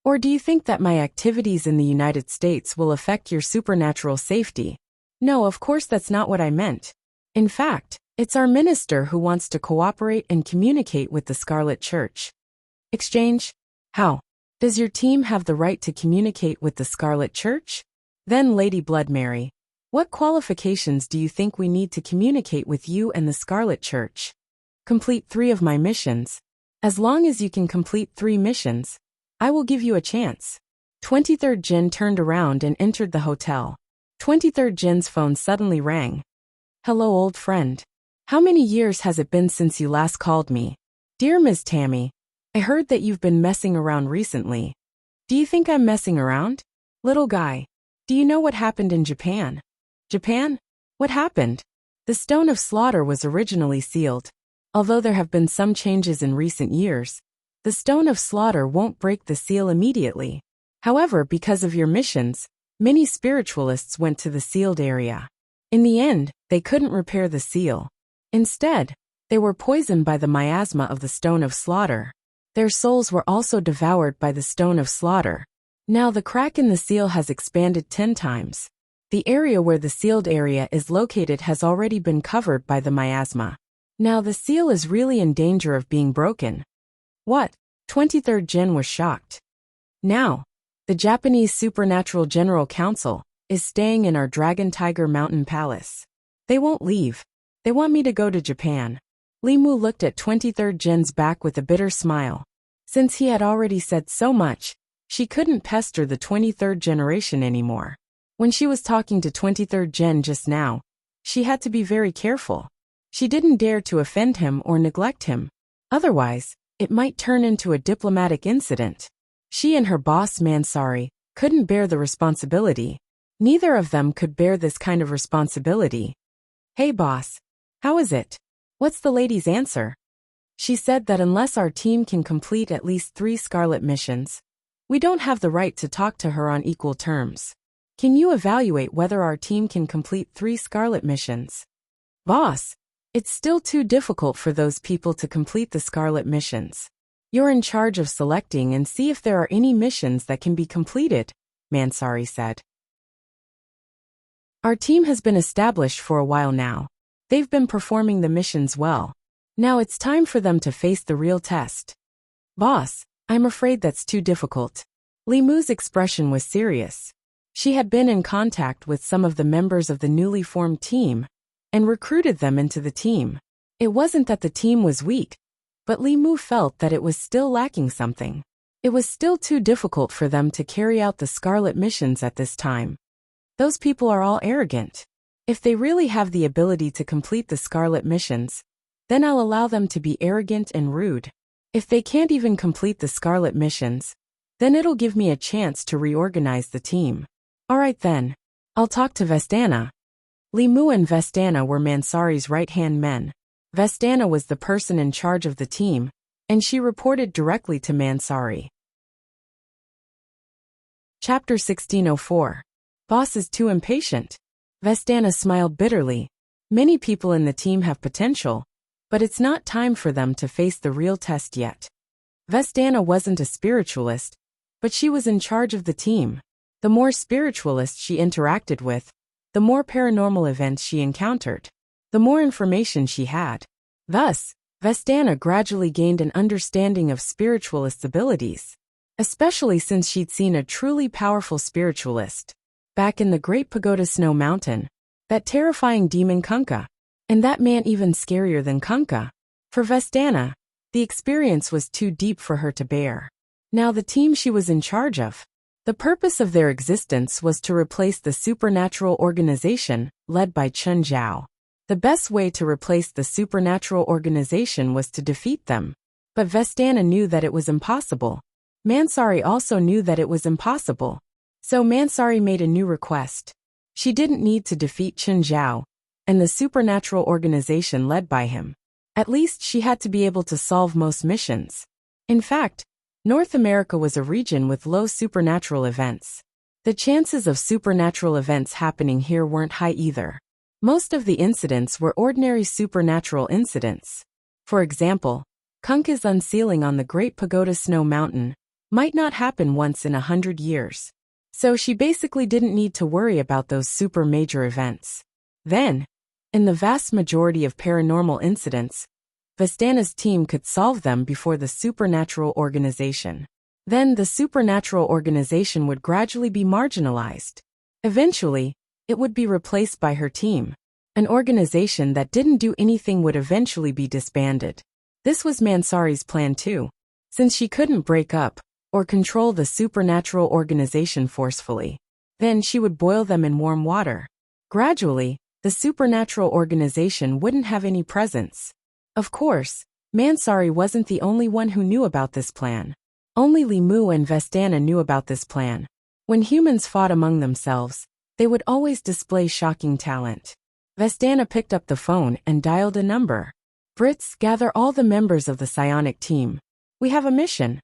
"Or do you think that my activities in the United States will affect your supernatural safety?" "No, of course that's not what I meant. In fact, it's our minister who wants to cooperate and communicate with the Scarlet Church." "Exchange? How? Does your team have the right to communicate with the Scarlet Church?" Then Lady Blood Mary, "What qualifications do you think we need to communicate with you and the Scarlet Church?" "Complete 3 of my missions. As long as you can complete 3 missions, I will give you a chance." 23rd Gen turned around and entered the hotel. 23rd Gen's phone suddenly rang. "Hello, old friend. How many years has it been since you last called me? Dear Ms. Tammy, I heard that you've been messing around recently. Do you think I'm messing around? Little guy, do you know what happened in Japan?" "Japan? What happened?" The Stone of Slaughter was originally sealed. Although there have been some changes in recent years, the Stone of Slaughter won't break the seal immediately. However, because of your missions, many spiritualists went to the sealed area. In the end, they couldn't repair the seal. Instead, they were poisoned by the miasma of the Stone of Slaughter. Their souls were also devoured by the Stone of Slaughter. Now the crack in the seal has expanded 10 times. The area where the sealed area is located has already been covered by the miasma. Now the seal is really in danger of being broken. What? 23rd Gen was shocked. Now, the Japanese Supernatural General Council is staying in our Dragon Tiger Mountain Palace. They won't leave. They want me to go to Japan. Li Mu looked at 23rd Gen's back with a bitter smile. Since he had already said so much, she couldn't pester the 23rd generation anymore. When she was talking to 23rd Gen just now, she had to be very careful. She didn't dare to offend him or neglect him. Otherwise, it might turn into a diplomatic incident. She and her boss Mansari couldn't bear the responsibility. Neither of them could bear this kind of responsibility. "Hey boss, how is it? What's the lady's answer?" She said that unless our team can complete at least 3 Scarlet missions, we don't have the right to talk to her on equal terms. Can you evaluate whether our team can complete 3 Scarlet missions? "Boss, it's still too difficult for those people to complete the Scarlet missions. You're in charge of selecting and see if there are any missions that can be completed," Mansari said. "Our team has been established for a while now. They've been performing the missions well. Now it's time for them to face the real test." "Boss, I'm afraid that's too difficult." Li Mu's expression was serious. She had been in contact with some of the members of the newly formed team and recruited them into the team. It wasn't that the team was weak, but Li Mu felt that it was still lacking something. It was still too difficult for them to carry out the Scarlet missions at this time. Those people are all arrogant. If they really have the ability to complete the Scarlet missions, Then I'll allow them to be arrogant and rude. If they can't even complete the Scarlet missions, then it'll give me a chance to reorganize the team. Alright then. I'll talk to Vestana. Li Mu and Vestana were Mansari's right-hand men. Vestana was the person in charge of the team, and she reported directly to Mansari. Chapter 1604. Boss is too impatient. Vestana smiled bitterly. Many people in the team have potential, but it's not time for them to face the real test yet. Vestana wasn't a spiritualist, but she was in charge of the team. The more spiritualists she interacted with, the more paranormal events she encountered, the more information she had. Thus, Vestana gradually gained an understanding of spiritualists' abilities, especially since she'd seen a truly powerful spiritualist back in the Great Pagoda Snow Mountain, that terrifying demon Kunkka. And that man even scarier than Kunkka. For Vestana, the experience was too deep for her to bear. Now the team she was in charge of, the purpose of their existence was to replace the supernatural organization led by Chun Zhao. The best way to replace the supernatural organization was to defeat them. But Vestana knew that it was impossible. Mansari also knew that it was impossible. So Mansari made a new request. She didn't need to defeat Chun Zhao and the supernatural organization led by him. At least she had to be able to solve most missions. In fact, North America was a region with low supernatural events. The chances of supernatural events happening here weren't high either. Most of the incidents were ordinary supernatural incidents. For example, Kunkka's unsealing on the Great Pagoda Snow Mountain might not happen once in 100 years. So she basically didn't need to worry about those super major events. Then, in the vast majority of paranormal incidents, Vestana's team could solve them before the supernatural organization. Then the supernatural organization would gradually be marginalized. Eventually, it would be replaced by her team. An organization that didn't do anything would eventually be disbanded. This was Mansari's plan too. Since she couldn't break up or control the supernatural organization forcefully, then she would boil them in warm water. Gradually, the supernatural organization wouldn't have any presence. Of course, Mansari wasn't the only one who knew about this plan. Only Li Mu and Vestana knew about this plan. When humans fought among themselves, they would always display shocking talent. Vestana picked up the phone and dialed a number. Brits, gather all the members of the psionic team. We have a mission.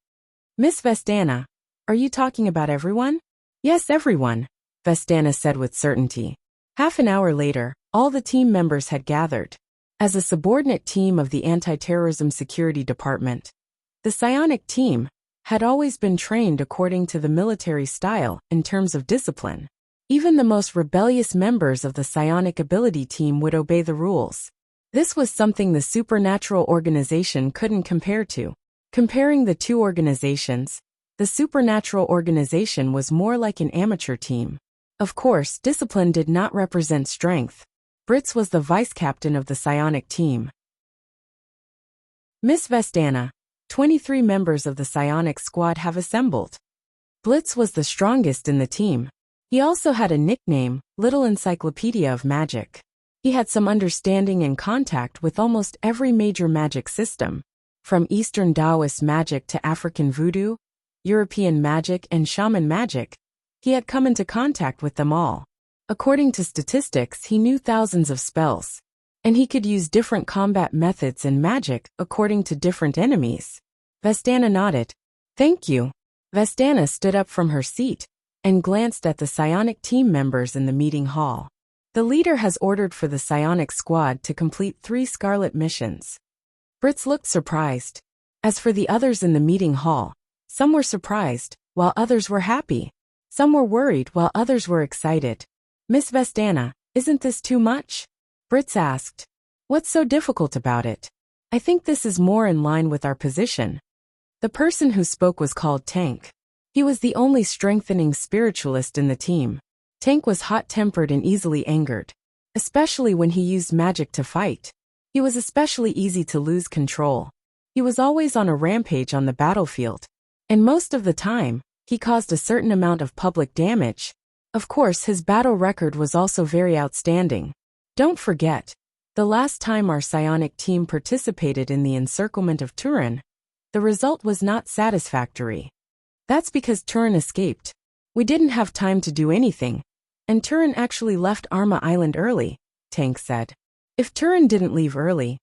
Miss Vestana, are you talking about everyone? Yes, everyone, Vestana said with certainty. Half an hour later, all the team members had gathered. As a subordinate team of the Anti-Terrorism Security Department, the psionic team had always been trained according to the military style in terms of discipline. Even the most rebellious members of the psionic ability team would obey the rules. This was something the supernatural organization couldn't compare to. Comparing the two organizations, the supernatural organization was more like an amateur team. Of course, discipline did not represent strength. Brits was the vice-captain of the psionic team. Miss Vestana, 23 members of the psionic squad have assembled. Blitz was the strongest in the team. He also had a nickname, Little Encyclopedia of Magic. He had some understanding and contact with almost every major magic system. From Eastern Taoist magic to African voodoo, European magic and shaman magic, he had come into contact with them all. According to statistics, he knew thousands of spells, and he could use different combat methods and magic according to different enemies. Vestana nodded. Thank you. Vestana stood up from her seat and glanced at the psionic team members in the meeting hall. The leader has ordered for the psionic squad to complete 3 Scarlet missions. Brits looked surprised. As for the others in the meeting hall, some were surprised, while others were happy. Some were worried while others were excited. Miss Vestana, isn't this too much? Brits asked. What's so difficult about it? I think this is more in line with our position. The person who spoke was called Tank. He was the only strengthening spiritualist in the team. Tank was hot-tempered and easily angered, especially when he used magic to fight. He was especially easy to lose control. He was always on a rampage on the battlefield, and most of the time, he caused a certain amount of public damage. Of course, his battle record was also very outstanding. Don't forget, The last time our psionic team participated in the encirclement of Turin, the result was not satisfactory. That's because Turin escaped. We didn't have time to do anything, and Turin actually left Arma Island early, Tank said. If Turin didn't leave early,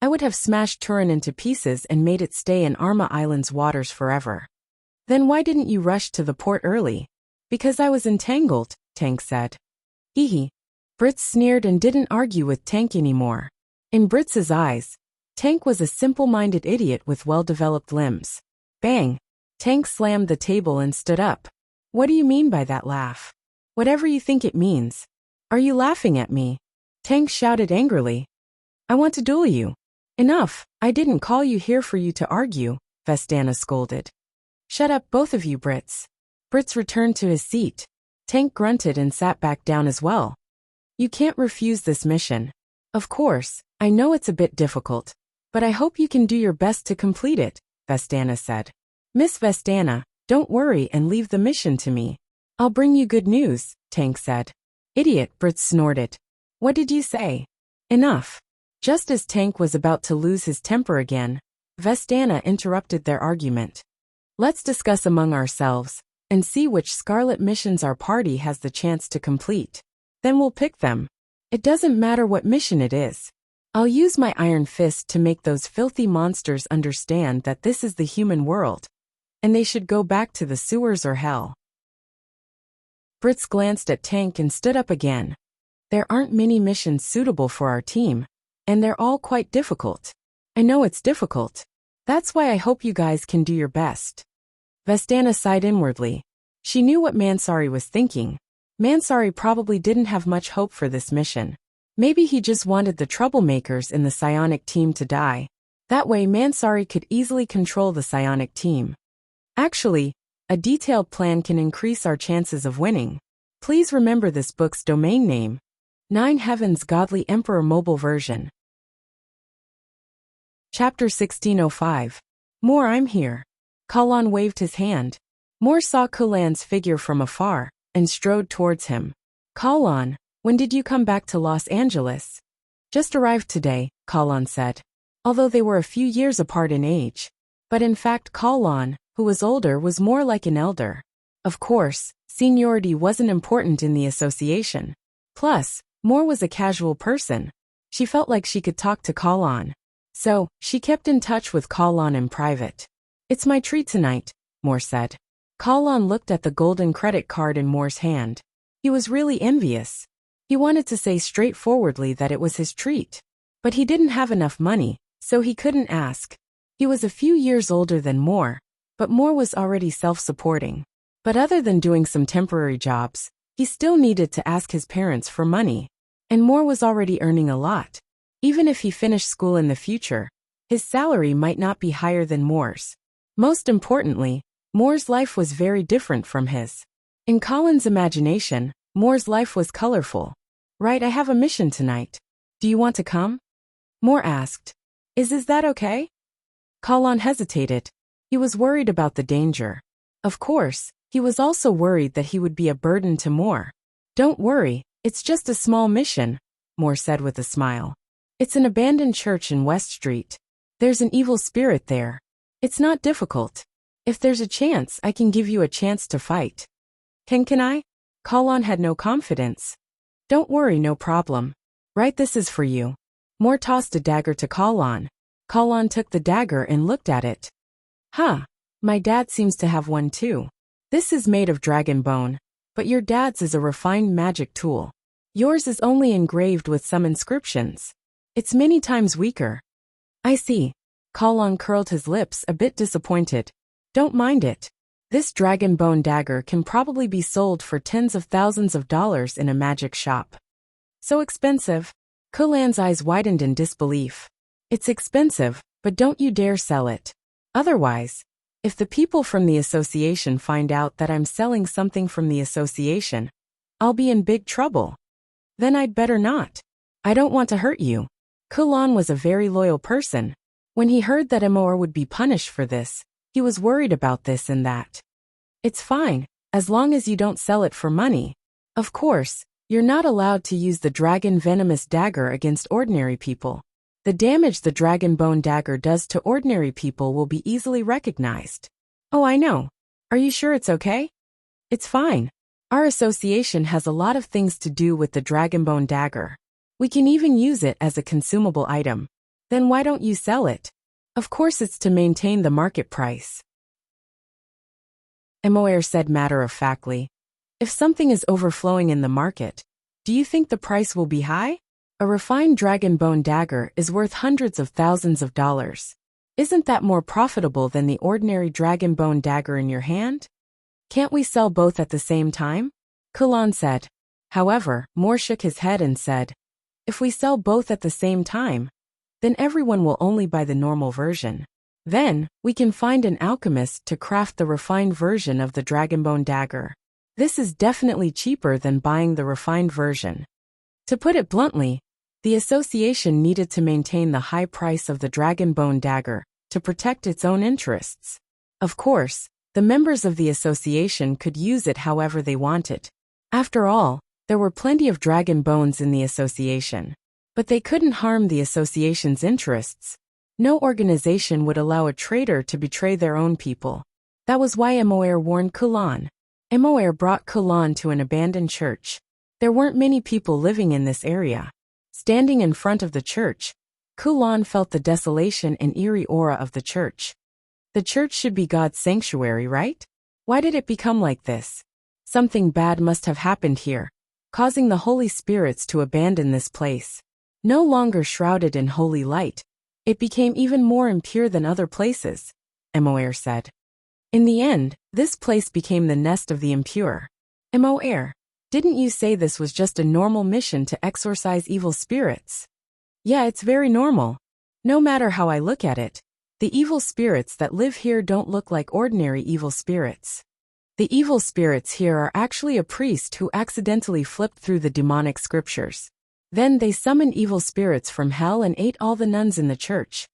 I would have smashed Turin into pieces and made it stay in Arma Island's waters forever. Then why didn't you rush to the port early? Because I was entangled, Tank said. Hehe. Britz sneered and didn't argue with Tank anymore. In Britz's eyes, Tank was a simple-minded idiot with well-developed limbs. Bang! Tank slammed the table and stood up. What do you mean by that laugh? Whatever you think it means. Are you laughing at me? Tank shouted angrily. I want to duel you. Enough, I didn't call you here for you to argue, Vestana scolded. Shut up both of you, Britz. Britz returned to his seat. Tank grunted and sat back down as well. You can't refuse this mission. Of course, I know it's a bit difficult, but I hope you can do your best to complete it, Vestana said. Miss Vestana, don't worry and leave the mission to me. I'll bring you good news, Tank said. Idiot, Britz snorted. What did you say? Enough. Just as Tank was about to lose his temper again, Vestana interrupted their argument. Let's discuss among ourselves, and see which scarlet missions our party has the chance to complete. Then we'll pick them. It doesn't matter what mission it is. I'll use my iron fist to make those filthy monsters understand that this is the human world, and they should go back to the sewers or hell. Britz glanced at Tank and stood up again. There aren't many missions suitable for our team, and they're all quite difficult. I know it's difficult. That's why I hope you guys can do your best. Vestana sighed inwardly. She knew what Mansari was thinking. Mansari probably didn't have much hope for this mission. Maybe he just wanted the troublemakers in the psionic team to die. That way Mansari could easily control the psionic team. Actually, a detailed plan can increase our chances of winning. Please remember this book's domain name. 9 Heavens Godly Emperor Mobile Version. Chapter 1605. More, I'm here. Kalon waved his hand. More saw Kulan's figure from afar and strode towards him. Kalon, when did you come back to Los Angeles? Just arrived today, Kalon said. Although they were a few years apart in age. But in fact Kalon, who was older, was more like an elder. Of course, seniority wasn't important in the association. Plus, Moore was a casual person. She felt like she could talk to Kalon. So, she kept in touch with Kalon in private. It's my treat tonight, Moore said. Kalon looked at the golden credit card in Moore's hand. He was really envious. He wanted to say straightforwardly that it was his treat. But he didn't have enough money, so he couldn't ask. He was a few years older than Moore, but Moore was already self-supporting. But other than doing some temporary jobs, he still needed to ask his parents for money. And Moore was already earning a lot. Even if he finished school in the future, his salary might not be higher than Moore's. Most importantly, Moore's life was very different from his. In Colin's imagination, Moore's life was colorful. Right, I have a mission tonight. Do you want to come? Moore asked. Is that okay? Colin hesitated. He was worried about the danger. Of course, he was also worried that he would be a burden to Moore. Don't worry, it's just a small mission, Moore said with a smile. It's an abandoned church in West Street. There's an evil spirit there. It's not difficult. If there's a chance, I can give you a chance to fight. Can I? Colin had no confidence. Don't worry, no problem. Right, this is for you. Moore tossed a dagger to Colin. Colin took the dagger and looked at it. Huh, my dad seems to have one too. This is made of dragon bone, but your dad's is a refined magic tool. Yours is only engraved with some inscriptions. It's many times weaker. I see. Colin curled his lips, a bit disappointed. Don't mind it. This dragon bone dagger can probably be sold for tens of thousands of dollars in a magic shop. So expensive? Kulan's eyes widened in disbelief. It's expensive, but don't you dare sell it. Otherwise, if the people from the association find out that I'm selling something from the association, I'll be in big trouble. Then I'd better not. I don't want to hurt you. Kulan was a very loyal person. When he heard that Amor would be punished for this, he was worried about this and that. It's fine, as long as you don't sell it for money. Of course, You're not allowed to use the dragon venomous dagger against ordinary people. The damage the dragon bone dagger does to ordinary people will be easily recognized. Oh, I know. Are you sure it's okay? It's fine. Our association has a lot of things to do with the dragon bone dagger. We can even use it as a consumable item. Then why don't you sell it? Of course it's to maintain the market price. Emoer said matter-of-factly. If something is overflowing in the market, do you think the price will be high? A refined dragon bone dagger is worth hundreds of thousands of dollars. Isn't that more profitable than the ordinary dragon bone dagger in your hand? Can't we sell both at the same time? Kulan said. However, Moore shook his head and said, if we sell both at the same time, then everyone will only buy the normal version. Then, we can find an alchemist to craft the refined version of the dragon bone dagger. This is definitely cheaper than buying the refined version. To put it bluntly, the association needed to maintain the high price of the dragon bone dagger to protect its own interests. Of course, the members of the association could use it however they wanted. After all, there were plenty of dragon bones in the association. But they couldn't harm the association's interests. No organization would allow a traitor to betray their own people. That was why Emoer warned Kulan. Emoer brought Kulan to an abandoned church. There weren't many people living in this area. Standing in front of the church, Kulan felt the desolation and eerie aura of the church. The church should be God's sanctuary, right? Why did it become like this? Something bad must have happened here, causing the Holy Spirits to abandon this place. No longer shrouded in holy light, it became even more impure than other places, Emoer said. In the end, this place became the nest of the impure. Emoer, didn't you say this was just a normal mission to exorcise evil spirits? Yeah, it's very normal. No matter how I look at it, the evil spirits that live here don't look like ordinary evil spirits. The evil spirits here are actually a priest who accidentally flipped through the demonic scriptures. Then they summoned evil spirits from hell and ate all the nuns in the church.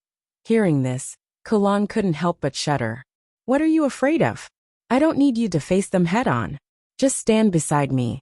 Hearing this, Kulan couldn't help but shudder. What are you afraid of? I don't need you to face them head-on. Just stand beside me.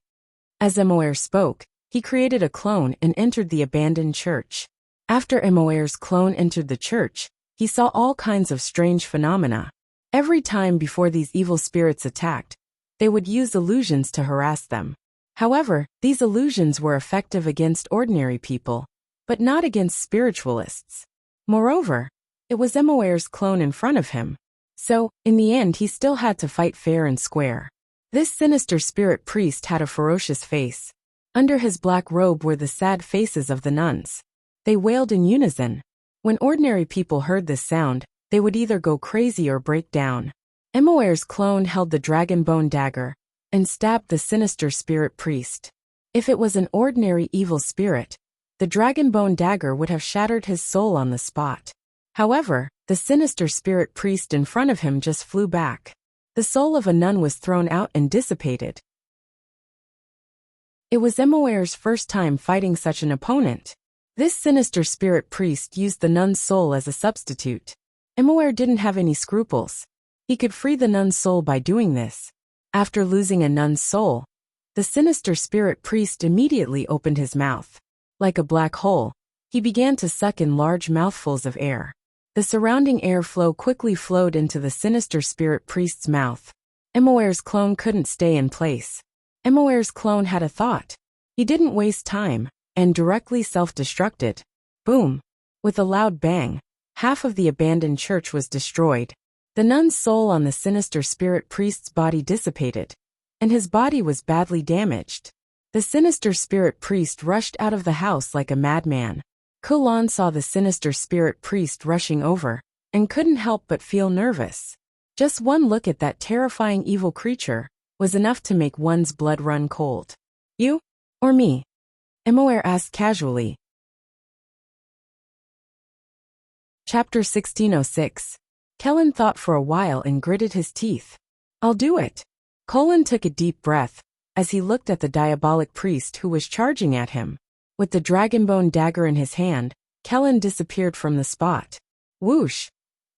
As Emoer spoke, he created a clone and entered the abandoned church. After Emoer's clone entered the church, he saw all kinds of strange phenomena. Every time before these evil spirits attacked, they would use illusions to harass them. However, these illusions were effective against ordinary people, but not against spiritualists. Moreover, it was Emoer's clone in front of him. So, in the end he still had to fight fair and square. This sinister spirit priest had a ferocious face. Under his black robe were the sad faces of the nuns. They wailed in unison. When ordinary people heard this sound, they would either go crazy or break down. Emoer's clone held the dragon bone dagger and stabbed the sinister spirit priest. If it was an ordinary evil spirit, the dragon bone dagger would have shattered his soul on the spot. However, the sinister spirit priest in front of him just flew back. The soul of a nun was thrown out and dissipated. It was Emoer's first time fighting such an opponent. This sinister spirit priest used the nun's soul as a substitute. Emoer didn't have any scruples. He could free the nun's soul by doing this. After losing a nun's soul, the sinister spirit priest immediately opened his mouth. Like a black hole, he began to suck in large mouthfuls of air. The surrounding airflow quickly flowed into the sinister spirit priest's mouth. Emoer's clone couldn't stay in place. Emoer's clone had a thought. He didn't waste time, and directly self-destructed. Boom! With a loud bang, half of the abandoned church was destroyed. The nun's soul on the sinister spirit priest's body dissipated, and his body was badly damaged. The sinister spirit priest rushed out of the house like a madman. Kulan saw the sinister spirit priest rushing over, and couldn't help but feel nervous. Just one look at that terrifying evil creature was enough to make one's blood run cold. You? Or me? Emoer asked casually. Chapter 1606. Kellen thought for a while and gritted his teeth. I'll do it. Colin took a deep breath as he looked at the diabolic priest who was charging at him. With the dragonbone dagger in his hand, Kellen disappeared from the spot. Whoosh!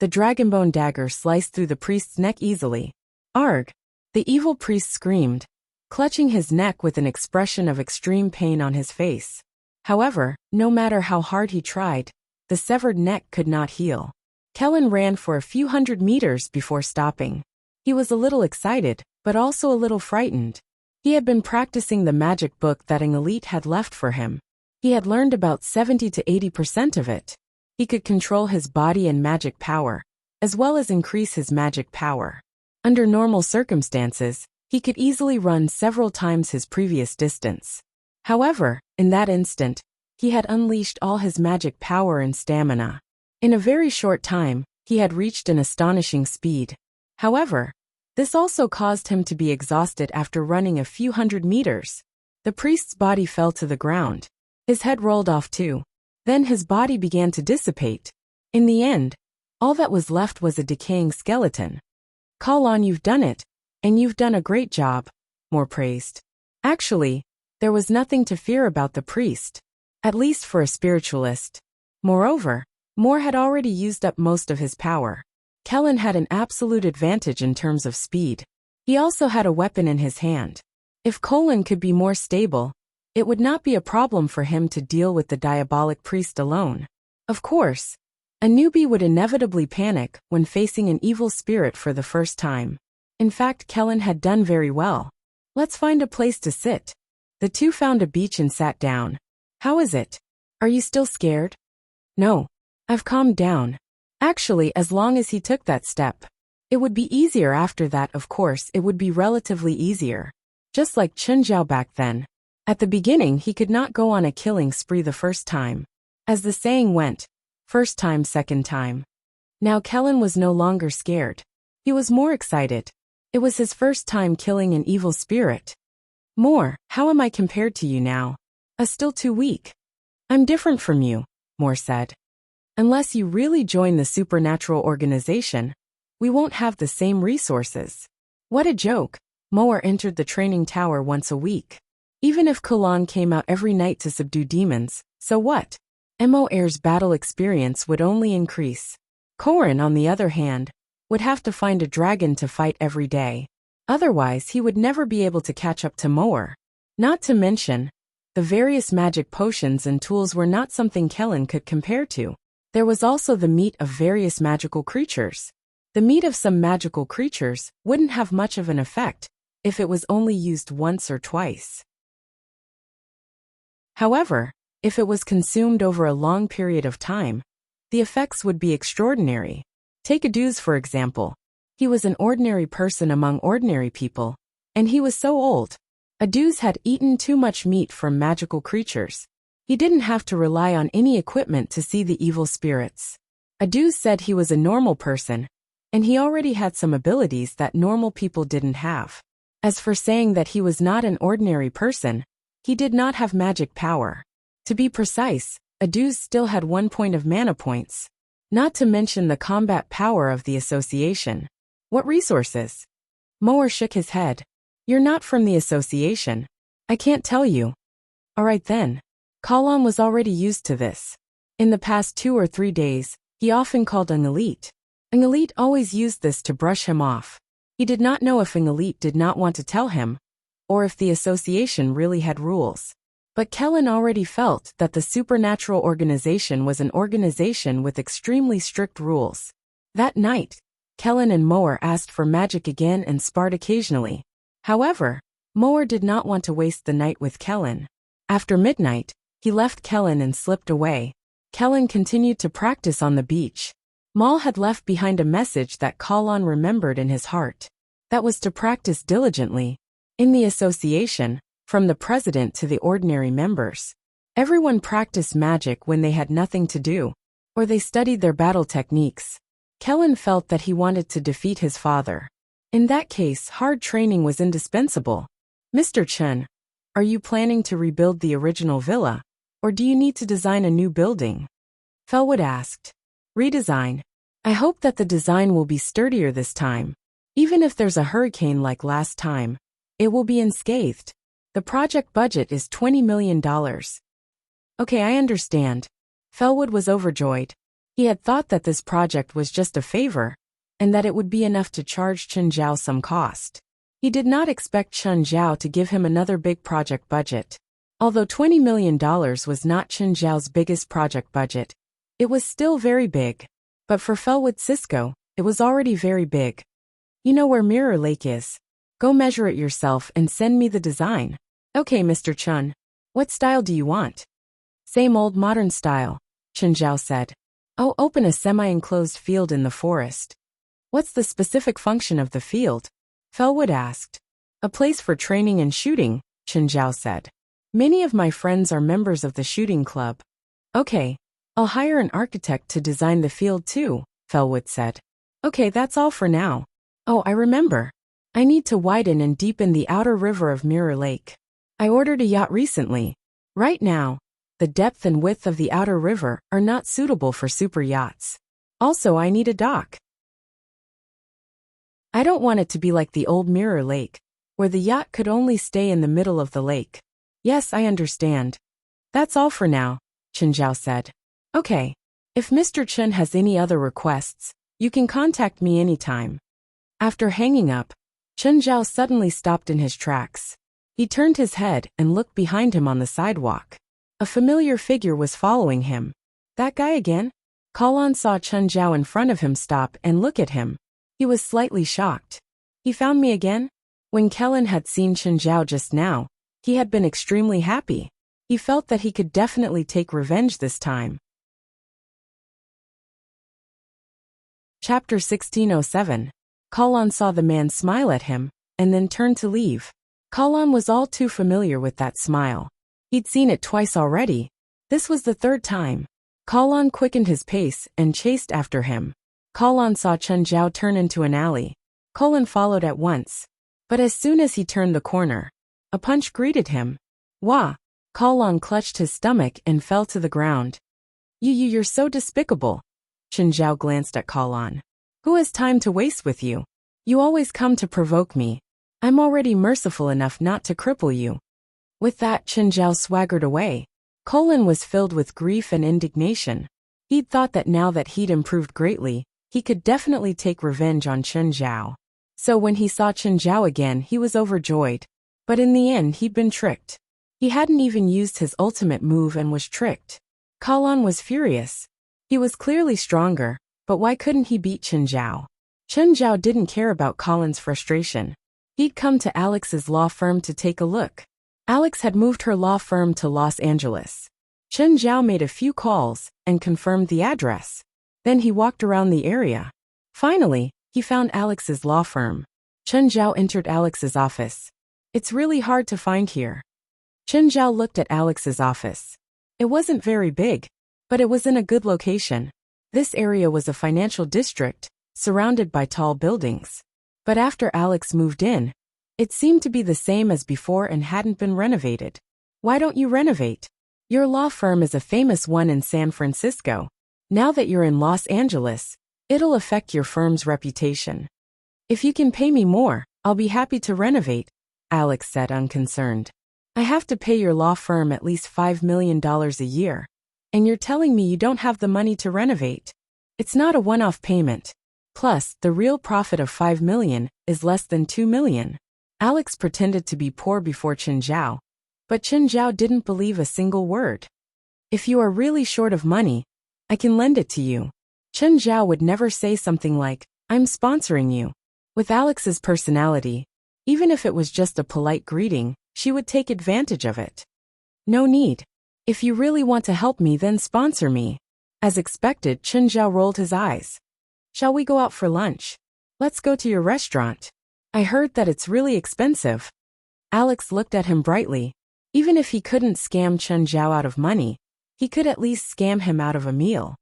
The dragonbone dagger sliced through the priest's neck easily. Arg! The evil priest screamed. clutching his neck with an expression of extreme pain on his face. However, no matter how hard he tried, the severed neck could not heal. Kellen ran for a few hundred meters before stopping. He was a little excited, but also a little frightened. He had been practicing the magic book that an elite had left for him. He had learned about 70 to 80% of it. He could control his body and magic power, as well as increase his magic power. Under normal circumstances, he could easily run several times his previous distance. However, in that instant, he had unleashed all his magic power and stamina. In a very short time, he had reached an astonishing speed. However, this also caused him to be exhausted after running a few hundred meters. The priest's body fell to the ground. His head rolled off too. Then his body began to dissipate. In the end, all that was left was a decaying skeleton. "Kalon, you've done it, and you've done a great job," Moore praised. Actually, there was nothing to fear about the priest, at least for a spiritualist. Moreover, Moore had already used up most of his power. Kellen had an absolute advantage in terms of speed. He also had a weapon in his hand. If Colin could be more stable, it would not be a problem for him to deal with the diabolic priest alone. Of course, a newbie would inevitably panic when facing an evil spirit for the first time. In fact, Kellen had done very well. "Let's find a place to sit." The two found a beach and sat down. "How is it? Are you still scared?" "No. I've calmed down." Actually, as long as he took that step, it would be easier after that. Of course, it would be relatively easier. Just like Chen Zhao back then. At the beginning, he could not go on a killing spree the first time. As the saying went, first time, second time. Now Kellen was no longer scared. He was more excited. It was his first time killing an evil spirit. "Moore, how am I compared to you now?" Still too weak." "I'm different from you," Moore said. "Unless you really join the supernatural organization, we won't have the same resources." What a joke. Moore entered the training tower once a week. Even if Kalon came out every night to subdue demons, so what? Moor's battle experience would only increase. Korin, on the other hand, would have to find a dragon to fight every day. Otherwise, he would never be able to catch up to Moore. Not to mention, the various magic potions and tools were not something Kellen could compare to. There was also the meat of various magical creatures. The meat of some magical creatures wouldn't have much of an effect if it was only used once or twice. However, if it was consumed over a long period of time, the effects would be extraordinary. Take Aduz for example. He was an ordinary person among ordinary people, and he was so old. Aduz had eaten too much meat from magical creatures. He didn't have to rely on any equipment to see the evil spirits. Aduz said he was a normal person, and he already had some abilities that normal people didn't have. As for saying that he was not an ordinary person, he did not have magic power. To be precise, Aduz still had 1 point of mana points. Not to mention the combat power of the association. What resources? Moore shook his head. "You're not from the association. I can't tell you." "Alright then." Kalon was already used to this. In the past 2 or 3 days, he often called an elite. An elite always used this to brush him off. He did not know if an elite did not want to tell him, or if the association really had rules. But Kellen already felt that the supernatural organization was an organization with extremely strict rules. That night, Kellen and Moore asked for magic again and sparred occasionally. However, Moore did not want to waste the night with Kellen. After midnight, he left Kellen and slipped away. Kellen continued to practice on the beach. Maul had left behind a message that Kalon remembered in his heart. That was to practice diligently. In the association, from the president to the ordinary members, everyone practiced magic when they had nothing to do, or they studied their battle techniques. Kellen felt that he wanted to defeat his father. In that case, hard training was indispensable. "Mr. Chen, are you planning to rebuild the original villa, or do you need to design a new building?" Felwood asked. "Redesign. I hope that the design will be sturdier this time. Even if there's a hurricane like last time, it will be unscathed. The project budget is $20 million. "Okay, I understand." Felwood was overjoyed. He had thought that this project was just a favor, and that it would be enough to charge Chen Zhao some cost. He did not expect Chen Zhao to give him another big project budget. Although $20 million was not Chen Zhao's biggest project budget, it was still very big. But for Felwood Cisco, it was already very big. You know where Mirror Lake is. Go measure it yourself and send me the design. Okay, Mr. Chen. What style do you want? Same old modern style, Chen Zhao said. Oh, open a semi-enclosed field in the forest. What's the specific function of the field? Felwood asked. A place for training and shooting, Chen Zhao said. Many of my friends are members of the shooting club. Okay, I'll hire an architect to design the field too, Felwood said. Okay, that's all for now. Oh, I remember. I need to widen and deepen the outer river of Mirror Lake. I ordered a yacht recently. Right now, the depth and width of the outer river are not suitable for super yachts. Also, I need a dock. I don't want it to be like the old Mirror Lake, where the yacht could only stay in the middle of the lake. Yes, I understand. That's all for now, Chen Zhao said. Okay. If Mr. Chen has any other requests, you can contact me anytime. After hanging up, Chen Zhao suddenly stopped in his tracks. He turned his head and looked behind him on the sidewalk. A familiar figure was following him. That guy again? Kalon saw Chen Zhao in front of him stop and look at him. He was slightly shocked. He found me again? When Kellen had seen Chen Zhao just now, he had been extremely happy. He felt that he could definitely take revenge this time. Chapter 1607. Kalon saw the man smile at him, and then turned to leave. Kalon was all too familiar with that smile. He'd seen it twice already. This was the third time. Kalon quickened his pace and chased after him. Kalon saw Chen Zhao turn into an alley. Kalon followed at once. But as soon as he turned the corner, a punch greeted him. Wah! Kalon clutched his stomach and fell to the ground. You're so despicable. Chen Zhao glanced at Kalon. Who has time to waste with you? You always come to provoke me. I'm already merciful enough not to cripple you. With that, Chen Zhao swaggered away. Kalon was filled with grief and indignation. He'd thought that now that he'd improved greatly, he could definitely take revenge on Chen Zhao. So when he saw Chen Zhao again, he was overjoyed. But in the end, he'd been tricked. He hadn't even used his ultimate move and was tricked. Kalon was furious. He was clearly stronger, but why couldn't he beat Chen Zhao? Chen Zhao didn't care about Kalon's frustration. He'd come to Alex's law firm to take a look. Alex had moved her law firm to Los Angeles. Chen Zhao made a few calls and confirmed the address. Then he walked around the area. Finally, he found Alex's law firm. Chen Zhao entered Alex's office. It's really hard to find here. Chen Zhao looked at Alex's office. It wasn't very big, but it was in a good location. This area was a financial district, surrounded by tall buildings. But after Alex moved in, it seemed to be the same as before and hadn't been renovated. Why don't you renovate? Your law firm is a famous one in San Francisco. Now that you're in Los Angeles, it'll affect your firm's reputation. If you can pay me more, I'll be happy to renovate, Alex said unconcerned. I have to pay your law firm at least $5 million a year. And you're telling me you don't have the money to renovate. It's not a one-off payment. Plus, the real profit of $5 million is less than $2 million. Alex pretended to be poor before Chen Zhao. But Chen Zhao didn't believe a single word. If you are really short of money, I can lend it to you. Chen Zhao would never say something like, I'm sponsoring you. With Alex's personality, even if it was just a polite greeting, she would take advantage of it. No need. If you really want to help me, then sponsor me. As expected, Chen Zhao rolled his eyes. Shall we go out for lunch? Let's go to your restaurant. I heard that it's really expensive. Alex looked at him brightly. Even if he couldn't scam Chen Zhao out of money, he could at least scam him out of a meal.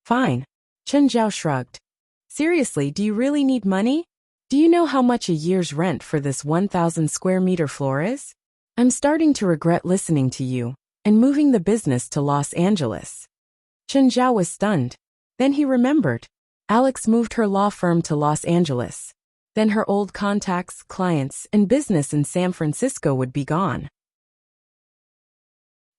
Fine. Chen Zhao shrugged. Seriously, do you really need money? Do you know how much a year's rent for this 1,000 square meter floor is? I'm starting to regret listening to you and moving the business to Los Angeles. Chen Zhao was stunned. Then he remembered. Alex moved her law firm to Los Angeles. Then her old contacts, clients, and business in San Francisco would be gone.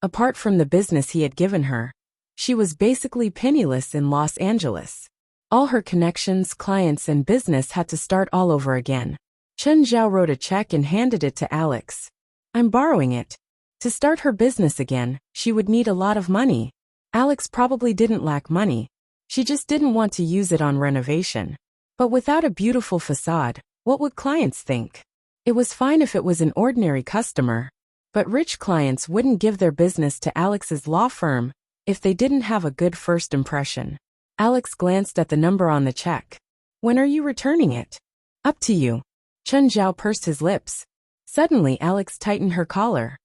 Apart from the business he had given her, she was basically penniless in Los Angeles. All her connections, clients, and business had to start all over again. Chen Zhao wrote a check and handed it to Alex. I'm borrowing it. To start her business again, she would need a lot of money. Alex probably didn't lack money. She just didn't want to use it on renovation. But without a beautiful facade, what would clients think? It was fine if it was an ordinary customer. But rich clients wouldn't give their business to Alex's law firm if they didn't have a good first impression. Alex glanced at the number on the check. When are you returning it? Up to you. Chen Zhao pursed his lips. Suddenly Alex tightened her collar.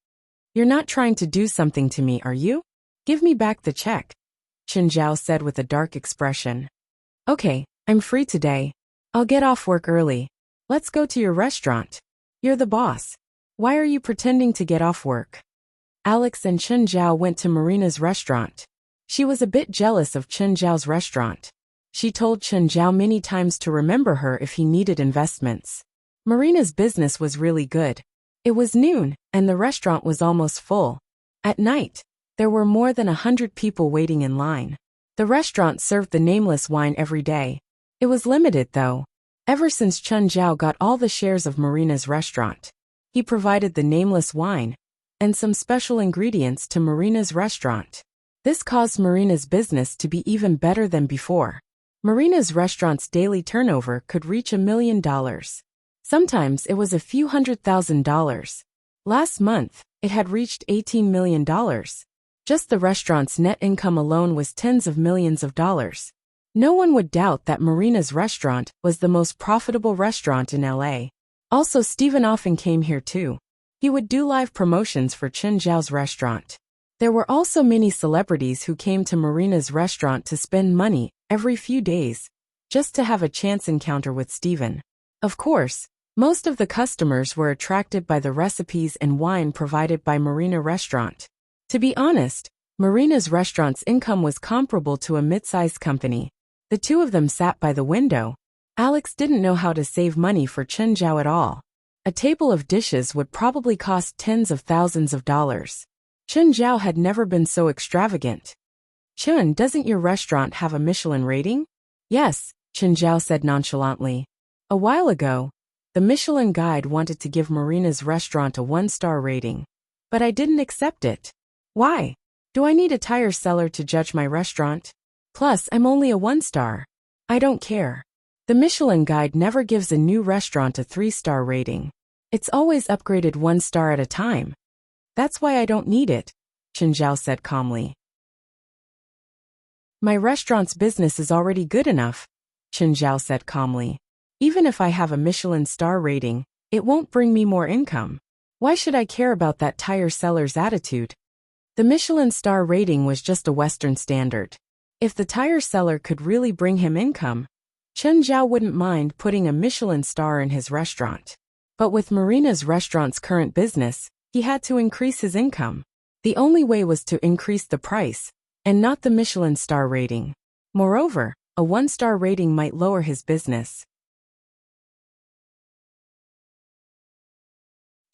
You're not trying to do something to me, are you? Give me back the check, Chen Zhao said with a dark expression. Okay, I'm free today. I'll get off work early. Let's go to your restaurant. You're the boss. Why are you pretending to get off work? Alex and Chen Zhao went to Marina's restaurant. She was a bit jealous of Chen Zhao's restaurant. She told Chen Zhao many times to remember her if he needed investments. Marina's business was really good. It was noon, and the restaurant was almost full. At night, there were more than 100 people waiting in line. The restaurant served the nameless wine every day. It was limited, though. Ever since Chen Zhao got all the shares of Marina's restaurant, he provided the nameless wine and some special ingredients to Marina's restaurant. This caused Marina's business to be even better than before. Marina's restaurant's daily turnover could reach $1 million. Sometimes it was a few $100,000. Last month, it had reached $18 million. Just the restaurant's net income alone was tens of millions of dollars. No one would doubt that Marina's restaurant was the most profitable restaurant in LA. Also, Steven often came here too. He would do live promotions for Chen Zhao's restaurant. There were also many celebrities who came to Marina's restaurant to spend money every few days, just to have a chance encounter with Steven. Of course, most of the customers were attracted by the recipes and wine provided by Marina Restaurant. To be honest, Marina's restaurant's income was comparable to a mid-sized company. The two of them sat by the window. Alex didn't know how to save money for Chen Zhao at all. A table of dishes would probably cost tens of thousands of dollars. Chen Zhao had never been so extravagant. Chen, doesn't your restaurant have a Michelin rating? Yes, Chen Zhao said nonchalantly. A while ago, the Michelin guide wanted to give Marina's restaurant a 1-star rating. But I didn't accept it. Why? Do I need a tire seller to judge my restaurant? Plus, I'm only a 1-star. I don't care. The Michelin guide never gives a new restaurant a 3-star rating. It's always upgraded 1 star at a time. That's why I don't need it, Chen Zhao said calmly. My restaurant's business is already good enough, Chen Zhao said calmly. Even if I have a Michelin star rating, it won't bring me more income. Why should I care about that tire seller's attitude? The Michelin star rating was just a Western standard. If the tire seller could really bring him income, Chen Zhao wouldn't mind putting a Michelin star in his restaurant. But with Marina's restaurant's current business, he had to increase his income. The only way was to increase the price, and not the Michelin star rating. Moreover, a 1-star rating might lower his business.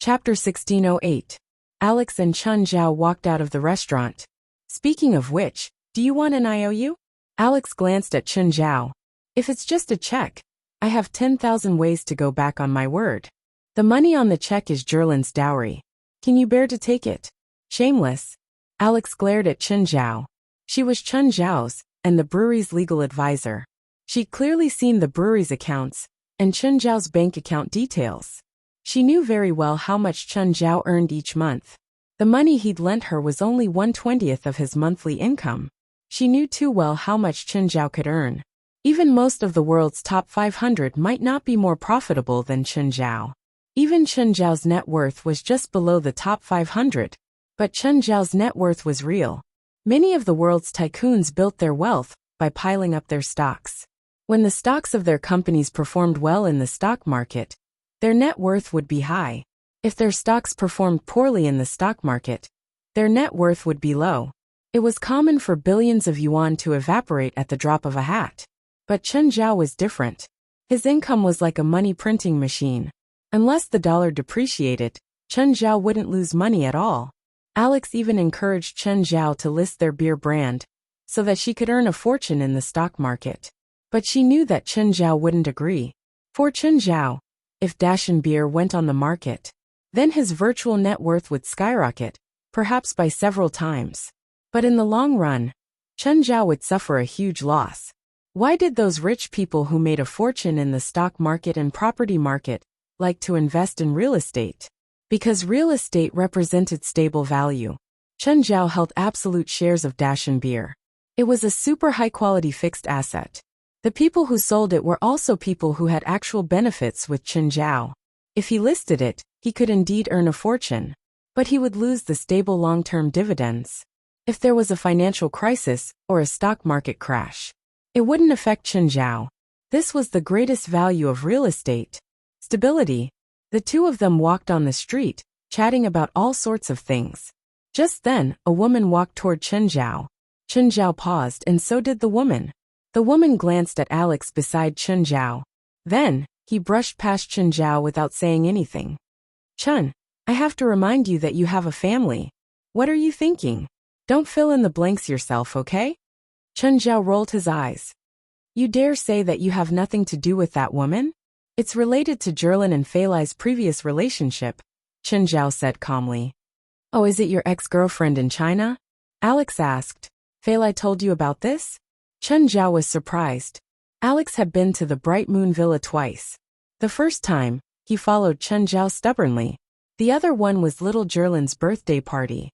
Chapter 1608. Alex and Chen Zhao walked out of the restaurant. Speaking of which, do you want an IOU? Alex glanced at Chen Zhao. If it's just a check, I have 10,000 ways to go back on my word. The money on the check is Jerlin's dowry. Can you bear to take it? Shameless. Alex glared at Chen Zhao. She was Chen Zhao's and the brewery's legal advisor. She'd clearly seen the brewery's accounts and Chen Zhao's bank account details. She knew very well how much Chen Zhao earned each month. The money he'd lent her was only 1/20th of his monthly income. She knew too well how much Chen Zhao could earn. Even most of the world's top 500 might not be more profitable than Chen Zhao. Even Chen Zhao's net worth was just below the top 500. But Chen Zhao's net worth was real. Many of the world's tycoons built their wealth by piling up their stocks. When the stocks of their companies performed well in the stock market, their net worth would be high. If their stocks performed poorly in the stock market, their net worth would be low. It was common for billions of yuan to evaporate at the drop of a hat. But Chen Zhao was different. His income was like a money printing machine. Unless the dollar depreciated, Chen Zhao wouldn't lose money at all. Alex even encouraged Chen Zhao to list their beer brand, so that she could earn a fortune in the stock market. But she knew that Chen Zhao wouldn't agree. For Chen Zhao, If Beer went on the market, then his virtual net worth would skyrocket, perhaps by several times. But in the long run, Chen Zhao would suffer a huge loss. Why did those rich people who made a fortune in the stock market and property market like to invest in real estate? Because real estate represented stable value. Chen Zhao held absolute shares of Beer. It was a super high-quality fixed asset. The people who sold it were also people who had actual benefits with Chen Zhao. If he listed it, he could indeed earn a fortune. But he would lose the stable long-term dividends. If there was a financial crisis or a stock market crash, it wouldn't affect Chen Zhao. This was the greatest value of real estate. Stability. The two of them walked on the street, chatting about all sorts of things. Just then, a woman walked toward Chen Zhao. Chen Zhao paused and so did the woman. The woman glanced at Alex beside Chen Zhao. Then, he brushed past Chen Zhao without saying anything. Chen, I have to remind you that you have a family. What are you thinking? Don't fill in the blanks yourself, okay? Chen Zhao rolled his eyes. You dare say that you have nothing to do with that woman? It's related to Zhilin and Fei Lai's previous relationship, Chen Zhao said calmly. Oh, is it your ex-girlfriend in China? Alex asked. Fei Lai told you about this? Chen Zhao was surprised. Alex had been to the Bright Moon Villa twice. The first time, he followed Chen Zhao stubbornly. The other one was little Zhilin's birthday party.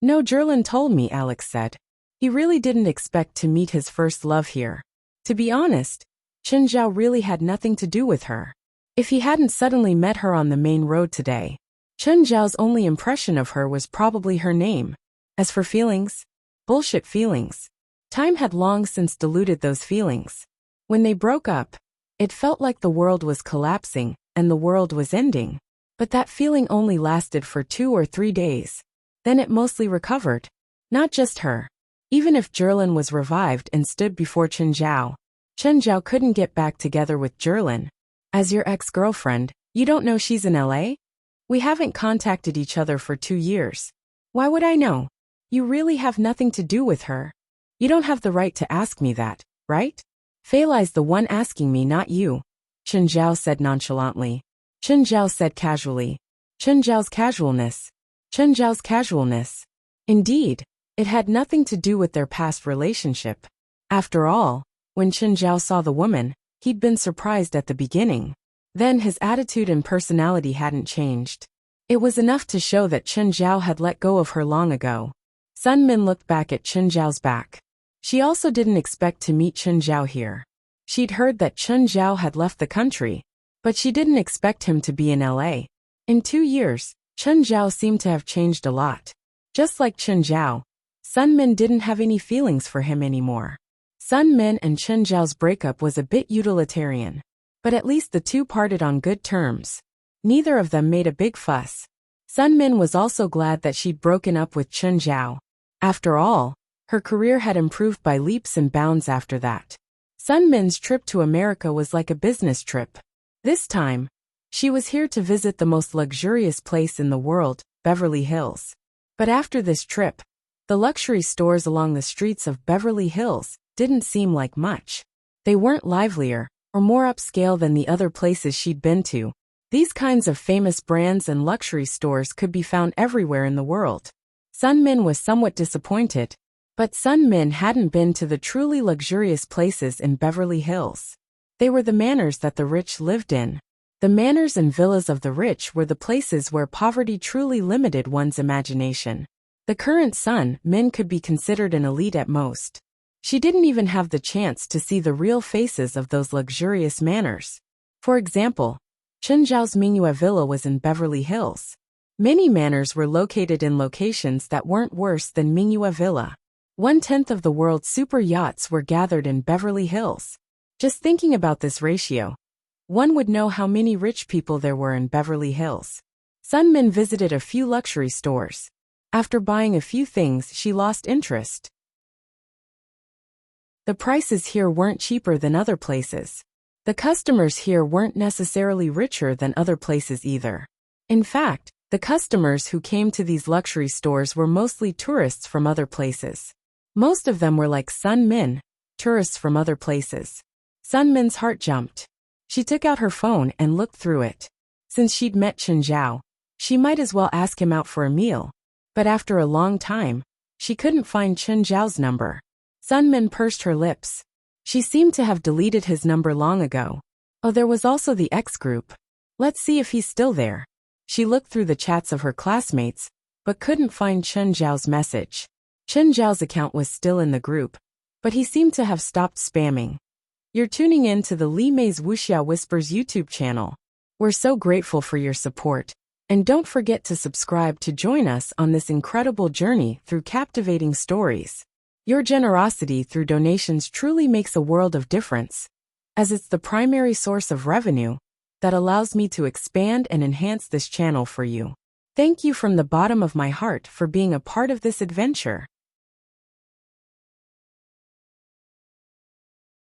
No, Zhilin told me, Alex said. He really didn't expect to meet his first love here. To be honest, Chen Zhao really had nothing to do with her. If he hadn't suddenly met her on the main road today, Chen Zhao's only impression of her was probably her name. As for feelings, bullshit feelings. Time had long since diluted those feelings. When they broke up, it felt like the world was collapsing and the world was ending. But that feeling only lasted for 2 or 3 days. Then it mostly recovered. Not just her. Even if Zhilin was revived and stood before Chen Zhao couldn't get back together with Zhilin. As your ex-girlfriend, you don't know she's in LA? We haven't contacted each other for 2 years. Why would I know? You really have nothing to do with her. You don't have the right to ask me that, right? Fei Lai's the one asking me, not you, Chen Zhao said nonchalantly. Chen Zhao said casually. Chen Zhao's casualness. Indeed, it had nothing to do with their past relationship. After all, when Chen Zhao saw the woman, he'd been surprised at the beginning. Then his attitude and personality hadn't changed. It was enough to show that Chen Zhao had let go of her long ago. Sun Min looked back at Chen Zhao's back. She also didn't expect to meet Chen Zhao here. She'd heard that Chen Zhao had left the country, but she didn't expect him to be in LA. In 2 years, Chen Zhao seemed to have changed a lot. Just like Chen Zhao, Sun Min didn't have any feelings for him anymore. Sun Min and Chen Zhao's breakup was a bit utilitarian. But at least the two parted on good terms. Neither of them made a big fuss. Sun Min was also glad that she'd broken up with Chen Zhao. After all, her career had improved by leaps and bounds after that. Sun Min's trip to America was like a business trip. This time, she was here to visit the most luxurious place in the world, Beverly Hills. But after this trip, the luxury stores along the streets of Beverly Hills didn't seem like much. They weren't livelier or more upscale than the other places she'd been to. These kinds of famous brands and luxury stores could be found everywhere in the world. Sun Min was somewhat disappointed, but Sun Min hadn't been to the truly luxurious places in Beverly Hills. They were the manors that the rich lived in. The manors and villas of the rich were the places where poverty truly limited one's imagination. The current Sun Min could be considered an elite at most. She didn't even have the chance to see the real faces of those luxurious manors. For example, Chen Zhao's Mingyue Villa was in Beverly Hills. Many manors were located in locations that weren't worse than Mingyue Villa. 1/10 of the world's super yachts were gathered in Beverly Hills. Just thinking about this ratio, one would know how many rich people there were in Beverly Hills. Sun Min visited a few luxury stores. After buying a few things, she lost interest. The prices here weren't cheaper than other places. The customers here weren't necessarily richer than other places either. In fact, the customers who came to these luxury stores were mostly tourists from other places. Most of them were like Sun Min, tourists from other places. Sun Min's heart jumped. She took out her phone and looked through it. Since she'd met Chen Zhao, she might as well ask him out for a meal. But after a long time, she couldn't find Chen Zhao's number. Sun Min pursed her lips. She seemed to have deleted his number long ago. Oh, there was also the X group. Let's see if he's still there. She looked through the chats of her classmates, but couldn't find Chen Zhao's message. Chen Zhao's account was still in the group, but he seemed to have stopped spamming. You're tuning in to the Li Mei's Wuxia Whispers YouTube channel. We're so grateful for your support. And don't forget to subscribe to join us on this incredible journey through captivating stories. Your generosity through donations truly makes a world of difference, as it's the primary source of revenue that allows me to expand and enhance this channel for you. Thank you from the bottom of my heart for being a part of this adventure.